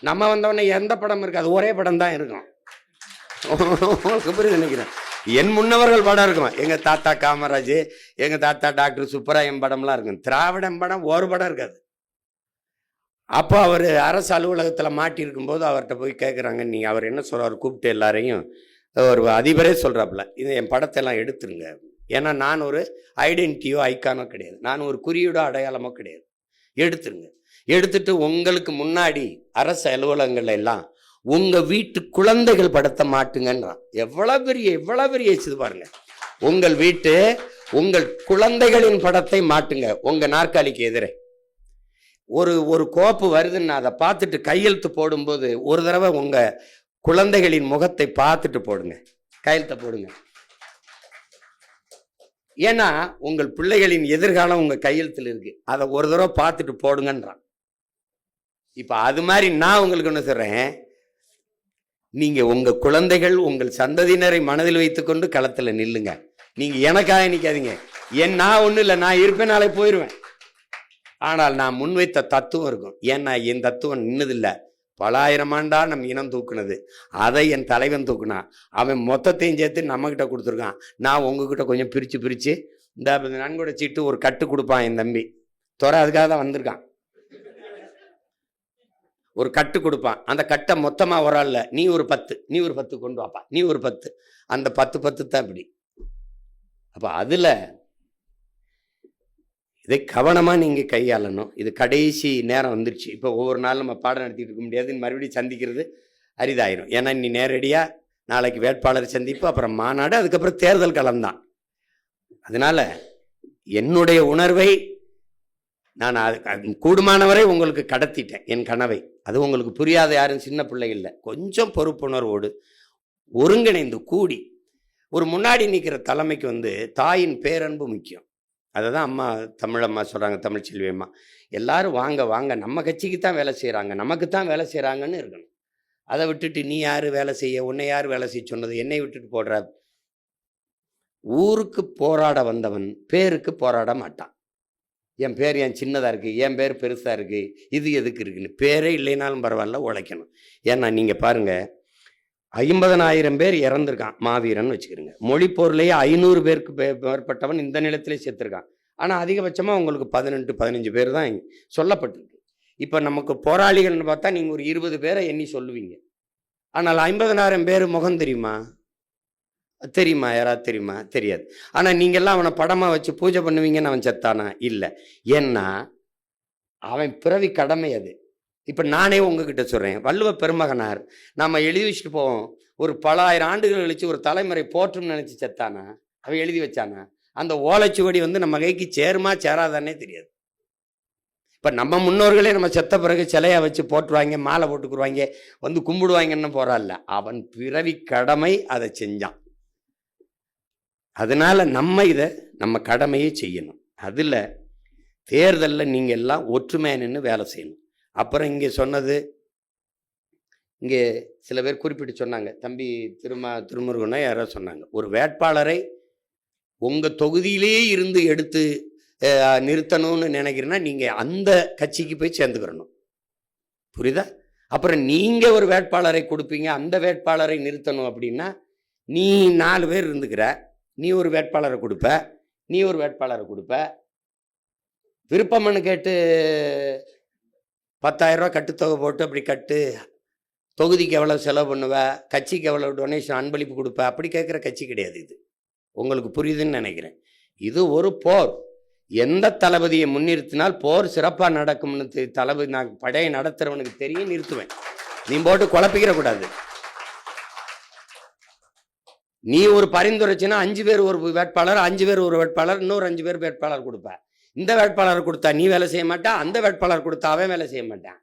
நம்ம வந்தவொடனே எந்த படம் இருக்காது, ஒரே படம் தான் இருக்கும். நினைக்கிறேன் என் முன்னவர்கள் படம் இருக்கும், எங்கள் தாத்தா காமராஜ், எங்கள் தாத்தா டாக்டர் சுப்பராயன் படம்லாம் இருக்கும். திராவிடம் படம் ஒரு படம் இருக்காது. அப்போ அவர் அரசு அலுவலகத்தில் மாட்டியிருக்கும் போது அவர்கிட்ட போய் கேட்குறாங்க, நீங்கள் அவர் என்ன சொல்கிறார், கூப்பிட்டு எல்லாரையும் ஒரு அதிபரே சொல்கிறாப்புல, இது என் படத்தையெல்லாம் எடுத்துருங்க, ஏன்னா நான் ஒரு ஐடென்டிட்டியோ ஐக்கானோ கிடையாது, நான் ஒரு குறியீடோ அடையாளமோ கிடையாது, எடுத்துருங்க. எடுத்துட்டு உங்களுக்கு முன்னாடி அரசு அலுவலகங்கள்ல எல்லாம் உங்க வீட்டு குழந்தைகள் படத்தை மாட்டுங்கன்றான். எவ்வளவு பெரிய இது பாருங்க. உங்கள் குழந்தைகளின் படத்தை மாட்டுங்க உங்க நாற்காலிக்கு எதிரே. ஒரு கோப்பு வருதுன்னா அதை பார்த்துட்டு கையெழுத்து போடும்போது ஒரு தடவை உங்க குழந்தைகளின் முகத்தை பார்த்துட்டு போடுங்க, கையெழுத்தை போடுங்க. ஏன்னா உங்கள் பிள்ளைகளின் எதிர்காலம் உங்க கையெழுத்தில் இருக்கு, அதை ஒரு தடவை பார்த்துட்டு போடுங்கன்றான். இப்ப அது மாதிரி நான் உங்களுக்கு ஒன்று சொல்றேன், நீங்க உங்க குழந்தைகள் உங்கள் சந்ததியினரை மனதில் வைத்துக்கொண்டு களத்துல நில்லுங்க. நீங்க எனக்காக நிக்காதீங்க. நான் ஒன்றும் இல்லை, நான் இருப்பேன், நாளை போயிடுவேன். ஆனால் நான் முன்வைத்த தத்துவம் இருக்கும். ஏன்னா என் தத்துவம் நின்னதில்லை, பல ஆயிரம் ஆண்டா நம் இனம் தூக்குனது. அதை என் தலைவன் தூக்குனா, அவன் மொத்தத்தையும் சேர்த்து நம்மகிட்ட கொடுத்துருக்கான். நான் உங்ககிட்ட கொஞ்சம் பிரித்து இந்த நன்கொடை சீட்டு ஒரு கட்டு கொடுப்பான் என் தம்பி துறை, அதுக்காக தான் வந்திருக்கான். ஒரு கட்டு கொடுப்பான், அந்த கட்டை மொத்தமாக ஒரு ஆள், நீ ஒரு 10 கொண்டு வாப்பா, நீ ஒரு 10, அந்த 10 தான் இப்படி. அப்போ அதில் இதை கவனமாக நீங்கள் கையாளணும். இது கடைசி நேரம் வந்துருச்சு. இப்போ ஒவ்வொரு நாளும் நம்ம பாடம் நடத்திட்டு இருக்க முடியாது, மறுபடியும் சந்திக்கிறது அரிதாயிரும். ஏன்னா நீ நேரடியாக நாளைக்கு வேட்பாளர் சந்திப்பு, அப்புறம் மாநாடு, அதுக்கப்புறம் தேர்தல் களம்தான். அதனால என்னுடைய உணர்வை நான் கூடுமானவரை உங்களுக்கு கடத்திட்டேன், என் கனவை. அது உங்களுக்கு புரியாத யாரும் சின்ன பிள்ளைகள், கொஞ்சம் பொறுப்புணர்வோடு ஒருங்கிணைந்து கூடி ஒரு முன்னாடி நிற்கிற தலைமைக்கு தாயின் பேரன்பு முக்கியம். அதை தான் அம்மா தமிழம்மா சொல்கிறாங்க, தமிழ்ச்செல்வி அம்மா, எல்லாரும் வாங்க நம்ம கட்சிக்கு தான் வேலை செய்கிறாங்க, நமக்கு தான் வேலை செய்கிறாங்கன்னு இருக்கணும். அதை விட்டுட்டு நீ யார் வேலை செய்ய, உன்னை யார் வேலை செய்ய சொன்னது, என்னை விட்டுட்டு போடுற. ஊருக்கு போராட வந்தவன் பேருக்கு போராட மாட்டான். என் பேர் ஏன் சின்னதாக இருக்குது, என் பேர் பெருசாக இருக்குது, இது எதுக்கு இருக்குன்னு. பேரே இல்லைனாலும் பரவாயில்ல, உழைக்கணும். ஏன்னா நீங்கள் பாருங்கள், 50,000 பேர் இறந்துருக்கான் மாவீரன் வச்சுக்கிறீங்க. மொழிப்போர்லேயே 500 பேருக்கு மேற்பட்டவன் இந்த நிலத்திலே சேர்த்துருக்கான். ஆனால் அதிகபட்சமாக உங்களுக்கு 18-15 பேர் தான் சொல்லப்பட்டிருக்கு. இப்போ நமக்கு போராளிகள்னு பார்த்தா நீங்கள் ஒரு 20 பேரை எண்ணி சொல்லுவீங்க. ஆனால் 50,000 பேர் முகம் தெரியுமா? யாராவது தெரியுமா? தெரியாது. ஆனால் நீங்கள்லாம் அவனை படமாக வச்சு பூஜை பண்ணுவீங்கன்னு அவன் செத்தானா? இல்லை. ஏன்னா அவன் பிறவி கடமை அது. இப்போ நானே உங்ககிட்ட சொல்கிறேன், வள்ளுவ பெருமகனார் நம்ம எழுதி வச்சுட்டு போவோம், ஒரு பல ஆயிரம் ஆண்டுகள் கழிச்சு ஒரு தலைமுறை போற்றும்னு நினச்சி செத்தானா? அவன் எழுதி வச்சானா? அந்த ஓலைச்சுவடி நம்ம கைக்கு சேருமா சேராதானே தெரியாது. இப்போ நம்ம முன்னோர்களே நம்ம செத்த பிறகு சிலையை வச்சு போட்டுருவாங்க, மாலை போட்டுக்குருவாங்க, கும்பிடுவாங்கன்னு போகிறான்ல, அவன் பிறவி கடமை அதை செஞ்சான். அதனால நம்ம கடமையை செய்யணும். அதில் தேர்தலில் நீங்கள் எல்லாம் ஒற்றுமையாக நின்று வேலை செய்யணும். அப்புறம் இங்கே சொன்னது, இங்கே சில பேர் குறிப்பிட்டு சொன்னாங்க, தம்பி திருமுருகனை யாரோ சொன்னாங்க, ஒரு வேட்பாளரை உங்கள் தொகுதியிலே இருந்து எடுத்து நிறுத்தணும்னு நினைக்கிறேன்னா நீங்கள் அந்த கட்சிக்கு போய் சேர்ந்துக்கிறணும். புரியுதா? அப்புறம் நீங்கள் ஒரு வேட்பாளரை கொடுப்பீங்க, அந்த வேட்பாளரை நிறுத்தணும் அப்படின்னா நீ 4 பேர் இருந்துக்கிற, நீ ஒரு வேட்பாளரை கொடுப்ப, நீ ஒரு வேட்பாளரை கொடுப்ப, விருப்பம்னு கேட்டு 10,000 ரூபா கட்டுத்தொகை போட்டு அப்படி கட்டு, தொகுதிக்கு எவ்வளோ செலவு பண்ணுவ, கட்சிக்கு எவ்வளோ டொனேஷன் அன்பளிப்பு கொடுப்ப, அப்படி கேட்குற கட்சி கிடையாது இது. உங்களுக்கு புரியுதுன்னு நினைக்கிறேன். இது ஒரு போர். எந்த தளபதியை முன்னிறுத்தினால் போர் சிறப்பாக நடக்கும்னு தளபதி, நான் படையை நடத்துகிறவனுக்கு தெரியும், நிறுத்துவேன். நீ போட்டு குழப்பிக்கிற கூடாது. நீ ஒரு பரிந்துரைச்சினா 5 பேர் ஒரு வேட்பாளர், 5 பேர் ஒரு வேட்பாளர், இன்னொரு 5 பேர் வேட்பாளர் கொடுப்ப. இந்த வேட்பாளர் கொடுத்தா நீ வேலை செய்ய மாட்டா, அந்த வேட்பாளர் கொடுத்தா அவன் வேலை செய்ய மாட்டான்.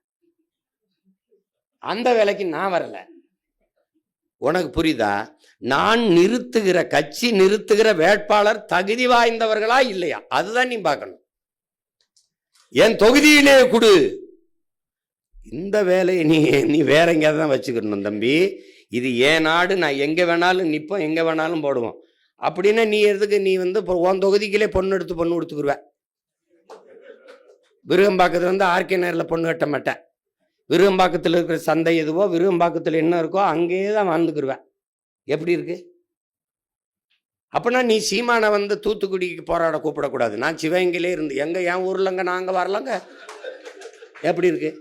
அந்த வேலைக்கு நான் வரல. உனக்கு புரியுதா? நான் நிறுத்துகிற கட்சி, நிறுத்துகிற வேட்பாளர் தகுதி வாய்ந்தவர்களா இல்லையா, அதுதான் நீ பார்க்கணும். என் தொகுதியிலே கொடு. இந்த வேலையை நீ வேற எங்கேயாவது தான் வச்சுக்கணும் தம்பி. இது ஏன் நாடு, நான் எங்கே வேணாலும் நிற்போம், எங்கே வேணாலும் போடுவோம். அப்படின்னா நீ எதுக்கு நீ உன் தொகுதிக்கிலே பொண்ணு கொடுத்துக்குருவேன். விருகம்பாக்கத்தில் ஆர்கே நகரில் பொண்ணு கட்ட மாட்டேன். விருகம்பாக்கத்தில் இருக்கிற சந்தை எதுவோ, விருகம்பாக்கத்தில் என்ன இருக்கோ அங்கேயே தான் வாழ்ந்துக்குருவேன். எப்படி இருக்கு? அப்படின்னா நீ சீமானை தூத்துக்குடிக்கு போராட கூப்பிடக்கூடாது. நான் சிவகங்கையிலே இருந்து என் ஊர்லங்க நாங்கள் வரலங்க. எப்படி இருக்கு?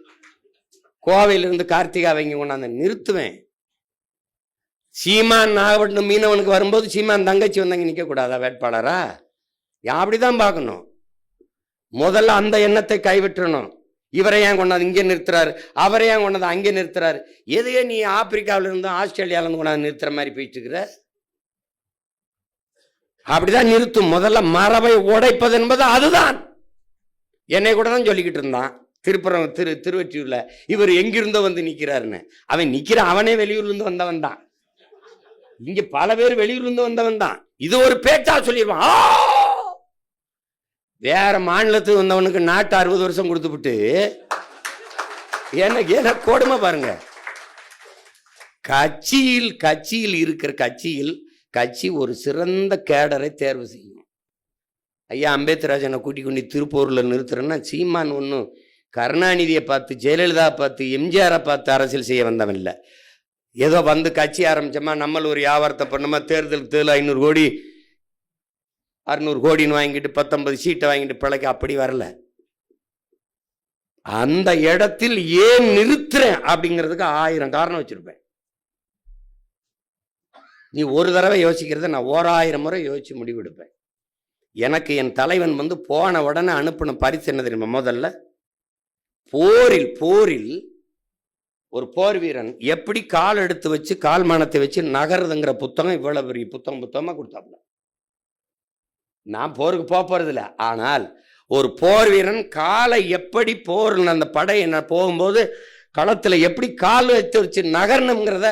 கோவையிலிருந்து கார்த்திகா அவங்க கொண்டாந்து நிறுத்துவேன். சீமான் நாகப்பட்டினம் மீனவனுக்கு வரும்போது சீமான் தங்கச்சி வந்தாங்க நிற்க கூடாதா வேட்பாளரா? அப்படிதான் பார்க்கணும். முதல்ல அந்த எண்ணத்தை கைவிட்டணும். இவரை ஏன் கொண்டாந்து இங்கே நிறுத்துறாரு, அவரை ஏன் கொண்டாந்து அங்கே நிறுத்துறாரு? எதையே நீ ஆப்பிரிக்காவிலிருந்து ஆஸ்திரேலியாவிலிருந்து கொண்டாந்து நிறுத்துற மாதிரி போயிட்டு இருக்கிற? அப்படிதான் நிறுத்தும். முதல்ல மரபை உடைப்பது என்பது அதுதான். என்னை கூட தான் சொல்லிக்கிட்டு இருந்தான் திருவொற்றியூர்ல, இவர் எங்கிருந்தோ நிக்கிறாருன்னு. அவன் அவனே வெளியூர்ல இருந்து வந்தவன் தான். இங்க பல பேர் வெளியூர்ல இருந்து வந்தவன் தான். இது ஒரு பேச்சா சொல்லிடுவான். வேற மாநிலத்துக்கு வந்தவனுக்கு நாட்டு 60 வருஷம் கொடுத்துவிட்டு என்ன கொடுமை பாருங்க. கட்சியில் இருக்கிற கட்சி ஒரு சிறந்த கேடரை தேர்வு செய்யும். ஐயா அம்பேத்கராஜனை கூட்டி கொண்டு திருப்பூர்ல நிறுத்துறேன்னா சீமான் ஒன்றும் கருணாநிதியை பார்த்து, ஜெயலலிதா பார்த்து, எம்ஜிஆரை பார்த்து அரசியல் செய்ய வந்தவன் இல்லை. ஏதோ கட்சி ஆரம்பிச்சோமா, நம்மள ஒரு வியாபாரத்தை பண்ணோமா, தேர்தலுக்கு 500 கோடி 600 கோடின்னு வாங்கிட்டு 19 சீட்டை வாங்கிட்டு பிழைக்க அப்படி வரல. அந்த இடத்தில் ஏன் நிறுத்துறேன் அப்படிங்கிறதுக்கு 1000 காரணம் வச்சிருப்பேன். நீ ஒரு தடவை யோசிக்கிறத நான் 1000 முறை யோசிச்சு முடிவெடுப்பேன். எனக்கு என் தலைவன் போன உடனே அனுப்பின பரிசு என்ன தெரியுமா? முதல்ல போரில் ஒரு போர் வீரன் எப்படி கால் எடுத்து வச்சு கால் மானத்தை வச்சு நகருதுங்கிற புத்தகம் இவ்வளவு பெரிய புத்தகமா கொடுத்தாப்புல. நான் போருக்கு போறதில்ல, ஆனால் ஒரு போர் வீரன் காலை எப்படி போர் அந்த படை என்ன போகும்போது களத்துல எப்படி கால் எடுத்து வச்சு நகரணுங்கிறத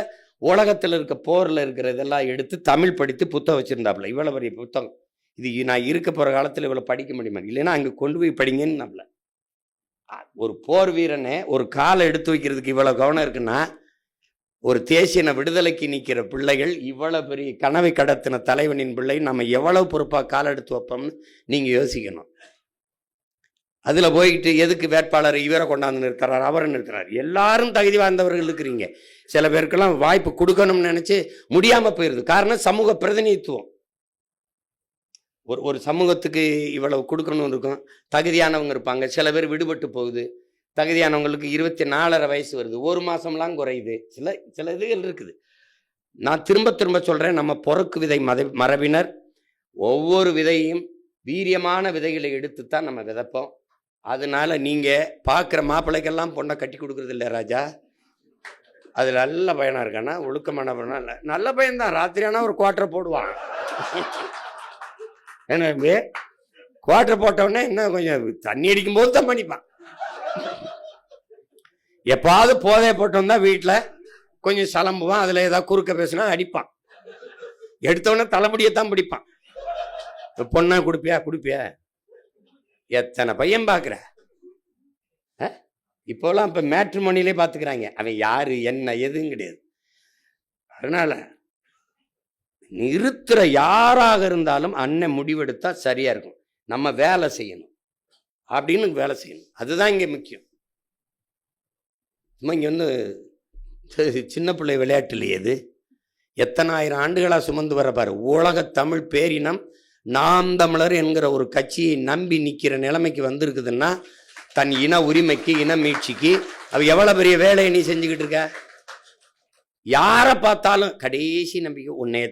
உலகத்தில் இருக்க போர்ல இருக்கிறதெல்லாம் எடுத்து தமிழ் படித்து புத்தகம் வச்சிருந்தாப்புல. இவ்வளவு பெரிய புத்தகம். இது நான் இருக்க போற காலத்துல இவ்வளவு படிக்க முடியுமா? இல்லைன்னா அங்க கொண்டு போய் படிங்கன்னு நம்மள. ஒரு போர் வீரனை ஒரு காலை எடுத்து வைக்கிறதுக்கு இவ்வளவு கவனம் இருக்குன்னா, ஒரு தேசிய விடுதலைக்கு நிற்கிற பிள்ளைகள், இவ்வளவு பெரிய கனவை கடத்தின தலைவனின் பிள்ளை, நம்ம எவ்வளவு பொறுப்பா காலை எடுத்து வைப்போம்னு நீங்க யோசிக்கணும். அதுல போய்கிட்டு எதுக்கு வேட்பாளர் இவரை கொண்டாந்து நிறுத்துறாரு, அவரை நிறுத்துறாரு? எல்லாரும் தகுதி வாய்ந்தவர்கள் இருக்கிறீங்க. சில பேருக்கெல்லாம் வாய்ப்பு கொடுக்கணும்னு நினைச்சு முடியாம போயிருது. காரணம் சமூக பிரதிநிதித்துவம். ஒரு சமூகத்துக்கு இவ்வளவு கொடுக்கணும்னு இருக்கும், தகுதியானவங்க இருப்பாங்க. சில பேர் விடுபட்டு போகுது. தகுதியானவங்களுக்கு 24.5 வயசு வருது, 1 மாசம்லாம் குறையுது. சில இதுகள் இருக்குது. நான் திரும்ப சொல்றேன், நம்ம பொறுக்கு விதை மரபினர் ஒவ்வொரு விதையும் வீரியமான விதைகளை எடுத்துத்தான் நம்ம விதைப்போம். அதனால நீங்க பார்க்குற மாப்பிள்ளைக்கெல்லாம் பொண்ணை கட்டி கொடுக்கறது இல்லை ராஜா. அது நல்ல பையனா இருக்கானா, ஒழுக்கமான பையனா? நல்ல பையன்தான். ராத்திரியானா ஒரு குவார்டர் போடுவான். என்ன குவார்டர் போட்டவொடனே இன்னும் கொஞ்சம் தண்ணி அடிக்கும் போது தான் பண்ணிப்பான். எப்பாவது போதைய போட்டோம் தான் வீட்டில் கொஞ்சம் சலம்புவான். அதில் ஏதாவது குறுக்க பேசினா அடிப்பான். எடுத்தவொடனே தலைமுடியத்தான் பிடிப்பான். பொண்ணா குடிப்பியா? எத்தனை பையன் பார்க்குற? இப்போலாம் இப்போ மேட்ரிமோனிலே பார்த்துக்கிறாங்க. அவன் யாரு என்ன எதுவும் கிடையாது. அதனால நிறுத்துற யாராக இருந்தாலும் அண்ணன் முடிவெடுத்தா சரியா இருக்கும். நம்ம வேலை செய்யணும் அப்படின்னு வேலை செய்யணும். அதுதான் இங்கே முக்கியம். இங்கே சின்ன பிள்ளை விளையாட்டு இல்லையே. இது எத்தனை ஆயிரம் ஆண்டுகளாக சுமந்து வர பாரு. உலக தமிழ் பேரினம் நாம் தமிழர் என்கிற ஒரு கட்சியை நம்பி நிற்கிற நிலைமைக்கு வந்திருக்குதுன்னா, தன் இன உரிமைக்கு, இன மீட்சிக்கு அவ எவ்வளவு பெரிய வேலையை நீ செஞ்சுக்கிட்டு இருக்க. யாரை பார்த்தாலும் கடைசி நம்பிக்கை உன்னையே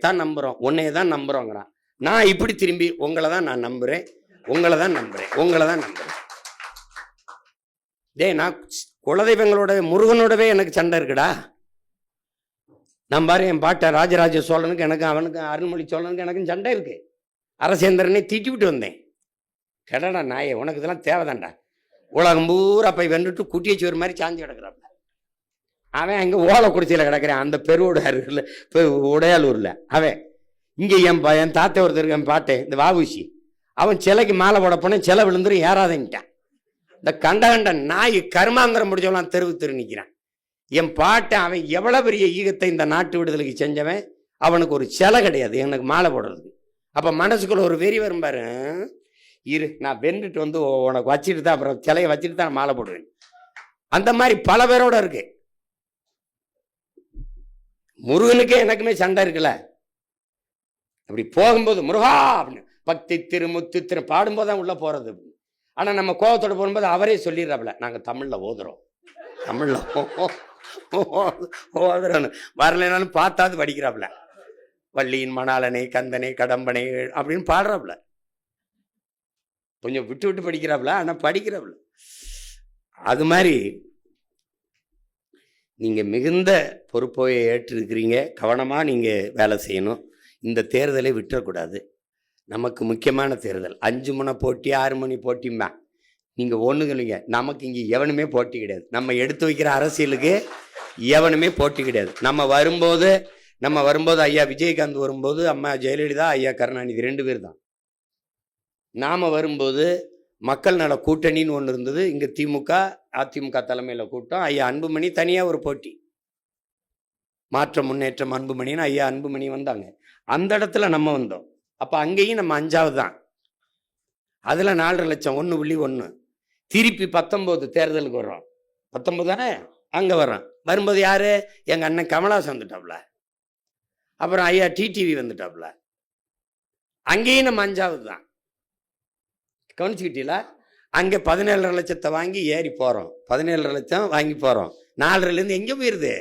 தான் நம்புறோங்கிறான். நான் இப்படி திரும்பி உங்களை தான் நான் நம்புறேன். நான் குலதெய்வங்களோட முருகனோடவே எனக்கு சண்டை இருக்குடா. நான் பாரு, என் பாட்ட ராஜராஜ சோழனுக்கு எனக்கு, அவனுக்கு அருள்மொழி சோழனுக்கு எனக்கும் சண்டை இருக்கு. அரசேந்திரனை தீட்டி விட்டு வந்தேன். கடடா நாயே, உனக்கு இதெல்லாம் தேவைதான்டா. உலகம் பூரா போய் வென்றுட்டு குட்டியை சோறு மாதிரி சாஞ்சி கிடக்குறாப்ப. அவன் அங்கே ஓலைக்குறிச்சியில் கிடக்கிறேன், அந்த பெருவுடையாருல உடையாலூரில். அவன் இங்கே என் தாத்தை ஒருத்தருக்கு என் பாட்டேன் இந்த வாவுசி, அவன் சிலைக்கு மாலை போட போனேன், சிலை விழுந்துரும் ஏறாதங்கிட்டான். இந்த கண்ட நாய் கருமாந்திரம் முடிச்சவெல்லாம் தெரு நிற்கிறான். என் பாட்டை அவன் எவ்வளோ பெரிய ஈகத்தை இந்த நாட்டு விடுதலைக்கு செஞ்சவன், அவனுக்கு ஒரு சிலை கிடையாது எனக்கு மாலை போடுறதுக்கு. அப்போ மனசுக்குள்ள ஒரு வெறி வரும் பாரு, இரு நான் வென்றுட்டு வந்து உனக்கு வச்சுட்டு தான் அப்புறம் சிலையை வச்சுட்டு தான் மாலை போடுவேன். அந்த மாதிரி பல பேரோட இருக்கு. முருகனுக்கே எனக்குமே சண்டை இருக்குல்ல. அப்படி போகும்போது முருகா அப்படின்னு பக்தி திருமுத்து திரு பாடும்போது தான் உள்ள போறது. ஆனா நம்ம கோபத்தோட போகும்போது அவரே சொல்லிடுறாப்புல, நாங்க தமிழ்ல ஓதுறோம், தமிழ்ல ஓதுறோன்னு. வரலைனாலும் பார்த்தாது படிக்கிறாப்புல, வள்ளியின் மணாலனை கந்தனை கடம்பனை அப்படின்னு பாடுறாப்புல. கொஞ்சம் விட்டு விட்டு படிக்கிறாப்புல, ஆனா படிக்கிறாப்புல. அது மாதிரி நீங்க மிகுந்த பொறுப்பை ஏற்றிருக்கிறீங்க. கவனமா நீங்க வேலை செய்யணும். இந்த தேர்தலை விட்டுறக்கூடாது. நமக்கு முக்கியமான தேர்தல். 5 மணி போட்டி 6 மணி போட்டிம்பா. நீங்கள் ஒன்றுங்க, நமக்கு இங்கே எவனுமே போட்டி கிடையாது. நம்ம எடுத்து வைக்கிற அரசியலுக்கு எவனுமே போட்டி கிடையாது. நம்ம வரும்போது ஐயா விஜயகாந்த் வரும்போது, அம்மா ஜெயலலிதா, ஐயா கருணாநிதி 2 பேர் தான். நாம் வரும்போது மக்கள் நல கூட்டணின்னு ஒன்று இருந்தது. இங்கே திமுக அதிமுக தலைமையில் கூட்டம். ஐயா அன்புமணி தனியாக ஒரு போட்டி, மாற்ற முன்னேற்றம் அன்புமணின்னு ஐயா அன்புமணி வந்தாங்க. அந்த இடத்துல நம்ம வந்தோம். அப்போ அங்கேயும் நம்ம 5வது தான். அதில் 4.5 லட்சம் 1.1. திருப்பி 19 தேர்தலுக்கு வர்றோம். 19 தானே அங்கே வர்றோம். வரும்போது யார்? எங்கள் அண்ணன் கமலாசன் வந்துட்டாப்புல. அப்புறம் ஐயா டிடிவி வந்துட்டாப்புல. அங்கேயும் நம்ம 5வது தான். கவனிச்சுக்கிட்டீங்களா? அங்கே 17.5 லட்சத்தை வாங்கி ஏறி போகிறோம். 17.5 லட்சம் வாங்கி போகிறோம். 4லேருந்து எங்கே போயிடுது?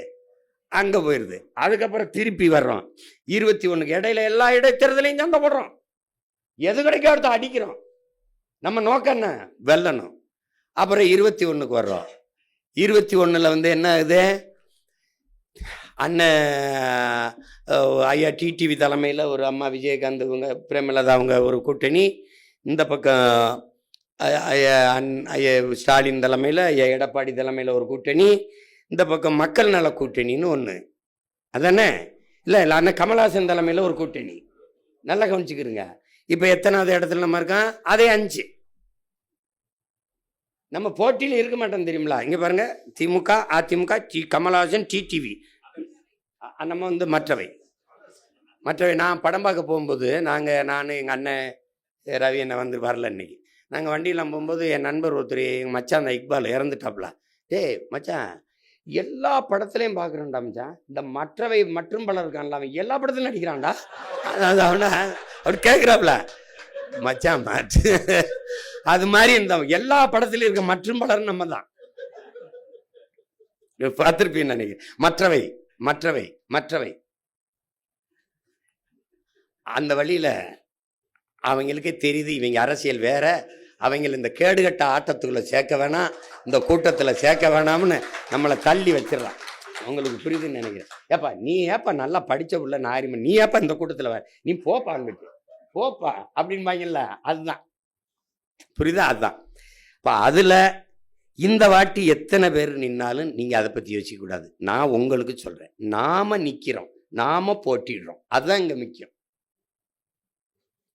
அங்கே போயிடுது. அதுக்கப்புறம் திருப்பி வர்றோம். 21 இடையில எல்லா இடைத்தேர்தலையும் சண்டை போடுறோம். எது கிடைக்க அடுத்த அடிக்கிறோம். நம்ம நோக்கம் என்ன? வெல்லணும். அப்புறம் 21க்கு வர்றோம். 21ல் வந்து என்ன ஆகுது? அண்ணன் ஐயா டிடிவி தலைமையில் ஒரு அம்மா விஜயகாந்த் இவங்க பிரேமலதா அவங்க ஒரு கூட்டணி. இந்த பக்கம் ஐயா ஸ்டாலின் தலைமையில், ஐயா எடப்பாடி தலைமையில் ஒரு கூட்டணி. இந்த பக்கம் மக்கள் நல கூட்டணின்னு ஒன்று. அதானே? இல்லை அண்ணன் கமல்ஹாசன் தலைமையில் ஒரு கூட்டணி. நல்லா கவனிச்சுக்கிறங்க. இப்போ எத்தனாவது இடத்துல நம்ம இருக்கோம்? அதே 5. நம்ம போட்டியில் இருக்க மாட்டோம் தெரியுங்களா? இங்கே பாருங்க, திமுக அதிமுக கமல்ஹாசன் டிடிவி, நம்ம வந்து மற்றவை. நான் படம் பார்க்க போகும்போது நான் எங்கள் அண்ணன் ரவி என்ன வந்து வரல. இன்னைக்கு நாங்கள் வண்டியெல்லாம் போகும்போது என் நண்பர் ஒருத்தர், எங்கள் மச்சான் அந்த இக்பால் இறந்துட்டாப்ல. டேய் மச்சான், எல்லா படத்துலையும் பார்க்குறேன்டா மச்சான், இந்த மற்றவை மற்றும் பலர் இருக்கான்ல, அவன் எல்லா படத்துலையும் நடிக்கிறான்டா. அவனை அப்படி கேட்குறாப்ல. மச்சான் அது மாதிரி இந்த எல்லா படத்துலையும் இருக்க மற்றும் பலர் நம்ம தான் பார்த்துருப்பீன்னு நினைக்கிறேன். மற்றவை மற்றவை மற்றவை அந்த வழியில் அவங்களுக்கே தெரியுது இவங்க அரசியல் வேற, அவங்கள இந்த கேடுகட்ட ஆட்டத்துக்குள்ள சேர்க்க வேணாம், இந்த கூட்டத்தில் சேர்க்க வேணாம்னு நம்மளை தள்ளி வச்சிடறான். அவங்களுக்கு புரியுதுன்னு நினைக்கிறேன். ஏப்பா நீ ஏப்பா நல்லா படித்த உள்ள நாரிமன், நீ ஏப்பா இந்த கூட்டத்தில் வர, நீ போப்பா அங்கிட்டு போப்பா அப்படின்னு வாங்கல. அதுதான் புரியுதா? அதுதான். இப்போ அதில் இந்த வாட்டி எத்தனை பேர் நின்னாலும் நீங்கள் அதை பற்றி யோசிக்கக்கூடாது. நான் உங்களுக்கு சொல்கிறேன், நாம் நிற்கிறோம், நாம் போட்டிடுறோம், அதுதான் இங்கே முக்கியம்.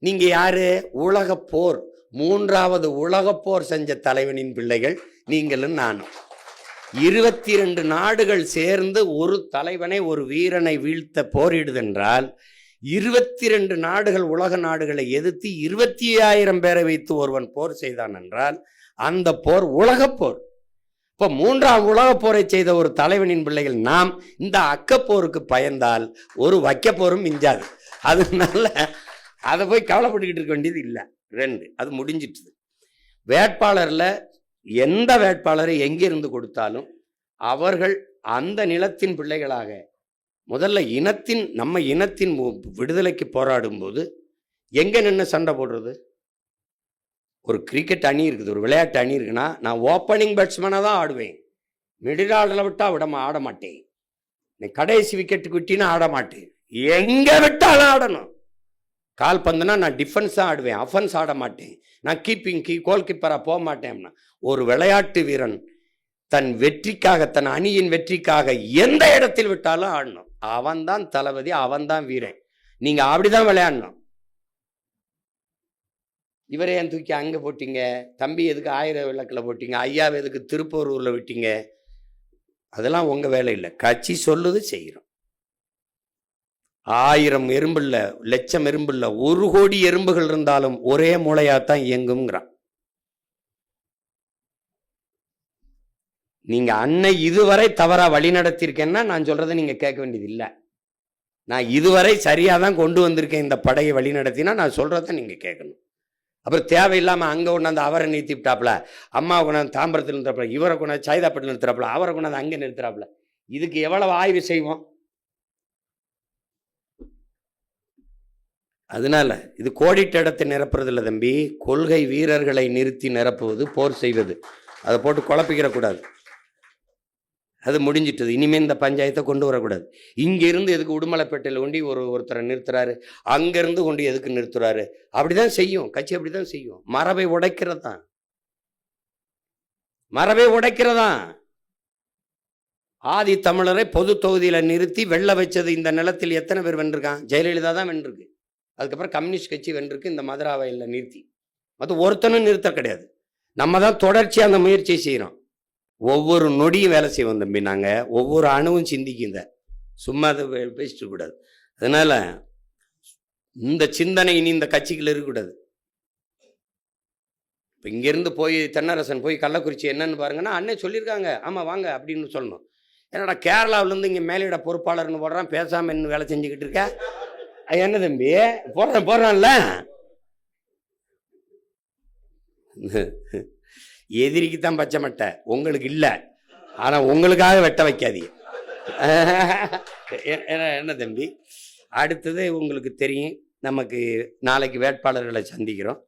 நீங்கள் யாரு? உலகப்போர், 3வது உலகப்போர் செஞ்ச தலைவனின் பிள்ளைகள் நீங்களும் நானும். 22 நாடுகள் சேர்ந்து ஒரு தலைவனை, ஒரு வீரனை வீழ்த்த போரிடுதென்றால், 22 நாடுகள், உலக நாடுகளை எதிர்த்து 25,000 பேரை வைத்து ஒருவன் போர் செய்தான் என்றால் அந்த போர் உலகப்போர். இப்போ 3ஆம் உலகப்போரை செய்த ஒரு தலைவனின் பிள்ளைகள் நாம் இந்த அக்கப்போருக்கு பயந்தால் ஒரு வைக்கப்போரும் மிஞ்சாது. அதனால அதை போய் கவலைப்பட்டுக்கிட்டு இருக்க வேண்டியது இல்லை. 2 அது முடிஞ்சிட்டு. வேட்பாளரில் எந்த வேட்பாளரை எங்கிருந்து கொடுத்தாலும் அவர்கள் அந்த நிலத்தின் பிள்ளைகளாக, முதல்ல நம்ம இனத்தின் விடுதலைக்கு போராடும் போது எங்கே நின்று சண்டை போடுறது? ஒரு கிரிக்கெட் அணி இருக்குது, ஒரு விளையாட்டு அணி இருக்குன்னா, நான் ஓப்பனிங் பேட்ஸ்மேனாக தான் ஆடுவேன். மிடில் ஆர்டரில் விட்டால் ஆட மாட்டேன். நீ கடைசி விக்கெட்டுக்கு விட்டினா ஆட மாட்டேன். எங்கே விட்டாலும் ஆடணும். கால் பந்துனா நான் டிஃபென்ஸாக ஆடுவேன், அஃபென்ஸ் ஆட மாட்டேன். நான் கோல் கீப்பராக போக மாட்டேன்னா. ஒரு விளையாட்டு வீரன் தன் வெற்றிக்காக, தன் அணியின் வெற்றிக்காக எந்த இடத்தில் விட்டாலும் ஆடணும். அவன் தான் தளபதி, அவன் தான் வீரன். நீங்க அப்படிதான் விளையாடணும். இவரே என் தூக்கி அங்க போட்டீங்க, தம்பி எதுக்கு 1000 விளக்குல போட்டீங்க, ஐயாவை எதுக்கு திருப்பூரூர்ல விட்டீங்க, அதெல்லாம் உங்க வேலை இல்லை. கட்சி சொல்லுது செய்கிறோம். 1000 எறும்பு இல்ல, லட்சம் எறும்பு இல்ல, 1 கோடி எறும்புகள் இருந்தாலும் ஒரே மூளையாத்தான் இயங்குங்கிறான். நீங்க அன்னை இதுவரை தவறா வழி நடத்திருக்கேன்னா நான் சொல்றதை நீங்க கேட்க வேண்டியது இல்லை. நான் இதுவரை சரியாதான் கொண்டு வந்திருக்கேன் இந்த படையை வழி நடத்தினா நான் சொல்றதை நீங்க கேட்கணும். அப்புறம் தேவையில்லாம அங்க கொண்டாந்து அவரை நிறுத்தி விட்டாப்புல, அம்மாவை கொண்டாந்து தாம்பரத்தில் நிறுத்துறாப்புல, இவரை கொண்டாந்து சைதாப்பட்டில் நிறுத்துறாப்புல, அவரை கொண்டாந்து அங்கே நிறுத்துறாப்புல. இதுக்கு எவ்வளவு ஆய்வு செய்வோம்? அதனால இது கோடிட்ட இடத்தை நிரப்புறது இல்லை தம்பி, கொள்கை வீரர்களை நிறுத்தி நிரப்புவது, போர் செய்வது. அதை போட்டு குழப்பிக்கிற கூடாது. அது முடிஞ்சிட்டது. இனிமேல் இந்த பஞ்சாயத்தை கொண்டு வரக்கூடாது. இங்கிருந்து எதுக்கு உடுமலைப்பேட்டையில் கொண்டு ஒருத்தரை நிறுத்துறாரு, அங்கிருந்து கொண்டு எதுக்கு நிறுத்துறாரு? அப்படிதான் செய்யும் கட்சி, அப்படிதான் செய்யும். மரபை உடைக்கிறதான், மரபை உடைக்கிறதான். ஆதி தமிழரை பொது தொகுதியில நிறுத்தி வெல்ல வச்சது இந்த நிலத்தில் எத்தனை பேர் வென்றிருக்கான்? ஜெயலலிதா தான் வென்றிருக்கு. அதுக்கப்புறம் கம்யூனிஸ்ட் கட்சி வென்றிருக்கு இந்த மதுராவையில் நிறுத்தி. மற்ற ஒருத்தனும் நிறுத்த கிடையாது. நம்ம தான் தொடர்ச்சியாக அந்த முயற்சியை செய்கிறோம். ஒவ்வொரு நொடியும் வேலை செய்வோம் தம்பி. நாங்கள் ஒவ்வொரு அணுவும் சிந்திக்குங்க, சும்மா அதை பேசிட்டு கூடாது. அதனால இந்த சிந்தனை இனி இந்த கட்சிகள் இருக்கக்கூடாது. இப்போ இங்கேருந்து போய் தென்னரசன் போய் கள்ளக்குறிச்சி என்னன்னு பாருங்கன்னா, அண்ணே சொல்லியிருக்காங்க, ஆமாம் வாங்க அப்படின்னு சொல்லணும். என்னடா கேரளாவிலேருந்து இங்கே மேலிட பொறுப்பாளர்னு போடுறான், பேசாமல் இன்னும் வேலை செஞ்சுக்கிட்டு இருக்க, என்ன தம்பி போடுறான்ல. எதிரிக்கு தான் பச்சை மட்டை, உங்களுக்கு இல்லை. ஆனால் உங்களுக்காக வெட்ட வைக்காதீங்க. என்ன தம்பி, அடுத்தது உங்களுக்கு தெரியும், நமக்கு நாளைக்கு வேட்பாளர்களை சந்திக்கிறோம்.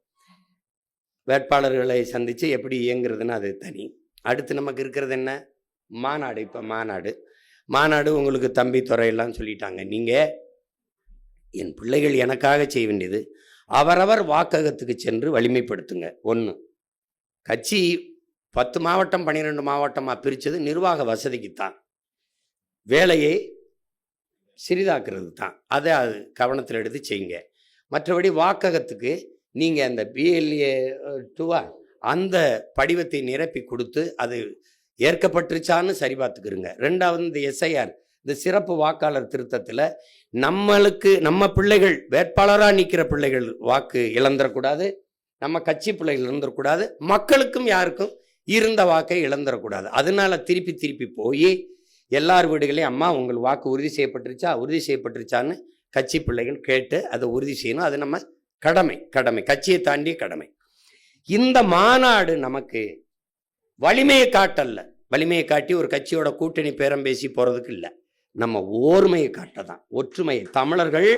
வேட்பாளர்களை சந்தித்து எப்படி இயங்குறதுன்னு அது தனி. அடுத்து நமக்கு இருக்கிறது என்ன? மாநாடு. இப்போ மாநாடு உங்களுக்கு தம்பி துறையெல்லாம் சொல்லிட்டாங்க. நீங்கள் என் பிள்ளைகள் எனக்காக செய்ய வேண்டியது, அவரவர் வாக்ககத்துக்கு சென்று வலிமைப்படுத்துங்க. 1, கட்சி 10 மாவட்டம் 12 மாவட்டமாக பிரித்தது நிர்வாக வசதிக்குத்தான், வேலையை சிறிதாக்குறது தான். அதை அது கவனத்தில் எடுத்து செய்யுங்க. மற்றபடி வாக்ககத்துக்கு நீங்கள் அந்த BLA 2 அந்த படிவத்தை நிரப்பி கொடுத்து அது ஏற்கப்பட்டுருச்சான்னு சரி பார்த்துக்கிறங்க. 2வது இந்த SIR, இந்த சிறப்பு வாக்காளர் திருத்தத்தில் நம்மளுக்கு நம்ம பிள்ளைகள் வேட்பாளராக நிற்கிற பிள்ளைகள் வாக்கு இழந்துடக்கூடாது, நம்ம கட்சி பிள்ளைகள் இழந்துடக்கூடாது, மக்களுக்கும் யாருக்கும் இருந்த வாக்கை இழந்துடக்கூடாது. அதனால திருப்பி போய் எல்லார் வீடுகளையும் அம்மா உங்கள் வாக்கு உறுதி செய்யப்பட்டுருச்சான்னு கட்சி பிள்ளைகள் கேட்டு அதை உறுதி செய்யணும். அது நம்ம கடமை, கட்சியை தாண்டிய கடமை. இந்த மாநாடு நமக்கு வலிமையை காட்டல்ல, வலிமையை காட்டி ஒரு கட்சியோட கூட்டணி பேரம் பேசி போறதுக்கு இல்லை, நம்ம ஓர்மையை காட்டதான், ஒற்றுமையை. தமிழர்கள்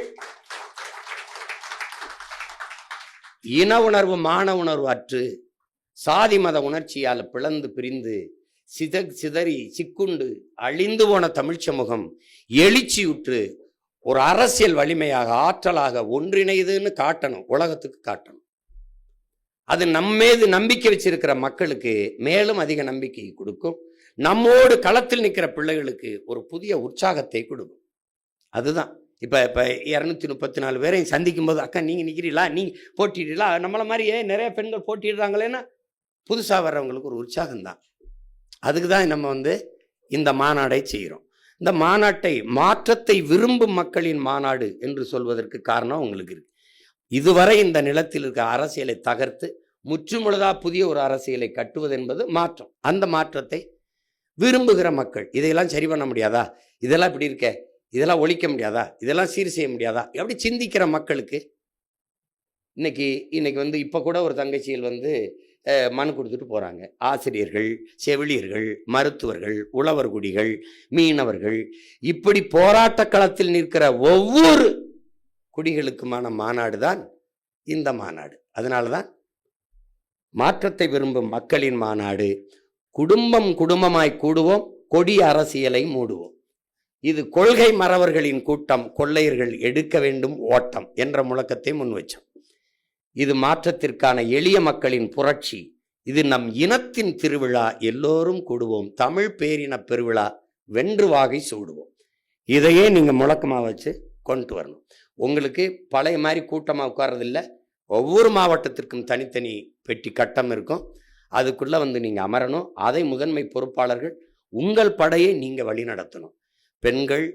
இன உணர்வு மான உணர்வு அற்று சாதி மத உணர்ச்சியால் பிளந்து பிரிந்து சிதறி சிக்குண்டு அழிந்து போன தமிழ் சமூகம் எழுச்சியுற்று ஒரு அரசியல் வலிமையாக ஆற்றலாக ஒன்றிணைதுன்னு காட்டணும், உலகத்துக்கு காட்டணும். அது நம்மீது நம்பிக்கை வச்சிருக்கிற மக்களுக்கு மேலும் அதிக நம்பிக்கை கொடுக்கும். நம்மோடு களத்தில் நிற்கிற பிள்ளைகளுக்கு ஒரு புதிய உற்சாகத்தை கொடுக்கும். அதுதான் இப்போ 234 பேரையும் சந்திக்கும் போது, அக்கா நீங்கள் நிற்கிறீங்களா, நீங்கள் போட்டிடுறீங்களா, நம்மளை மாதிரியே நிறைய பெண்கள் போட்டிடுறாங்களேன்னா புதுசாக வர்றவங்களுக்கு ஒரு உற்சாகம்தான். அதுக்கு தான் நம்ம இந்த மாநாடை செய்கிறோம். இந்த மாநாட்டை மாற்றத்தை விரும்பும் மக்களின் மாநாடு என்று சொல்வதற்கு காரணம் உங்களுக்கு இருக்கு. இதுவரை இந்த நிலத்தில் இருக்க அரசியலை தகர்த்து முற்றுமுழுதா புதிய ஒரு அரசியலை கட்டுவது என்பது மாற்றம். அந்த மாற்றத்தை விரும்புகிற மக்கள் இதையெல்லாம் சரி பண்ண முடியாதா, இதெல்லாம் இப்படி இருக்க, இதெல்லாம் ஒழிக்க முடியாதா, இதெல்லாம் சீர் செய்ய முடியாதா, எப்படி சிந்திக்கிற மக்களுக்கு இன்னைக்கு இப்போ கூட ஒரு தங்கச்சியில் மனு கொடுத்துட்டு போகிறாங்க. ஆசிரியர்கள், செவிலியர்கள், மருத்துவர்கள், உழவர்குடிகள், மீனவர்கள், இப்படி போராட்ட களத்தில் நிற்கிற ஒவ்வொரு குடிகளுக்குமான மாநாடு தான் இந்த மாநாடு. அதனால தான் மாற்றத்தை விரும்பும் மக்களின் மாநாடு. குடும்பமாய் கூடுவோம், கொடிய அரசியலை மூடுவோம். இது கொள்கை மறவர்களின் கூட்டம், கொள்ளையர்கள் எடுக்க வேண்டும் ஓட்டம் என்ற முழக்கத்தை முன்வச்சோம். இது மாற்றத்திற்கான எளிய மக்களின் புரட்சி இது நம் இனத்தின் திருவிழா, எல்லோரும் கூடுவோம், தமிழ் பேரின பெருவிழா, வென்று வாகை சூடுவோம். இதையே நீங்கள் முழக்கமாக வச்சு கொண்டு வரணும். உங்களுக்கு பழைய மாதிரி கூட்டமாக உட்கார்றதில்லை. ஒவ்வொரு மாவட்டத்திற்கும் தனித்தனி பெட்டி கட்டம் இருக்கும். அதுக்குள்ளே வந்து நீங்கள் அமரணும். அதை முதன்மை பொறுப்பாளர்கள் உங்கள் படையை நீங்கள் வழி நடத்தணும். பெண்கள்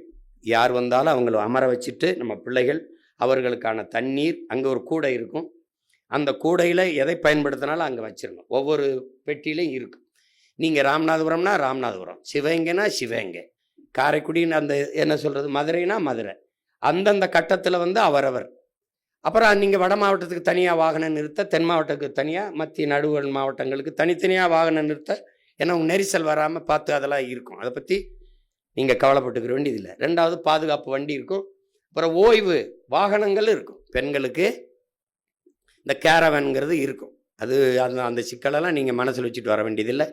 யார் வந்தாலும் அவங்கள அமர வச்சுட்டு நம்ம பிள்ளைகள் அவர்களுக்கான தண்ணீர், அங்கே ஒரு கூடை இருக்கும், அந்த கூடையில் எதை பயன்படுத்தினாலும் அங்கே வச்சிடணும். ஒவ்வொரு பெட்டியிலையும் இருக்கும். நீங்கள் ராமநாதபுரம்னா ராமநாதபுரம், சிவகங்கைனா சிவகங்கை, காரைக்குடின்னு அந்த என்ன சொல்கிறது, மதுரைனா மதுரை, அந்தந்த கட்டத்தில் வந்து அவரவர். அப்புறம் நீங்கள் வட மாவட்டத்துக்கு தனியாக வாகனம் நிறுத்த, தென் மாவட்டத்துக்கு தனியாக, மத்திய நடுவல் மாவட்டங்களுக்கு தனித்தனியாக வாகனம் நிறுத்த, ஏன்னா நெரிசல் வராமல் பார்த்து அதெல்லாம் இருக்கும். அதை பற்றி நீங்கள் கவலைப்பட்டுக்கிற வேண்டியதில்லை. ரெண்டாவது, பாதுகாப்பு வண்டி இருக்கும். அப்புறம் ஓய்வு வாகனங்கள் இருக்கும். பெண்களுக்கு இந்த கேரவன்கிறது இருக்கும். அது அந்த சிக்கலெல்லாம் நீங்கள் மனசில் வச்சுட்டு வர வேண்டியதில்லை.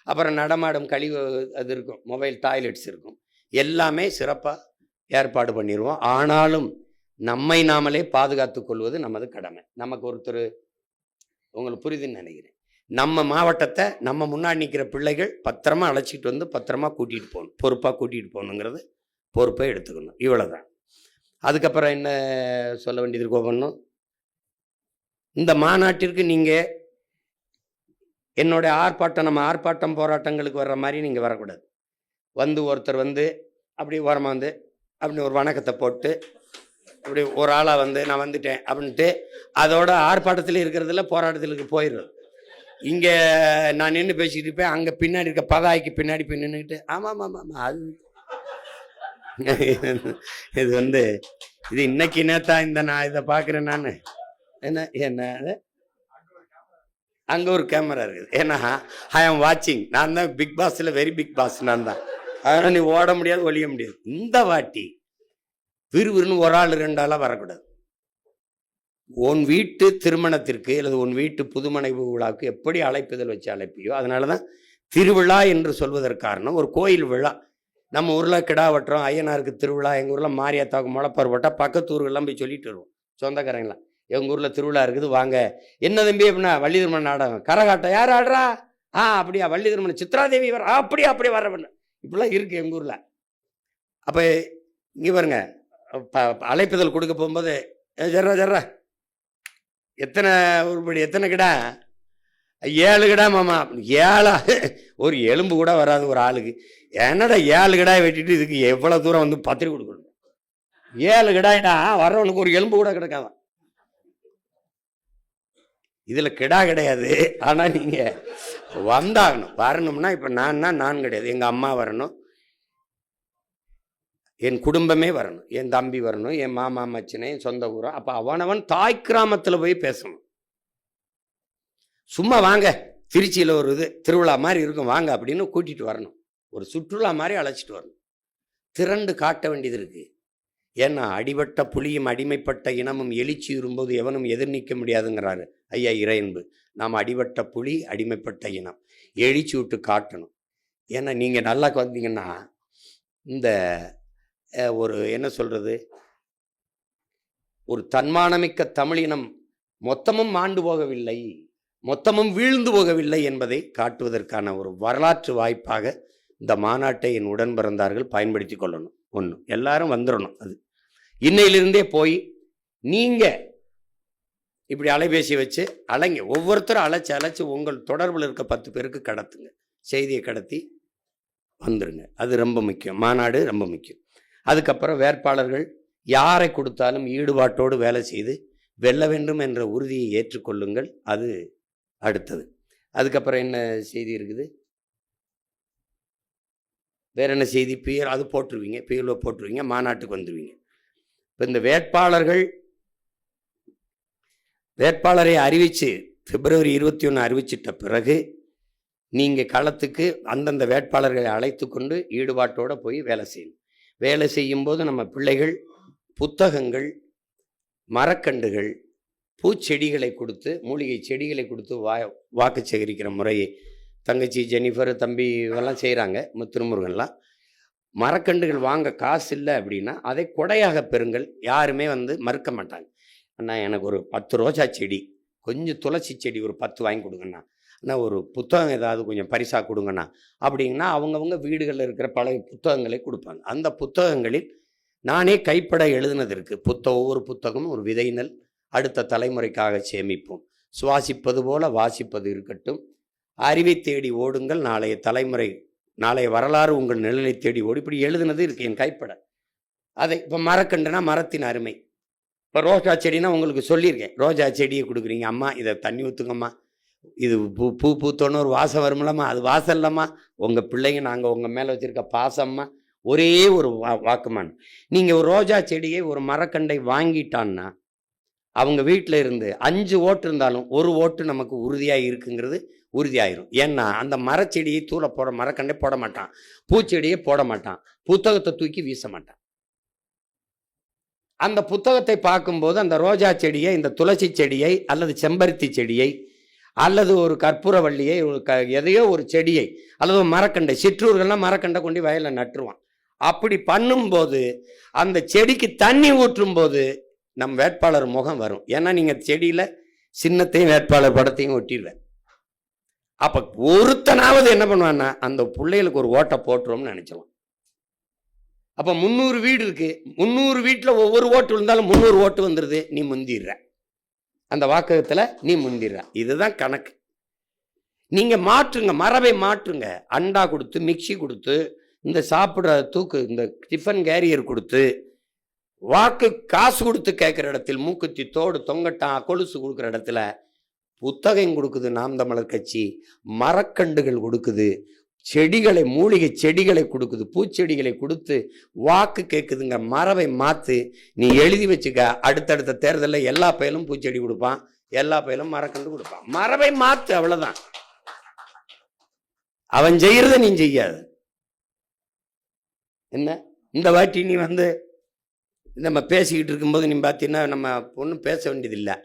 அப்புறம் நடமாடும் கழிவு அது இருக்கும், மொபைல் டாய்லெட்ஸ் இருக்கும். எல்லாமே சிறப்பாக ஏற்பாடு பண்ணிடுவோம். ஆனாலும் நம்மை நாமளே பாதுகாத்து கொள்வது நமது கடமை. நமக்கு ஒருத்தர், உங்களுக்கு புரியுதுன்னு நினைக்கிறேன், நம்ம மாவட்டத்தை நம்ம முன்னாடி நிற்கிற பிள்ளைகள் பத்திரமா அழைச்சிட்டு வந்து பத்திரமா கூட்டிகிட்டு போகணும், பொறுப்பாக கூட்டிகிட்டு போகணுங்கிறது பொறுப்பை எடுத்துக்கணும். இவ்வளோதான். அதுக்கப்புறம் என்ன சொல்ல வேண்டியது கோபணும், இந்த மாநாட்டிற்கு நீங்கள் என்னுடைய ஆர்ப்பாட்டம், நம்ம ஆர்ப்பாட்டம் போராட்டங்களுக்கு வர்ற மாதிரி நீங்கள் வரக்கூடாது. வந்து ஒருத்தர் வந்து அப்படி ஓரமாக வந்து அப்படி ஒரு வணக்கத்தை போட்டு அப்படி ஒரு ஆளாக வந்து நான் வந்துட்டேன் அப்படின்ட்டு அதோட ஆர்ப்பாட்டத்தில் இருக்கிறதுல போராட்டத்திற்கு போயிடுறது. இங்கே நான் நின்று பேசிக்கிட்டு இருப்பேன், அங்கே பின்னாடி இருக்க பதாய்க்கு பின்னாடி போய் நின்றுக்கிட்டு ஆமாம் ஆமாம் ஆமாம் அது இது வந்து இது இன்னைக்கு நேத்தான் இந்த நான் இதை பார்க்குறேன். நான் என்ன அங்கே ஒரு கேமரா இருக்குது, ஏன்னா ஐ ஆம் வாட்சிங். நான் தான் பிக் பாஸில் வெரி பிக் பாஸ் நான் தான். அதனால் நீ ஓட முடியாது, ஒழிய முடியாது. இந்த வாட்டி விறுவிறுன்னு ஒரு ஆள் ரெண்டு ஆளாக வரக்கூடாது. உன் வீட்டு திருமணத்திற்கு அல்லது உன் வீட்டு புதுமனை விழாவுக்கு எப்படி அழைப்புதல் வச்சு அழைப்பியோ, அதனால தான் திருவிழா என்று சொல்வதற்கு காரணம். ஒரு கோயில் விழா, நம்ம ஊரில் கிடா வெட்டுறோம், ஐயனாருக்கு திருவிழா, எங்கள் ஊரில் மாரியாத்தாவுக்கு முளைப்பார் போட்டால் பக்கத்து ஊர்கள்லாம் போய் சொல்லிட்டு வருவோம் சொந்தக்காரங்களாம், எங்கள் ஊரில் திருவிழா இருக்குது வாங்க. என்ன தம்பி அப்படின்னா, வள்ளி திருமணம் நாடகம், கரகாட்டம் யார் ஆடுறா, அப்படியா வள்ளி திருமணம், சித்ராதேவி வர, அப்படியே அப்படியே வர்றவண்ணு, இப்படிலாம் இருக்குது எங்கள் ஊரில். அப்போ இங்கே பாருங்க, அழைப்புதல் கொடுக்க போகும்போது ஜர்ரா எத்தனை உருப்படி, எத்தனை கிடா, 7 கிடா மாமா, 7 ஒரு எலும்பு கூட வராது ஒரு ஆளுக்கு. என்னடா 7 கிடாய் வெட்டிட்டு இதுக்கு எவ்வளோ தூரம் வந்து பத்திரிக்கை கொடுக்கணும்? 7 கிடாய்டா, வர்றவனுக்கு ஒரு எலும்பு கூட கிடக்காதான். இதில் கிடா கிடையாது, ஆனால் நீங்கள் வந்தாகணும். வரணும்னா இப்போ நான் கிடையாது, எங்கள் அம்மா வரணும், என் குடும்பமே வரணும், என் தம்பி வரணும், என் மாமா மச்சினை, என் சொந்த ஊரம். அப்போ அவனவன் தாய் கிராமத்தில் போய் பேசணும். சும்மா வாங்க திருச்சியில் ஒரு இது திருவிழா மாதிரி இருக்கும் வாங்க அப்படின்னு கூட்டிகிட்டு வரணும். ஒரு சுற்றுலா மாதிரி அழைச்சிட்டு வரணும். திரண்டு காட்ட வேண்டியது இருக்குது. ஏன்னா அடிபட்ட புலியும் அடிமைப்பட்ட இனமும் எழுச்சி வரும்போது எவனும் எதிர் நிற்க முடியாதுங்கிறாரு ஐயா இறையன்பு. நாம் அடிபட்ட புலி, அடிமைப்பட்ட இனம், எழுச்சி விட்டு காட்டணும். ஏன்னா நீங்கள் நல்லா வந்தீங்கன்னா இந்த ஒரு என்ன சொல்கிறது, ஒரு தன்மானமிக்க தமிழினம் மொத்தமும் மாண்டு போகவில்லை, மொத்தமும் வீழ்ந்து போகவில்லை என்பதை காட்டுவதற்கான ஒரு வரலாற்று வாய்ப்பாக இந்த மாநாட்டை என் உடன் பிறந்தார்கள் பயன்படுத்தி கொள்ளணும். ஒன்று, எல்லாரும் வந்துடணும். அது இன்னையிலிருந்தே போய் நீங்கள் இப்படி அலைபேசி வச்சு அலைங்க, ஒவ்வொருத்தரும் அழைச்சி உங்கள் தொடர்பில் இருக்க 10 பேருக்கு கடத்துங்க, செய்தியை கடத்தி வந்துடுங்க. அது ரொம்ப முக்கியம். மாநாடு ரொம்ப முக்கியம். அதுக்கப்புறம் வேட்பாளர்கள் யாரை கொடுத்தாலும் ஈடுபாட்டோடு வேலை செய்து வெல்ல வேண்டும் என்ற உறுதியை ஏற்றுக்கொள்ளுங்கள். அது அடுத்தது. அதுக்கப்புறம் என்ன செய்தி இருக்குது, வேற என்ன செய்தி? பியர் அது போட்டுருவீங்க, பியர்ல போட்டுருவீங்க, மாநாட்டுக்கு வந்துடுவீங்க. இப்போ இந்த வேட்பாளரை அறிவித்து பிப்ரவரி 21 அறிவிச்சிட்ட பிறகு நீங்கள் களத்துக்கு அந்தந்த வேட்பாளர்களை அழைத்து கொண்டு ஈடுபாட்டோடு போய் வேலை செய்யணும். வேலை செய்யும்போது நம்ம பிள்ளைகள் புத்தகங்கள், மரக்கண்டுகள், பூச்செடிகளை கொடுத்து, மூலிகை செடிகளை கொடுத்து வாக்கு சேகரிக்கிற முறையை தங்கச்சி ஜெனிஃபர், தம்பி எல்லாம் செய்கிறாங்க. திருமுருகன்லாம் மரக்கண்டுகள் வாங்க காசு இல்லை அப்படின்னா அதை கொடையாக பெறுங்கள். யாருமே வந்து மறுக்க மாட்டாங்க. அண்ணா எனக்கு ஒரு 10 ரோஜா செடி, கொஞ்சம் துளசி செடி ஒரு 10 வாங்கி கொடுங்கண்ணா. ஆனால் ஒரு புத்தகம் ஏதாவது கொஞ்சம் பரிசாக கொடுங்கண்ணா அப்படிங்கன்னா அவங்கவுங்க வீடுகளில் இருக்கிற பழைய புத்தகங்களை கொடுப்பாங்க. அந்த புத்தகங்களில் நானே கைப்பட எழுதுனது இருக்குது. ஒவ்வொரு புத்தகமும் ஒரு விதைநெல், அடுத்த தலைமுறைக்காக சேமிப்போம், சுவாசிப்பது போல வாசிப்பது இருக்கட்டும், அறிவை தேடி ஓடுங்கள், நாளைய தலைமுறை, நாளைய வரலாறு உங்கள் நிழலை தேடி ஓடி, இப்படி எழுதுனது இருக்குது என் கைப்பட. அதை இப்போ மரக்கண்டுனா மரத்தின் அருமை. இப்போ ரோஜா செடினா உங்களுக்கு சொல்லியிருக்கேன், ரோஜா செடியை கொடுக்குறீங்க அம்மா, இதை தண்ணி ஊற்றுங்கம்மா, இது பூ பூத்தோன்னு ஒரு வாசம் வரும்லம்மா, அது வாசம் இல்லைம்மா, உங்கள் பிள்ளைங்க நாங்கள் உங்கள் மேலே வச்சுருக்க பாசம்மா, ஒரே ஒரு வாக்குமான். நீங்கள் ஒரு ரோஜா செடியை ஒரு மரக்கண்டை வாங்கிட்டான்னா அவங்க வீட்டில் இருந்து 5 ஓட்டு இருந்தாலும் 1 ஓட்டு நமக்கு உறுதியாக இருக்குங்கிறது உறுதியாயிரும். ஏன்னா அந்த மரச்செடியை மரக்கண்டை போட மாட்டான், பூச்செடியை போட மாட்டான், புத்தகத்தை தூக்கி வீச மாட்டான். அந்த புத்தகத்தை பார்க்கும்போது அந்த ரோஜா செடியை, இந்த துளசி செடியை அல்லது செம்பருத்தி செடியை அல்லது ஒரு கற்பூரவள்ளியை, எதையோ ஒரு செடியை அல்லது ஒரு மரக்கண்டை, சிற்றூர்கள்லாம் மரக்கண்டை கொண்டு வயலில் நட்டுருவான். அப்படி பண்ணும்போது அந்த செடிக்கு தண்ணி ஊற்றும் போது நம் வேட்பாளர் முகம் வரும். ஏன்னா நீங்கள் செடியில் சின்னத்தையும் வேட்பாளர் படத்தையும் ஒட்டிடுவேன். அப்போ ஒருத்தனாவது என்ன பண்ணுவான்னா அந்த பிள்ளைகளுக்கு ஒரு ஓட்டை போட்டுருவோம்னு நினைச்சிடலாம். அப்போ 300 வீடு இருக்கு, 300 வீட்டில் ஒவ்வொரு ஓட்டு இருந்தாலும் 300 ஓட்டு வந்துடுது, நீ முந்திடுற, அந்த வாக்ககத்தில் நீ முந்திடுற. இதுதான் கணக்கு. நீங்கள் மாற்றுங்க, மரபை மாற்றுங்க. அண்டா கொடுத்து, மிக்சி கொடுத்து, இந்த சாப்பிட்ற தூக்கு, இந்த டிஃபன் கேரியர் கொடுத்து, வாக்கு காசு கொடுத்து கேட்குற இடத்தில் மூக்குத்தி தோடு தொங்கட்டான் கொலுசு கொடுக்குற இடத்துல புத்தகம் கொடுக்குது நாம் தமிழர் கட்சி, மரக்கண்டுகள் கொடுக்குது, செடிகளை, மூலிகை செடிகளை கொடுக்குது, பூச்செடிகளை கொடுத்து வாக்கு கேட்குதுங்க. மரபை மாற்று, நீ எழுதி வச்சுக்க. அடுத்தடுத்த தேர்தலில் எல்லா பயிலும் பூச்செடி கொடுப்பான், எல்லா பயிலும் மரக்கண்டு கொடுப்பான். மரபை மாற்று, அவ்வளோதான். அவன் செய்யறத நீ செய்யாது. என்ன இந்த வாட்டி நீ நம்ம பேசிக்கிட்டு இருக்கும்போது நீ பார்த்தீங்கன்னா நம்ம ஒன்றும் பேச வேண்டியதில்லை,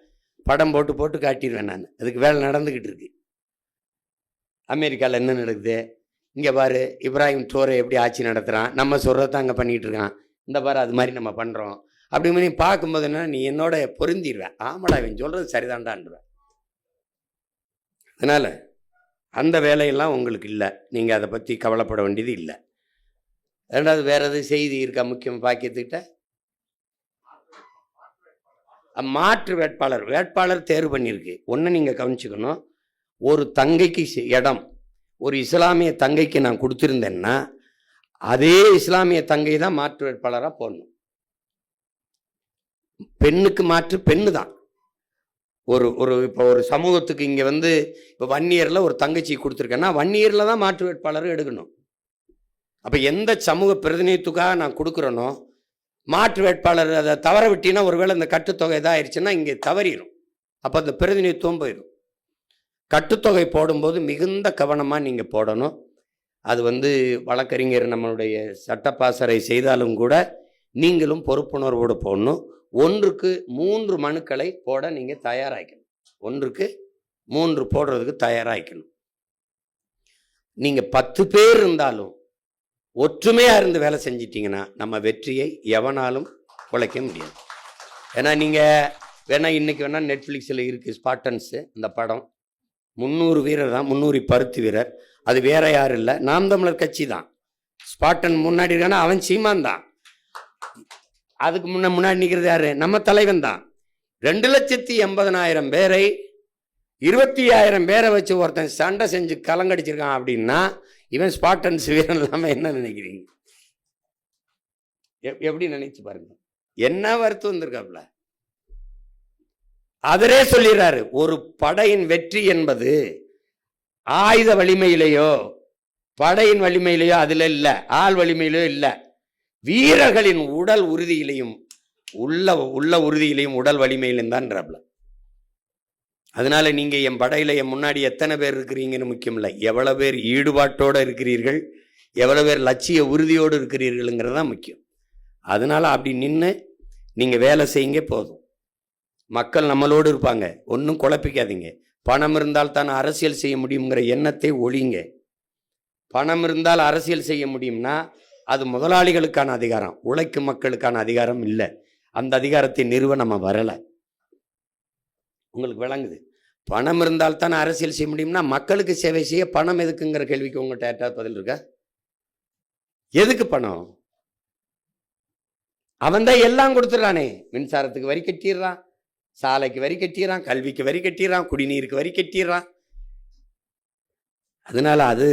படம் போட்டு போட்டு காட்டிடுவேன் நான். அதுக்கு வேலை நடந்துக்கிட்டு இருக்கு. அமெரிக்காவில் என்ன நடக்குது இங்கே பாரு, இப்ராஹிம் ட்ரோரை எப்படி ஆட்சி நடத்துகிறான், நம்ம சொல்கிறத அங்கே பண்ணிகிட்டு இருக்கான், இந்த பாரு அது மாதிரி நம்ம பண்ணுறோம். அப்படி நீ பார்க்கும்போது என்ன, நீ என்னோட பொருந்திடுவேன். ஆமாடா இவன் சொல்கிறது சரிதான்டான்டுவேன். அதனால் அந்த வேலையெல்லாம் உங்களுக்கு இல்லை, நீங்கள் அதை பற்றி கவலைப்பட வேண்டியது இல்லை. ரெண்டாவது வேறு எது செய்தி இருக்கா முக்கியம் பாக்கியத்துக்கிட்ட? மாற்று வேட்பாளர் தேர்வு பண்ணியிருக்கு. ஒன்று நீங்கள் கவனிச்சுக்கணும், ஒரு தங்கைக்கு இடம் ஒரு இஸ்லாமிய தங்கைக்கு நான் கொடுத்துருந்தேன்னா அதே இஸ்லாமிய தங்கை தான் மாற்று வேட்பாளராக போடணும். பெண்ணுக்கு மாற்று பெண்ணு தான். இப்போ ஒரு சமூகத்துக்கு இங்கே இப்போ வன்னியரில் ஒரு தங்கச்சி கொடுத்துருக்கேன்னா வன்னியரில் தான் மாற்று வேட்பாளர் எடுக்கணும். அப்போ எந்த சமூக பிரதிநிதித்துக்காக நான் கொடுக்குறேனோ மாற்று வேட்பாளர் அதை தவற விட்டினா, ஒருவேளை இந்த கட்டுத்தொகை இதாகிடுச்சுன்னா இங்கே தவறிடும், அப்போ அந்த பிரதிநிதித்துவம் போயிடும். கட்டுத்தொகை போடும்போது மிகுந்த கவனமாக நீங்கள் போடணும். அது வழக்கறிஞர் நம்மளுடைய சட்டப்பாசறை செய்தாலும் கூட நீங்களும் பொறுப்புணர்வோடு போடணும். 1க்கு 3 மனுக்களை போட நீங்கள் தயாராகிக்கணும். 1க்கு 3 போடுறதுக்கு தயாராகிக்கணும். நீங்கள் 10 பேர் இருந்தாலும் ஒற்றுமையாக இருந்து வேலை செஞ்சிட்டிங்கன்னா நம்ம வெற்றியை எவனாலும் குலைக்க முடியாது. ஏன்னா நீங்கள் இன்னைக்கு நெட்ஃப்ளிக்ஸில் இருக்குது ஸ்பார்டன்ஸு, இந்த படம் 300 வீரர் தான், 300 பருத்தி வீரர். அது வேற யாரும் இல்லை, நாம் தமிழர் கட்சி தான். ஸ்பாட்டன் முன்னாடி இருக்கானா அவன் சீமான் தான். அதுக்கு முன்னாடி நிற்கிறது யாரு? நம்ம தலைவன் தான். 2,80,000 பேரை 25,000 பேரை வச்சு ஒருத்தன் சண்டை செஞ்சு கலங்கடிச்சிருக்கான் அப்படின்னா இவன் ஸ்பாட்டன்ஸ் வீரன் இல்லாமல் என்ன நினைக்கிறீங்க? எப்படி நினைச்சு பாருங்க, என்ன வருத்தம் வந்திருக்காப்ல. அவரே சொல்லிடுறாரு, ஒரு படையின் வெற்றி என்பது ஆயுத வலிமையிலேயோ படையின் வலிமையிலேயோ அதுல இல்ல, ஆள் வலிமையிலேயோ இல்ல, வீரர்களின் உடல் உறுதியிலையும் உள்ள உறுதியிலையும் உடல் வலிமையிலும் தான்றாப்ல. அதனால நீங்க என் படையில என் முன்னாடி எத்தனை பேர் இருக்கிறீங்கன்னு முக்கியம் இல்லை, எவ்வளவு பேர் ஈடுபாட்டோட இருக்கிறீர்கள், எவ்வளவு பேர் லட்சிய உறுதியோடு இருக்கிறீர்கள்ங்கிறதான் முக்கியம். அதனால அப்படி நின்று நீங்க வேலை செய்யுங்க போதும். மக்கள் நம்மளோடு இருப்பாங்க, ஒன்றும் குழப்பிக்காதீங்க. பணம் இருந்தால் தான் அரசியல் செய்ய முடியுங்கிற எண்ணத்தை ஒழிங்க. பணம் இருந்தால் அரசியல் செய்ய முடியும்னா அது முதலாளிகளுக்கான அதிகாரம், உழைக்கும் மக்களுக்கான அதிகாரம் இல்லை. அந்த அதிகாரத்தை நிறுவ நம்ம வரலை. உங்களுக்கு விளங்குது? பணம் இருந்தால் தான் அரசியல் செய்ய முடியும்னா மக்களுக்கு சேவை செய்ய பணம் எதுக்குங்கிற கேள்விக்கு உங்கள்கிட்ட யார்ட்டாவது பதில் இருக்கா? எதுக்கு பணம்? அவன் தான் எல்லாம் கொடுத்துட்றானே. மின்சாரத்துக்கு வரி கட்டிடுறான், சாலைக்கு வரி கட்டிடுறான், கல்விக்கு வரி கட்டிடுறான், குடிநீருக்கு வரி கட்டிடுறான். அதனால அது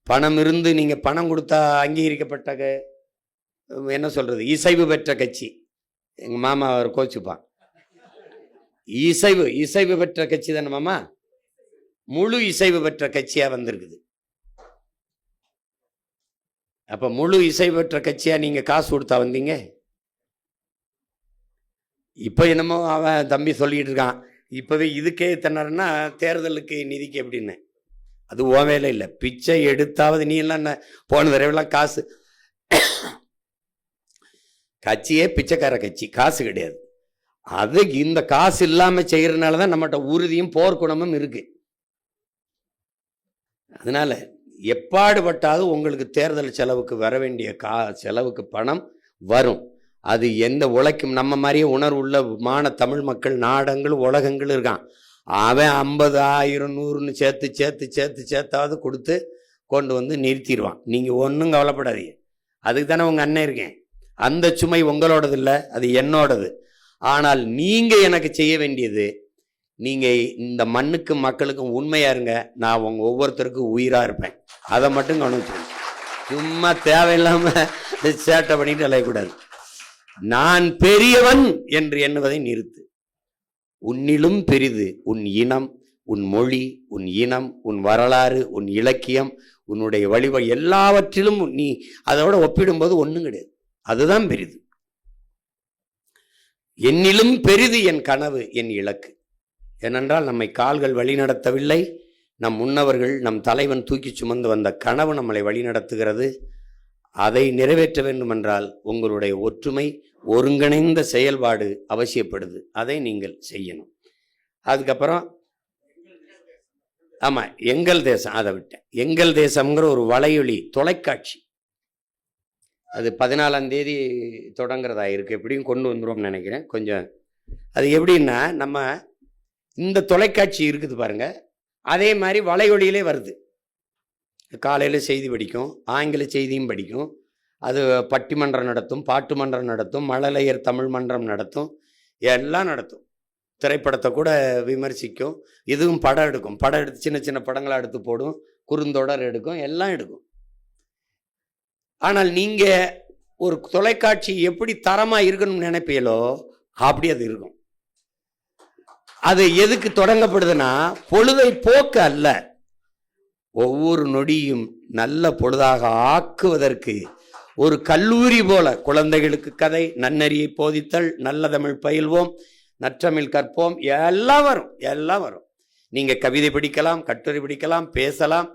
பணம் இருந்து நீங்க பணம் கொடுத்தா அங்கீகரிக்கப்பட்ட என்ன சொல்றது, இசைவு பெற்ற கட்சி. எங்க மாமா அவர் கோச்சுப்பான். இசைவு பெற்ற கட்சி தானே மாமா, முழு இசைவு பெற்ற கட்சியா வந்திருக்குது. அப்ப முழு இசைவு பெற்ற கட்சியா நீங்க காசு கொடுத்தா வந்தீங்க? இப்ப என்னமோ அவன் தம்பி சொல்லிட்டு இருக்கான், இப்பவே இதுக்கே தன்னாருன்னா தேர்தலுக்கு நிதிக்கு எப்படின்னு. அது ஓ வேலை இல்லை. பிச்சை எடுத்தாவது நீ எல்லாம் போன தடவைலாம் காசு, கட்சியே பிச்சைக்கார கட்சி, காசு கிடையாது. அது இந்த காசு இல்லாம செய்யறதுனாலதான் நம்மகிட்ட உறுதியும் போர்க்குணமும் இருக்கு. அதனால எப்பாடுபட்டாவது உங்களுக்கு தேர்தல் செலவுக்கு வர வேண்டிய செலவுக்கு பணம் வரும். அது எந்த உழைக்கும் நம்ம மாதிரியே உணர்வுள்ள தமிழ் மக்கள் நாடங்கள் உலகங்கள் இருக்கான். அவன் 50, 1000, 100ன்னு சேர்த்தாவது கொடுத்து கொண்டு வந்து நிறுத்திடுவான். நீங்க ஒன்றும் கவலைப்படாதீங்க. அதுக்கு தானே உங்க அண்ணன் இருக்கேன். அந்த சுமை உங்களோடது இல்லை, அது என்னோடது. ஆனால் நீங்க எனக்கு செய்ய வேண்டியது, நீங்க இந்த மண்ணுக்கும் மக்களுக்கும் உண்மையா இருங்க. நான் உங்க ஒவ்வொருத்தருக்கும் உயிரா இருப்பேன். அதை மட்டும் கவனிச்சுக்கணும். சும்மா தேவையில்லாம சேட்டை பண்ணிட்டு அலையக்கூடாது. நான் பெரியவன் என்று எண்ணுவதை நிறுத்து. உன்னிலும் பெரிது உன் இனம், உன் மொழி, உன் இனம், உன் வரலாறு, உன் இலக்கியம், உன்னுடைய வழிவ எல்லாவற்றிலும் நீ அதோட ஒப்பிடும்போது ஒன்றும் கிடையாது. அதுதான் பெரிது. என்னிலும் பெரிது என் கனவு, என் இலக்கு. ஏனென்றால் நம்மை கால்கள் வழிநடத்தவில்லை, நம் முன்னவர்கள், நம் தலைவன் தூக்கி சுமந்து வந்த கனவு நம்மளை வழிநடத்துகிறது. அதை நிறைவேற்ற வேண்டுமென்றால் உங்களுடைய ஒற்றுமை, ஒருங்கிணைந்த செயல்பாடு அவசியப்படுது. அதை நீங்கள் செய்யணும். அதுக்கப்புறம் ஆமா, எங்கள் தேசம், அதை விட்டேன். எங்கள் தேசம்ங்கிற ஒரு வலையொலி தொலைக்காட்சி, அது 14ஆம் தேதி தொடங்குறதா இருக்கு. எப்படியும் கொண்டு வந்துடும் நினைக்கிறேன். கொஞ்சம் அது எப்படின்னா, நம்ம இந்த தொலைக்காட்சி இருக்குது பாருங்க, அதே மாதிரி வலையொலியிலே வருது. காலையில் செய்தி படிக்கும், ஆங்கில செய்தியும் படிக்கும், அது பட்டிமன்றம் நடத்தும், பாட்டு மன்றம் நடத்தும், மழலையர் தமிழ் மன்றம் நடத்தும், எல்லாம் நடத்தும். திரைப்படத்தை கூட விமர்சிக்கும். இதுவும் படம் எடுக்கும். படம் எடுத்து சின்ன சின்ன படங்களாக எடுத்து போடும், குறுந்தொடர் எடுக்கும், எல்லாம் எடுக்கும். ஆனால் நீங்க ஒரு தொலைக்காட்சி எப்படி தரமா இருக்கணும்னு நினைப்பீங்களோ அப்படி அது இருக்கும். அது எதுக்கு தொடங்கப்படுதுன்னா, பொழுதை போக்க அல்ல, ஒவ்வொரு நொடியும் நல்ல பொழுதாக ஆக்குவதற்கு. ஒரு கல்லூரி போல குழந்தைகளுக்கு கதை, நன்னறியை போதித்தல், நல்ல தமிழ் பயில்வோம், நற்றமிழ் கற்போம், எல்லாம் வரும், எல்லாம் வரும். நீங்க கவிதை படிக்கலாம், கட்டுரை படிக்கலாம், பேசலாம்,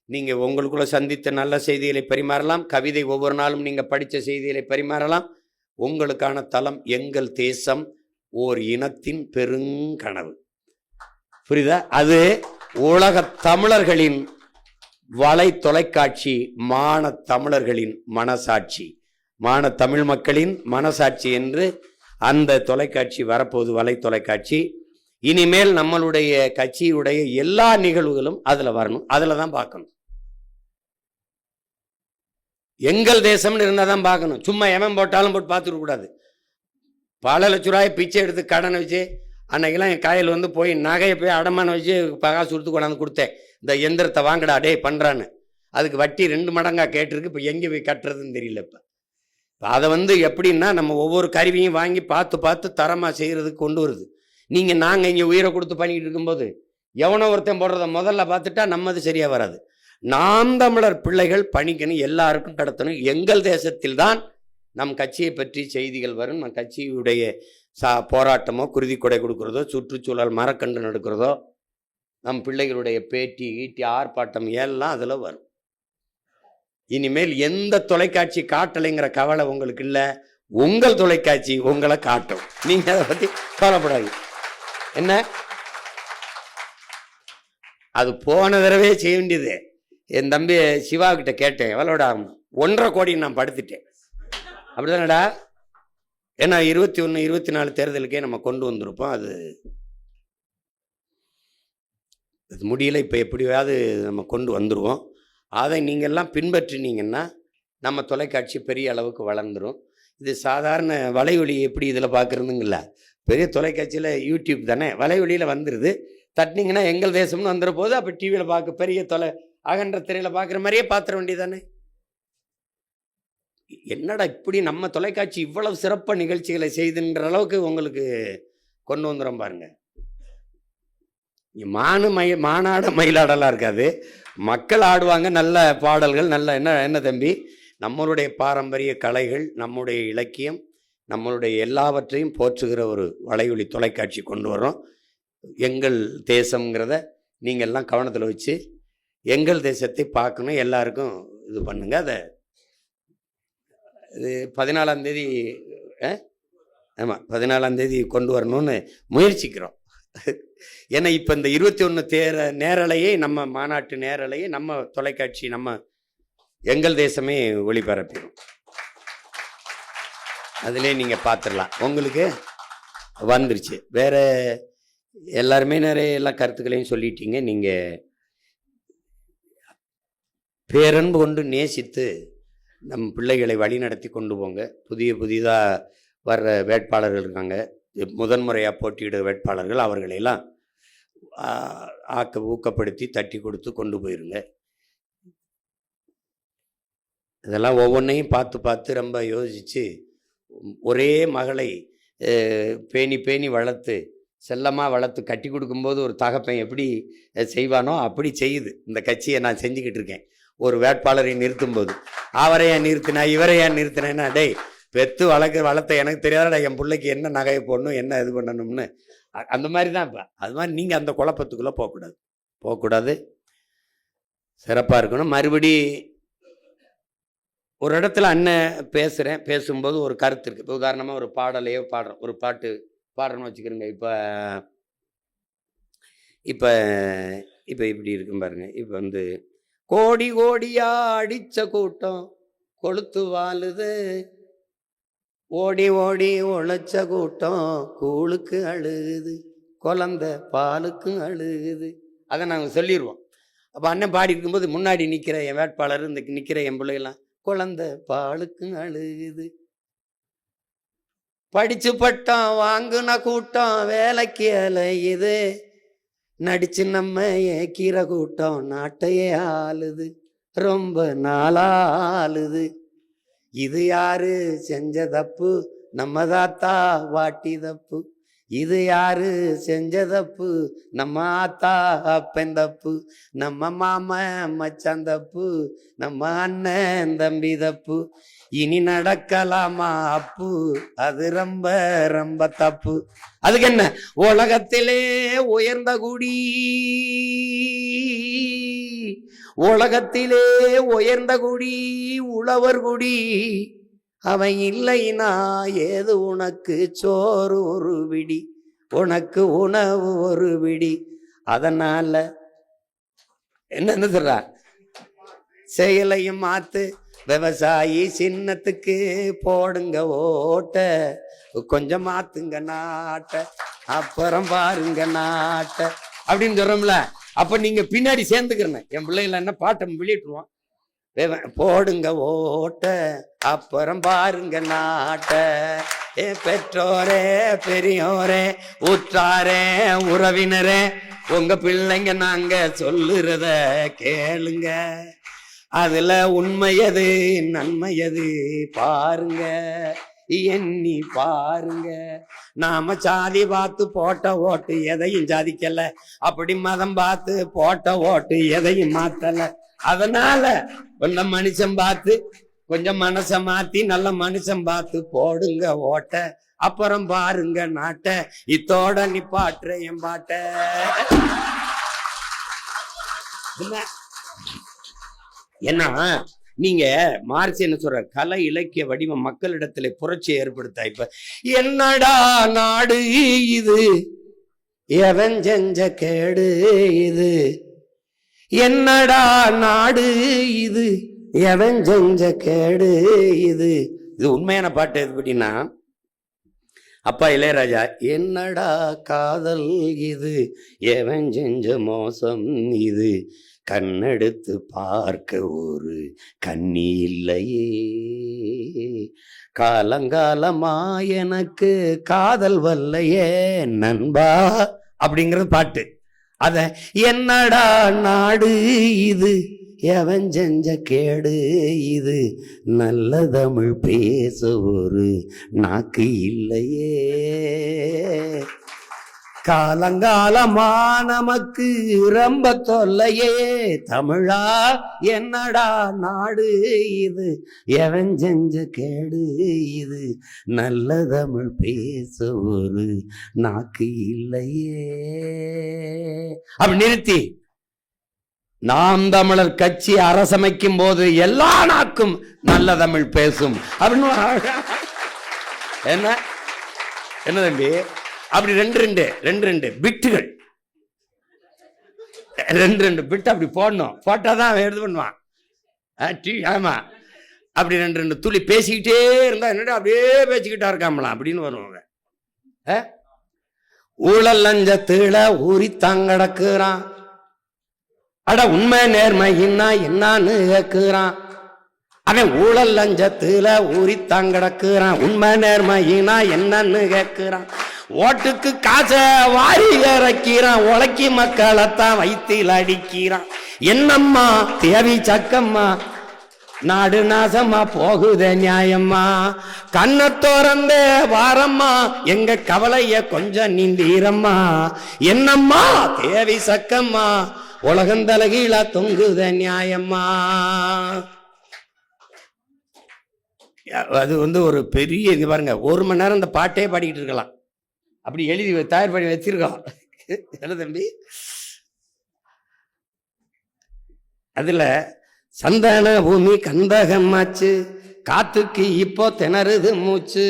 நீங்க உங்களுக்குள்ள சந்தித்த நல்ல செய்திகளை பரிமாறலாம், கவிதை ஒவ்வொரு நாளும் நீங்க படித்த செய்திகளை பரிமாறலாம். உங்களுக்கான தளம் எங்கள் தேசம், ஓர் இனத்தின் பெருங்கனவு. புரியுதா? அது உலக தமிழர்களின் வலை தொலைக்காட்சி, மான தமிழர்களின் மனசாட்சி, மான தமிழ் மக்களின் மனசாட்சி என்று அந்த தொலைக்காட்சி வரப்போகுது, வலை தொலைக்காட்சி. இனிமேல் நம்மளுடைய கட்சியுடைய எல்லா நிகழ்வுகளும் அதுல வரணும், அதுல தான் பார்க்கணும். எங்கள் தேசம்னு இருந்தால் தான் பார்க்கணும். சும்மா எவன் போட்டாலும் போட்டு பார்த்துக்க கூடாது. பல லட்ச ரூபாய் பிச்சை எடுத்து கடனை வச்சு, அன்னைக்கெல்லாம் என் காயில் வந்து போய் நகையை போய் அடமானம் வச்சு காசு கொடுத்து கொண்டாந்து கொடுத்தேன், இந்த எந்திரத்தை வாங்கடா டே பண்ணுறான்னு. அதுக்கு வட்டி 2 மடங்காக கேட்டிருக்கு. இப்போ எங்கே போய் கட்டுறதுன்னு தெரியல. இப்போ அதை எப்படின்னா, நம்ம ஒவ்வொரு கருவியும் வாங்கி பார்த்து பார்த்து தரமாக செய்கிறதுக்கு கொண்டு வருது. நாங்கள் இங்கே உயிரை கொடுத்து பண்ணிக்கிட்டு இருக்கும்போது எவனோ ஒருத்தன் போடுறத முதல்ல பார்த்துட்டா நம்மது சரியாக வராது. நாம் தமிழர் பிள்ளைகள் பணிக்கணும், எல்லாருக்கும் கடத்தணும். எங்கள் தேசத்தில் தான் நம் கட்சியை பற்றி செய்திகள் வரும். நம் கட்சியுடைய போராட்டமோ, குருதி கொடை கொடுக்குறதோ, சுற்றுச்சூழல் மரக்கன்று நடக்கிறதோ, நம் பிள்ளைகளுடைய பேட்டி ஈட்டி ஆர்ப்பாட்டம் எல்லாம் அதில் வரும். இனிமேல் எந்த தொலைக்காட்சி காட்டலைங்கிற கவலை உங்களுக்கு இல்லை. உங்கள் தொலைக்காட்சி உங்களை காட்டும். நீங்கள் அதை பற்றி கவலைப்படாது. என்ன, அது போன தடவை செய்ய வேண்டியது. என் தம்பி சிவா கிட்ட கேட்டேன், எவ்வளோட 1.5 கோடி நான் படுத்துட்டேன். அப்படிதானடா? ஏன்னா 21, 24 தேர்தலுக்கே நம்ம கொண்டு வந்திருப்போம். அது இது முடியல, இப்போ எப்படியாவது நம்ம கொண்டு வந்துடுவோம். அதை நீங்கள்லாம் பின்பற்றினீங்கன்னா நம்ம தொலைக்காட்சி பெரிய அளவுக்கு வளர்ந்துடும். இது சாதாரண வலைவொலி எப்படி இதில் பார்க்குறதுங்களா, பெரிய தொலைக்காட்சியில் யூடியூப் தானே, வலைவொலியில் வந்துடுது. தட்டினீங்கன்னா எங்கள் தேசம்னு வந்துட போது, அப்போ டிவியில் பார்க்க பெரிய அகன்ற திரையில் பார்க்குற மாதிரியே பார்த்துட வேண்டியதானே. என்னடா இப்படி நம்ம தொலைக்காட்சி இவ்வளவு சிறப்பாக நிகழ்ச்சிகளை செய்துன்ற அளவுக்கு உங்களுக்கு கொண்டு வந்துடும் பாருங்க. மானாட மயிலாடலாம் இருக்காது, மக்கள் ஆடுவாங்க, நல்ல பாடல்கள், நல்ல என்ன தம்பி, நம்மளுடைய பாரம்பரிய கலைகள், நம்முடைய இலக்கியம், நம்மளுடைய எல்லாவற்றையும் போற்றுகிற ஒரு வலையொலி தொலைக்காட்சி கொண்டு வரோம். எங்கள் தேசம்ங்கிறத நீங்கள்லாம் கவனத்தில் வச்சு எங்கள் தேசத்தை பார்க்கணும், எல்லாருக்கும் இது பண்ணுங்க. அதை இது 14ஆம் தேதி, ஆமாம் 14ஆம் தேதி கொண்டு வரணும்னு முயற்சிக்கிறோம். ஏன்னா இப்போ இந்த 21 நேரலையே, நம்ம மாநாட்டு நேரலையே நம்ம தொலைக்காட்சி, நம்ம எங்கள் தேசமே ஒளிபரப்பிடும். அதிலே நீங்கள் பார்த்துடலாம், உங்களுக்கு வந்துருச்சு. வேற எல்லாருமே நிறைய எல்லா கருத்துக்களையும் சொல்லிட்டீங்க. நீங்கள் பேரன்பு கொண்டு நேசித்து நம் பிள்ளைகளை வழி நடத்தி கொண்டு போங்க. புதிதாக வர்ற வேட்பாளர்கள் இருக்காங்க, முதன்முறையாக போட்டியிட வேட்பாளர்கள், அவர்களெல்லாம் ஊக்கப்படுத்தி தட்டி கொடுத்து கொண்டு போயிருங்க. இதெல்லாம் ஒவ்வொன்றையும் பார்த்து ரொம்ப யோசித்து, ஒரே மகளை பேணி வளர்த்து, செல்லமாக வளர்த்து கட்டி கொடுக்கும்போது ஒரு தகப்பன் எப்படி செய்வானோ அப்படி செய்யுது இந்த கட்சியை. நான் செஞ்சுக்கிட்டு இருக்கேன். ஒரு வேட்பாளரை நிறுத்தும்போது அவரை ஏன் நிறுத்தினா, இவரை ஏன் நிறுத்தினேன்னா, டேய் பெற்று வளர்த்த எனக்கு தெரியாதடா என் பிள்ளைக்கு என்ன நகையை போடணும், என்ன இது பண்ணணும்னு. அந்த மாதிரி தான். இப்போ அது மாதிரி நீங்கள் அந்த குழப்பத்துக்குள்ளே போகக்கூடாது, சிறப்பாக இருக்கணும். மறுபடி ஒரு இடத்துல அண்ணன் பேசும்போது ஒரு கருத்து இருக்குது. இப்போ உதாரணமாக ஒரு பாடலையோ பாடுறோம், ஒரு பாட்டு பாடுறோன்னு வச்சுக்கிறோங்க. இப்போ இப்படி இருக்கும் பாருங்க. இப்போ வந்து கோடியா அடித்த கூட்டம் கொளுத்து வாழுது, ஓடி உழைச்ச கூட்டம் கூழுக்கு அழுகுது, குழந்தை பாலுக்கும் அழுகுது. அதை நாங்கள் சொல்லிடுவோம். அப்போ அண்ணன் பாடி இருக்கும்போது முன்னாடி நிற்கிற என் வேட்பாளர், இந்த நிற்கிற என் பிள்ளைகள்லாம் குழந்தை பாலுக்கும் அழுகுது, படிச்சு பட்டம் வாங்குன கூட்டம் வேலைக்கு அலையுது, நடிச்சு நம்ம ஏக்கிற கூட்டம் நாட்டையே ஆளுது, ரொம்ப நாளாளுது. இது யாரு செஞ்ச தப்பு, நம்ம தாத்தா வாட்டி தப்பு. இது யாரு செஞ்ச தப்பு, நம்ம ஆத்தா அப்பன் தப்பு. நம்ம மாமன் மச்சான் தப்பு, நம்ம அண்ணன் தம்பி தப்பு. இனி நடக்கலாமா அப்பு, அது ரொம்ப தப்பு. அதுக்கு என்ன, உலகத்திலே உயர்ந்த குடி, உலகத்திலே உயர்ந்த குடி உழவர் குடி. அவன் இல்லைனா ஏது உனக்கு சோறு ஒரு விடி, உனக்கு உணவு ஒரு விடி. அதனால என்ன சொல்றா, செயலையும் மாத்து, விவசாயி சின்னத்துக்கு போடுங்க ஓட்ட, கொஞ்சம் மாத்துங்க நாட்ட, அப்புறம் பாருங்க நாட்ட அப்படின்னு சொல்றோம்ல. அப்ப நீங்க பின்னாடி சேர்ந்துக்கிறேன். என் பிள்ளைங்கள என்ன பாட்டை வெளியிட்டுருவான், போடுங்க ஓட்ட அப்புறம் பாருங்க நாட்ட. பெற்றோரே பெரியோரே உற்றாரே உறவினரே, உங்க பிள்ளைங்க நாங்க சொல்லுறத கேளுங்க, அதுல உண்மையது நன்மையது பாருங்க, எண்ணி பாருங்க. நாம சாதி பார்த்து போட்ட ஓட்டு எதையும் சாதிக்கல, அப்படி மதம் பார்த்து போட்ட ஓட்டு எதையும் மாத்தல. அதனால நல்ல மனுஷன் பார்த்து கொஞ்சம் மனச மாத்தி நல்ல மனுஷன் பார்த்து போடுங்க ஓட்ட, அப்புறம் பாருங்க நாட்ட. இத்தோட நிப்பாட்டுற என் பாட்ட. ஏன்னா நீங்க மார்க்ஸ் என்ன சொல்ற, கலை இலக்கிய வடிவம் மக்களிடத்துல புரட்சியை ஏற்படுத்தா. இப்ப என்னடா நாடு இது, எவன் செஞ்ச கேடு இது, என்னடா நாடு இது, எவன் செஞ்ச கேடு இது. இது உண்மையான பாட்டு. எது அப்படின்னா, அப்பா இளையராஜா, என்னடா காதல் இது, எவன் செஞ்ச மோசம் இது, கண்ணெடுத்து பார்க்க ஒரு கண்ணி இல்லையே, காலங்காலமா எனக்கு காதல் வல்லையே நண்பா அப்படிங்கிறது பாட்டு. அத என்னடா நாடு இது, எவன் செஞ்ச கேடு இது, நல்ல தமிழ் பேச ஒரு நாக்கு இல்லையே, காலங்காலமா நமக்கு ரொம்ப தொல்லையே தமிழா, என்னடா நாடு இது, எவன் செஞ்ச கேடு இது, நல்ல தமிழ் பேச ஒரு நாக்கு இல்லையே. அப்படி நிறுத்தி, நாம் தமிழர் கட்சி அரசமைக்கும் போது எல்லா நாக்கும் நல்ல தமிழ் பேசும் அப்படின்னு என்ன என்ன தம்பி, அப்படி ரெண்டு பிட்டுகள், ரெண்டு பிட்டு அப்படி போடணும், போட்டாதான் எடுத்து பண்ணுவான். ஆமா, அப்படி ரெண்டு துளி பேசிக்கிட்டே இருந்தா என்னடா அப்படியே பேசிக்கிட்டா இருக்காமலாம் அப்படின்னு வருவாங்க. ஊழல் லஞ்சத்துல ஊறி தாங்கடக்குறான், அட உண்மை நேர்மைன்னா என்னான்னு கேட்கிறான். அவன் ஊழல் லஞ்சத்துல ஊறி தாங்கடக்குறான், உண்மை நேர்மையினா என்னன்னு கேட்கிறான். ஓட்டுக்கு காசை வாரி இறக்கிறான், உழைக்கி மக்களைத்தான் வயிற்றில் அடிக்கிறான். என்னம்மா தேவி சக்கம்மா, நாடு நாசமா போகுத நியாயம்மா, கண்ணை திறந்த வாரம்மா, எங்க கவலைய கொஞ்சம் நீந்தீரம்மா. என்னம்மா தேவி சக்கம்மா, உலகந்தலகீழா தொங்குத நியாயம்மா. அது ஒரு பெரிய இது பாருங்க, 1 மணி நேரம் இந்த பாட்டே பாடிக்கிட்டு இருக்கலாம். அப்படி எழுதி தயார் பண்ணி வச்சிருக்கோம். என்ன தம்பி, அதுல சந்தன பூமி கந்தகமாச்சு, காத்துக்கு இப்போ திணறுது மூச்சு,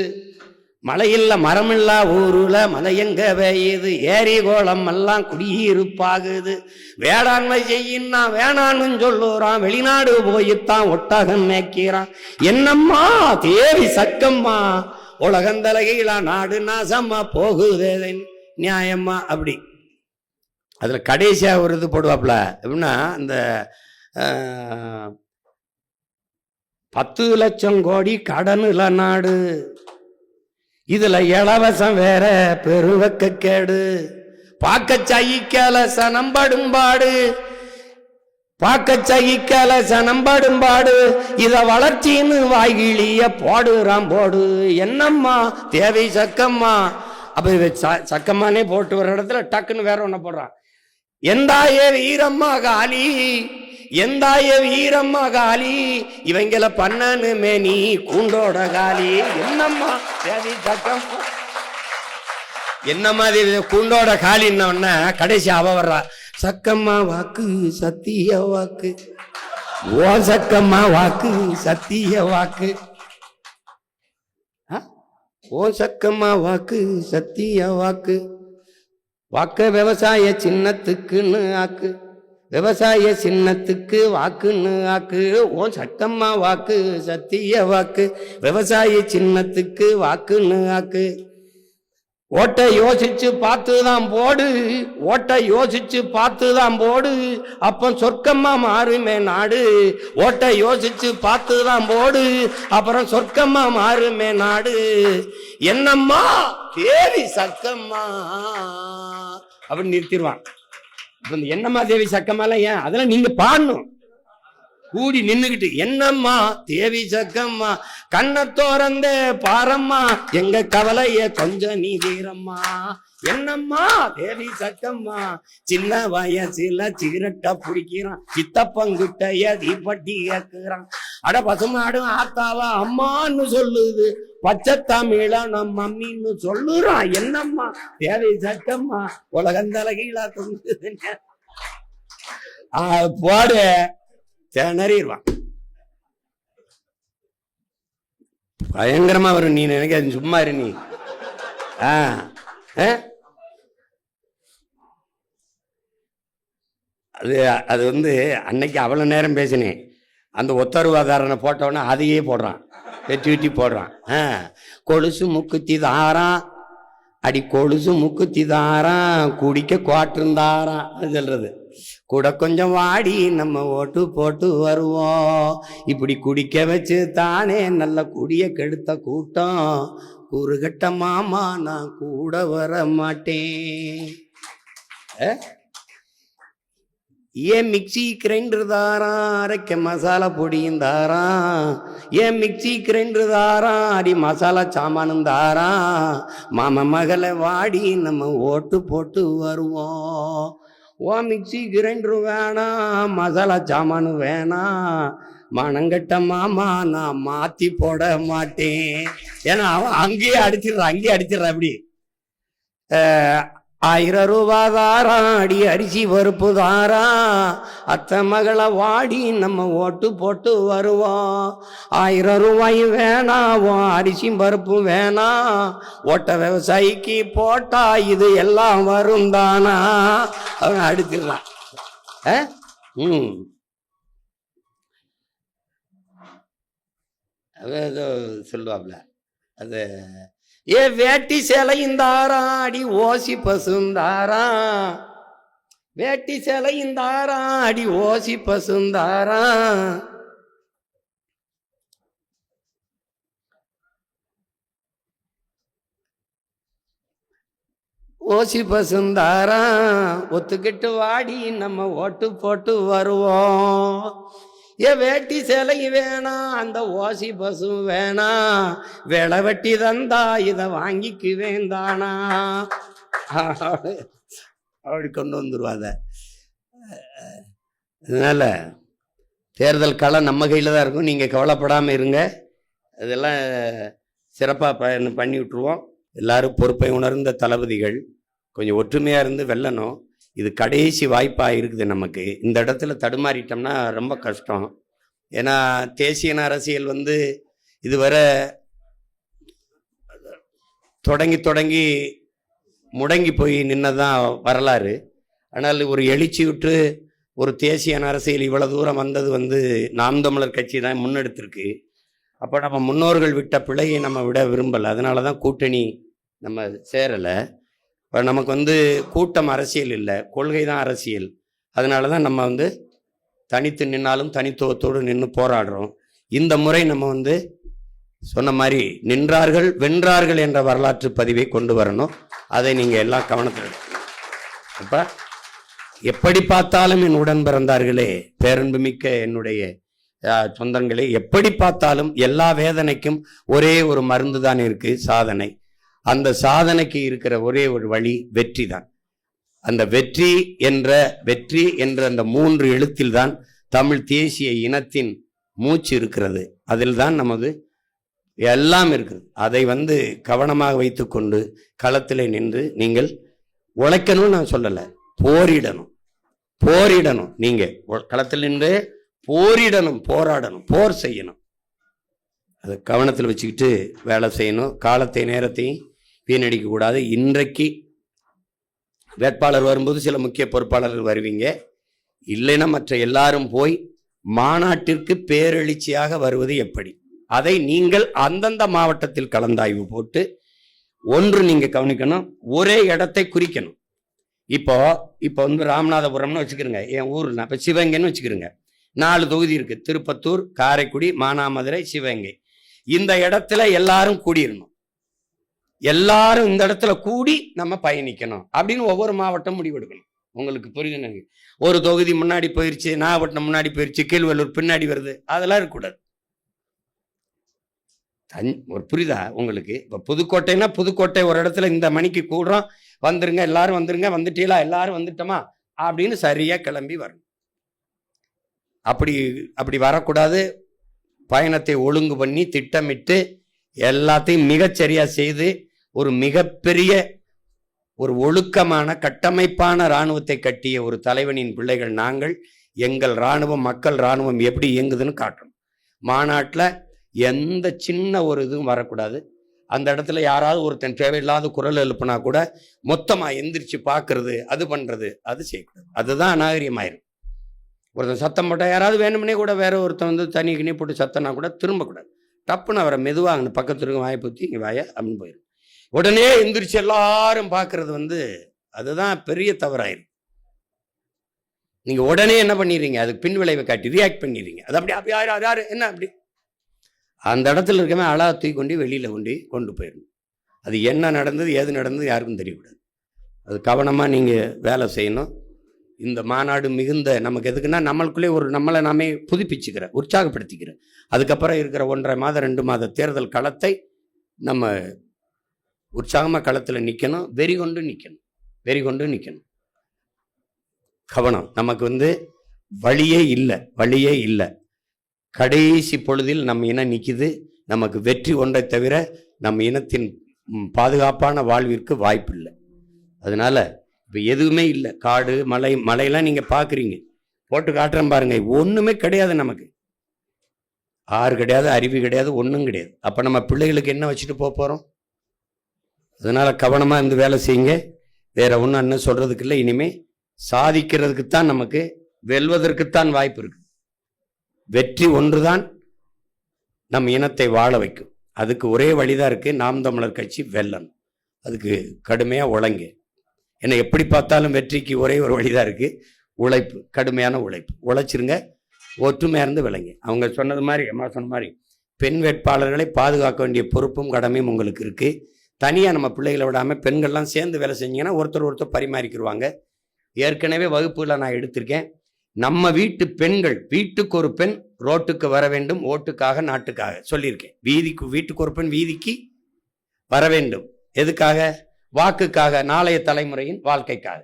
மழையில்ல மரமில்லா ஊருல மலை எங்க பெய்யுது, ஏரி கோலம் எல்லாம் குடியிருப்பாகுது, வேளாண்மை செய்யின்னா வேணான்னு சொல்லுறான், வெளிநாடு போயித்தான் ஒட்டகம் மேய்க்கிறான். என்னம்மா தேவி சக்கம்மா, உலகந்தலகீழா நாடு நாசமா போகுதே நியாயம்மா. அப்படி அதுல கடைசியா ஒரு இது போடுவாப்ல, எப்படின்னா இந்த 10 லட்சம் கோடி கடனுல நாடு, இதுல இலவசம் வேற பெருவக்க கேடு, பாக்க சகிக்கல சனம்படும்பாடு, பாக்க சகிக்கல சனம்படும்பாடு, இத வளர்ச்சின்னு வாய்கிளிய போடுறான் போடு. என்னம்மா தேவை சக்கம்மா, அப்ப சக்கம்மானே போட்டு வர இடத்துல டக்குன்னு வேற ஒண்ணு போடுறான். எந்தாயே வீரம்மா காலி, எந்தாய வீரம்மா காலி, இவங்கள பண்ணனுமே நீ கூண்டோட காலி. என்னம்மா தேவி சக்கம்மா, என்னம்மா கூண்டோட காலின்னு கடைசி அவ வர்றா, சக்கம்மா வாக்கு சத்திய வாக்கு, ஓ சக்கம்மா வாக்கு சத்திய வாக்கு, ஓ சக்கம்மா வாக்கு சத்திய வாக்கு, வாக்க விவசாய சின்னத்துக்குன்னு ஆக்கு, விவசாய சின்னத்துக்கு வாக்குன்னு ஆக்கு, ஓ சக்கம்மா வாக்கு சத்திய வாக்கு, விவசாய சின்னத்துக்கு வாக்குன்னு ஆக்கு. ஓட்டை யோசிச்சு பார்த்துதான் போடு, ஓட்டை யோசிச்சு பார்த்துதான் போடு, அப்ப சொர்க்கம்மா மாறுமே நாடு, ஓட்டை யோசிச்சு பார்த்துதான் போடு, அப்புறம் சொர்க்கம்மா மாறுமே நாடு. என்னம்மா தேவி சக்கம்மா அப்படின்னு நிறுத்திடுவான். என்னம்மா தேவி சக்கம்மாலாம் ஏன் அதெல்லாம் நீங்க பாடணும், கூடி நின்னுகிட்டு. என்னம்மா தேவி சக்கம்மா, கண்ணை திறந்த பாரம்மா, எங்க கவலைய கொஞ்சம் நீ தீரம்மா. என்னம்மா தேவி சக்கம்மா, சின்ன வயசுல சிகரெட்டா பிடிக்கிறான், சித்தப்பங்கிட்டைய தீப்பட்டி கேட்கிறான், அட பசுமாடும் ஆத்தாவா அம்மான்னு சொல்லுது, பச்சை தமிழ நம் மம்மின்னு சொல்லுறான். என்னம்மா தேவி சக்கம்மா, உலகந்தலகீழா தொங்குது போடு திணறிடுவான். பயங்கரமா வரும். நீ நினைக்க சும்மா இரு நீ. அது அன்னைக்கு அவ்வளவு நேரம் பேசினேன். அந்த ஒத்தருவாதாரனை போட்டவன அதையே போடுறான், வெட்டி வெட்டி போடுறான். கொலுசு முக்குத்தி தாரான், அடி கொலுசு முக்குத்தி தாரான் குடிக்க குவாட்டிருந்தாரான் சொல்றது. கூட கொஞ்சம் வாடி நம்ம ஓட்டு போட்டு வருவோம். இப்படி குடிக்க வச்சு தானே நல்ல குடிய கெடுத்த கூட்டம். கூறுகட்ட மாமா நான் கூட வர மாட்டேன். ஏன் மிக்சி கிரைண்டர் தாரான் அரைக்க மசாலா பொடியும் தாரான். ஏன் மிக்சி கிரைண்டர் தாரான் அடி மசாலா சாமானும் தாரான். மாமா மகளை வாடி நம்ம ஓட்டு போட்டு வருவோம். ஓ மிக்சி கிரைண்டரும் வேணாம், மசாலா சாமானு வேணாம், மனங்கட்ட மாமா நான் மாத்தி போட மாட்டேன். ஏன்னா அவன் அங்கேயே அடிச்சிடறான் அப்படி. 1000 ரூபா தாரான் அடி அரிசி பருப்பு தாரான். அத்தை மகளை வாடி நம்ம ஓட்டு போட்டு வருவோம். 1000 ரூபாயும் வேணாம், அரிசியும் பருப்பும் வேணாம். ஓட்ட விவசாயிக்கு போட்டா இது எல்லாம் வரும் தானா. அவன் அடிச்சிடறான். ஏதோ சொல்லுவாப்ல அது. ஏ வேட்டி சேலையும் தாரான் அடி ஓசி பசுந்தாரான். வேட்டி சேலையும் தாரான் அடி ஓசி பசுந்தாரான். ஓசி பசுந்தாரான். ஒத்துக்கிட்டு வாடி நம்ம ஓட்டு போட்டு வருவோம். ஏ வேட்டி சேலை வேணாம், அந்த ஓசி பசு வேணாம். வேலை வெட்டி தந்தா இதை வாங்கிக்கு வேண்டானா. அப்படி கொண்டு வந்துருவாத. அதனால தேர்தல் காலம் நம்ம கையில் தான் இருக்கும். நீங்கள் கவலைப்படாமல் இருங்க. அதெல்லாம் சிறப்பாக பண்ணி விட்டுருவோம். எல்லாரும் பொறுப்பை உணர்ந்த தளபதிகள் கொஞ்சம் ஒற்றுமையாக இருந்து வெல்லணும். இது கடைசி வாய்ப்பாக இருக்குது நமக்கு. இந்த இடத்துல தடுமாறிட்டோம்னா ரொம்ப கஷ்டம். ஏன்னா தேசிய அரசியல் இதுவரை தொடங்கி முடங்கி போய் நின்னதான் வரலாறு. ஆனால் ஒரு எழுச்சி விட்டு ஒரு தேசிய அரசியல் இவ்வளோ தூரம் வந்தது நாம் தமிழர் கட்சி தான் முன்னெடுத்திருக்கு. அப்போ நம்ம முன்னோர்கள் விட்ட பிழையை நம்ம விட விரும்பலை. அதனால தான் கூட்டணி நம்ம சேரலை. இப்போ நமக்கு கூட்டம் அரசியல் இல்லை, கொள்கை தான் அரசியல். அதனால தான் நம்ம தனித்து நின்னாலும் தனித்துவத்தோடு நின்று போராடுறோம். இந்த முறை நம்ம சொன்ன மாதிரி நின்றார்கள் வென்றார்கள் என்ற வரலாற்று பதிவை கொண்டு வரணும். அதை நீங்கள் எல்லாம் கவனத்தில் எடுக்கணும். அப்போ எப்படி பார்த்தாலும் என் உடன் பிறந்தார்களே, பேரன்பு மிக்க என்னுடைய சொந்தங்களே, எப்படி பார்த்தாலும் எல்லா வேதனைக்கும் ஒரே ஒரு மருந்து தான் இருக்கு, சாதனை. அந்த சாதனைக்கு இருக்கிற ஒரே ஒரு வழி வெற்றி தான். அந்த வெற்றி என்ற அந்த 3 எழுத்தில் தான் தமிழ் தேசிய இனத்தின் மூச்சு இருக்கிறது. அதில் தான் நமது எல்லாம் இருக்குது. அதை கவனமாக வைத்துக்கொண்டு களத்தில் நின்று நீங்கள் உழைக்கணும்னு நான் சொல்லலை, போரிடணும். நீங்கள் களத்தில் நின்று போரிடணும், போராடணும், போர் செய்யணும். அதை கவனத்தில் வச்சுக்கிட்டு வேலை செய்யணும். காலத்தை நேரத்தையும் வீணடிக்க கூடாது. இன்றைக்கு வேட்பாளர் வரும்போது சில முக்கிய பொறுப்பாளர்கள் வருவீங்க. இல்லைன்னா மற்ற எல்லாரும் போய் மாநாட்டிற்கு பேரெழுச்சியாக வருவது எப்படி, அதை நீங்கள் அந்தந்த மாவட்டத்தில் கலந்தாய்வு போட்டு ஒன்று நீங்க கவனிக்கணும். ஒரே இடத்தை குறிக்கணும். இப்போ ராமநாதபுரம்னு வச்சுக்கிறோங்க, என் ஊர். இப்போ சிவகங்கைன்னு வச்சுக்கிறோங்க. 4 தொகுதி இருக்கு, திருப்பத்தூர், காரைக்குடி, மானாமதுரை, சிவகங்கை. இந்த இடத்துல எல்லாரும் கூடிடணும். எல்லாரும் இந்த இடத்துல கூடி நம்ம பயணிக்கணும் அப்படின்னு ஒவ்வொரு மாவட்டம் முடிவெடுக்கணும். உங்களுக்கு புரியுது? ஒரு தொகுதி முன்னாடி போயிருச்சு, நாகப்பட்டினம் முன்னாடி போயிருச்சு, கீழ்வல்லூர் பின்னாடி வருது, அதெல்லாம் இருக்கக்கூடாது. ஒரு புரியுதா உங்களுக்கு? இப்போ புதுக்கோட்டைன்னா புதுக்கோட்டை ஒரு இடத்துல இந்த மணிக்கு கூடுறோம், வந்துருங்க எல்லாரும் வந்துருங்க, வந்துட்டீங்களா எல்லாரும் வந்துட்டோமா அப்படின்னு சரியா கிளம்பி வரணும். அப்படி வரக்கூடாது. பயணத்தை ஒழுங்கு பண்ணி திட்டமிட்டு எல்லாத்தையும் மிகச்சரியா செய்து ஒரு மிகப்பெரிய ஒரு ஒழுக்கமான கட்டமைப்பான இராணுவத்தை கட்டிய ஒரு தலைவனின் பிள்ளைகள் நாங்கள். எங்கள் இராணுவம், மக்கள் இராணுவம் எப்படி இயங்குதுன்னு காட்டணும். மாநாட்டில் எந்த சின்ன ஒரு இதுவும் வரக்கூடாது. அந்த இடத்துல யாராவது ஒருத்தன் தேவையில்லாத குரல் எழுப்புனா கூட மொத்தமாக எந்திரிச்சு பார்க்கறது, அது பண்ணுறது, அது செய்யக்கூடாது. அதுதான் அநாகரிகமாயிரும். ஒருத்தன் சத்தம் போட்டால் யாராவது வேணும்னே கூட வேற ஒருத்தன் தனி கிணி போட்டு சத்தனா கூட திரும்பக்கூடாது. டப்புன்னு அவரை மெதுவாக அங்கே பக்கத்து வாயை பற்றி இங்கே வாய அப்படின்னு போயிடும். உடனே எந்திரிச்சு எல்லாரும் பார்க்கறது வந்து அதுதான் பெரிய தவறாயிருக்கு. நீங்க உடனே என்ன பண்ணிடுறீங்க, அதுக்கு பின் விளைவை காட்டி ரியாக்ட் பண்ணிடுறீங்க. அது அப்படி அப்படி யாரு என்ன அப்படி அந்த இடத்துல இருக்கவே அழகா தூக்கி கொண்டு வெளியில கொண்டு போயிடணும். அது என்ன நடந்தது ஏது நடந்தது யாருக்கும் தெரியக்கூடாது. அது கவனமாக நீங்கள் வேலை செய்யணும். இந்த மாநாடு மிகுந்த நமக்கு எதுக்குன்னா நம்மளுக்குள்ளே ஒரு நம்மளை நாமே புதுப்பிச்சுக்கிறேன், உற்சாகப்படுத்திக்கிறேன். அதுக்கப்புறம் இருக்கிற 1.5 மாதம் 2 மாத தேர்தல் களத்தை நம்ம உற்சாகமாக களத்தில் நிற்கணும், வெறி கொண்டு நிற்கணும். கவனம். நமக்கு வந்து வழியே இல்லை. கடைசி பொழுதில் நம்ம இனம் நிற்கிது. நமக்கு வெற்றி ஒன்றை தவிர நம்ம இனத்தின் பாதுகாப்பான வாழ்விற்கு வாய்ப்பு இல்லை. அதனால இப்போ எதுவுமே இல்லை. காடு மலையெல்லாம் நீங்கள் பார்க்குறீங்க, போட்டு காட்டுறேன் பாருங்க, ஒன்றுமே கிடையாது. நமக்கு ஆறு கிடையாது, அருவி கிடையாது, ஒன்றும் கிடையாது. அப்போ நம்ம பிள்ளைகளுக்கு என்ன வச்சுட்டு போகிறோம்? அதனால கவனமாக இருந்து வேலை செய்யுங்க. வேற ஒன்றும் என்ன சொல்றதுக்கு இல்லை. இனிமே சாதிக்கிறதுக்குத்தான், நமக்கு வெல்வதற்குத்தான் வாய்ப்பு இருக்கு. வெற்றி ஒன்றுதான் நம் இனத்தை வாழ வைக்கும். அதுக்கு ஒரே வழிதான் இருக்கு, நாம் தமிழர் கட்சி வெல்லணும். அதுக்கு கடுமையாக உழைங்க. ஏன்னா எப்படி பார்த்தாலும் வெற்றிக்கு ஒரே ஒரு வழிதான் இருக்கு, உழைப்பு, கடுமையான உழைப்பு. உழைச்சிருங்க, ஒற்றுமையாக இருந்து விளைங்க. அவங்க சொன்னது மாதிரி, அம்மா சொன்ன மாதிரி, பெண் வேட்பாளர்களை பாதுகாக்க வேண்டிய பொறுப்பும் கடமையும் உங்களுக்கு இருக்கு. தனியாக நம்ம பிள்ளைகளை விடாமல் பெண்கள்லாம் சேர்ந்து வேலை செஞ்சீங்கன்னா ஒருத்தர் பரிமாறிக்கிடுவாங்க. ஏற்கனவே வகுப்புகளை நான் எடுத்திருக்கேன். நம்ம வீட்டு பெண்கள், வீட்டுக்கு ஒரு பெண் ரோட்டுக்கு வர வேண்டும், ஓட்டுக்காக நாட்டுக்காக சொல்லியிருக்கேன். வீட்டுக்கு ஒரு பெண் வீதிக்கு வர வேண்டும். எதுக்காக? வாக்குக்காக, நாளைய தலைமுறையின் வாழ்க்கைக்காக.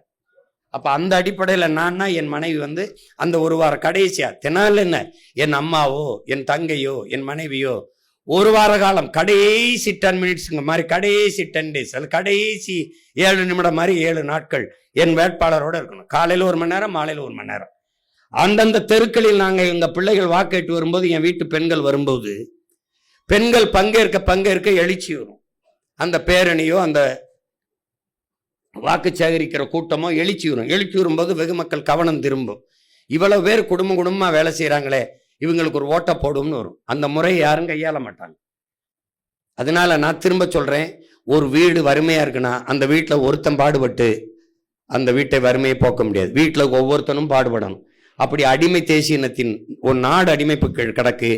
அப்ப அந்த அடிப்படையில் நான்னா என் மனைவி வந்து அந்த ஒரு வாரம் கடைசியா தினால் என்ன, என் அம்மாவோ என் தங்கையோ என் மனைவியோ ஒரு வார காலம் கடைசி 10 மினிட்ஸுங்க மாதிரி, கடைசி 10 டேஸ், அது கடைசி 7 நிமிடம் மாதிரி 7 நாட்கள் என் வேட்பாளரோட இருக்கணும். காலையில் 1 மணி நேரம், மாலையில் 1 மணி நேரம். அந்தந்த தெருக்களில் நாங்கள் எங்க பிள்ளைகள் வாக்கேட்டு வரும்போது, என் வீட்டு பெண்கள் வரும்போது, பெண்கள் பங்கேற்க எழுச்சி வரும். அந்த பேரணியோ அந்த வாக்கு சேகரிக்கிற கூட்டமோ எழுச்சி வரும்போது வெகு மக்கள் கவனம் திரும்பும். இவ்வளவு பேர் குடும்பமா வேலை செய்யறாங்களே, இவங்களுக்கு ஒரு ஓட்ட போடும்னு வரும். அந்த முறையை யாரும் கையாள மாட்டாங்க. அதனால நான் திரும்ப சொல்றேன், ஒரு வீடு வறுமையா இருக்குன்னா அந்த வீட்டில் ஒருத்தன் பாடுபட்டு அந்த வீட்டை வறுமையை போக்க முடியாது. வீட்டில் ஒவ்வொருத்தனும் பாடுபடணும். அப்படி அடிமை தேசியனத்தின் ஒரு நாடு அடிமைப்பு கிடக்கு.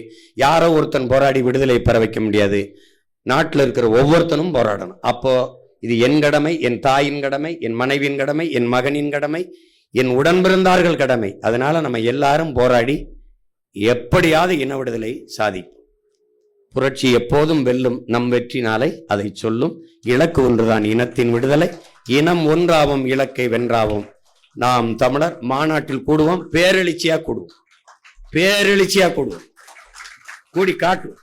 யாரோ ஒருத்தன் போராடி விடுதலை பெற வைக்க முடியாது. நாட்டில் இருக்கிற ஒவ்வொருத்தனும் போராடணும். அப்போ இது என் கடமை, என் தாயின் கடமை, என் மனைவியின் கடமை, என் மகனின் கடமை, என் உடன் பிறந்தார்கள் கடமை. அதனால நம்ம எல்லாரும் போராடி எப்படியாவது இன விடுதலை சாதிப்போம். புரட்சி எப்போதும் வெல்லும், நம் வெற்றி நாளை அதை சொல்லும். இலக்கு ஒன்றுதான், இனத்தின் விடுதலை. இனம் ஒன்றாவும், இலக்கை வென்றாவும். நாம் தமிழர் மாநாட்டில் கூடுவோம், பேரெழுச்சியா கூடுவோம், கூடி காட்டுவோம்.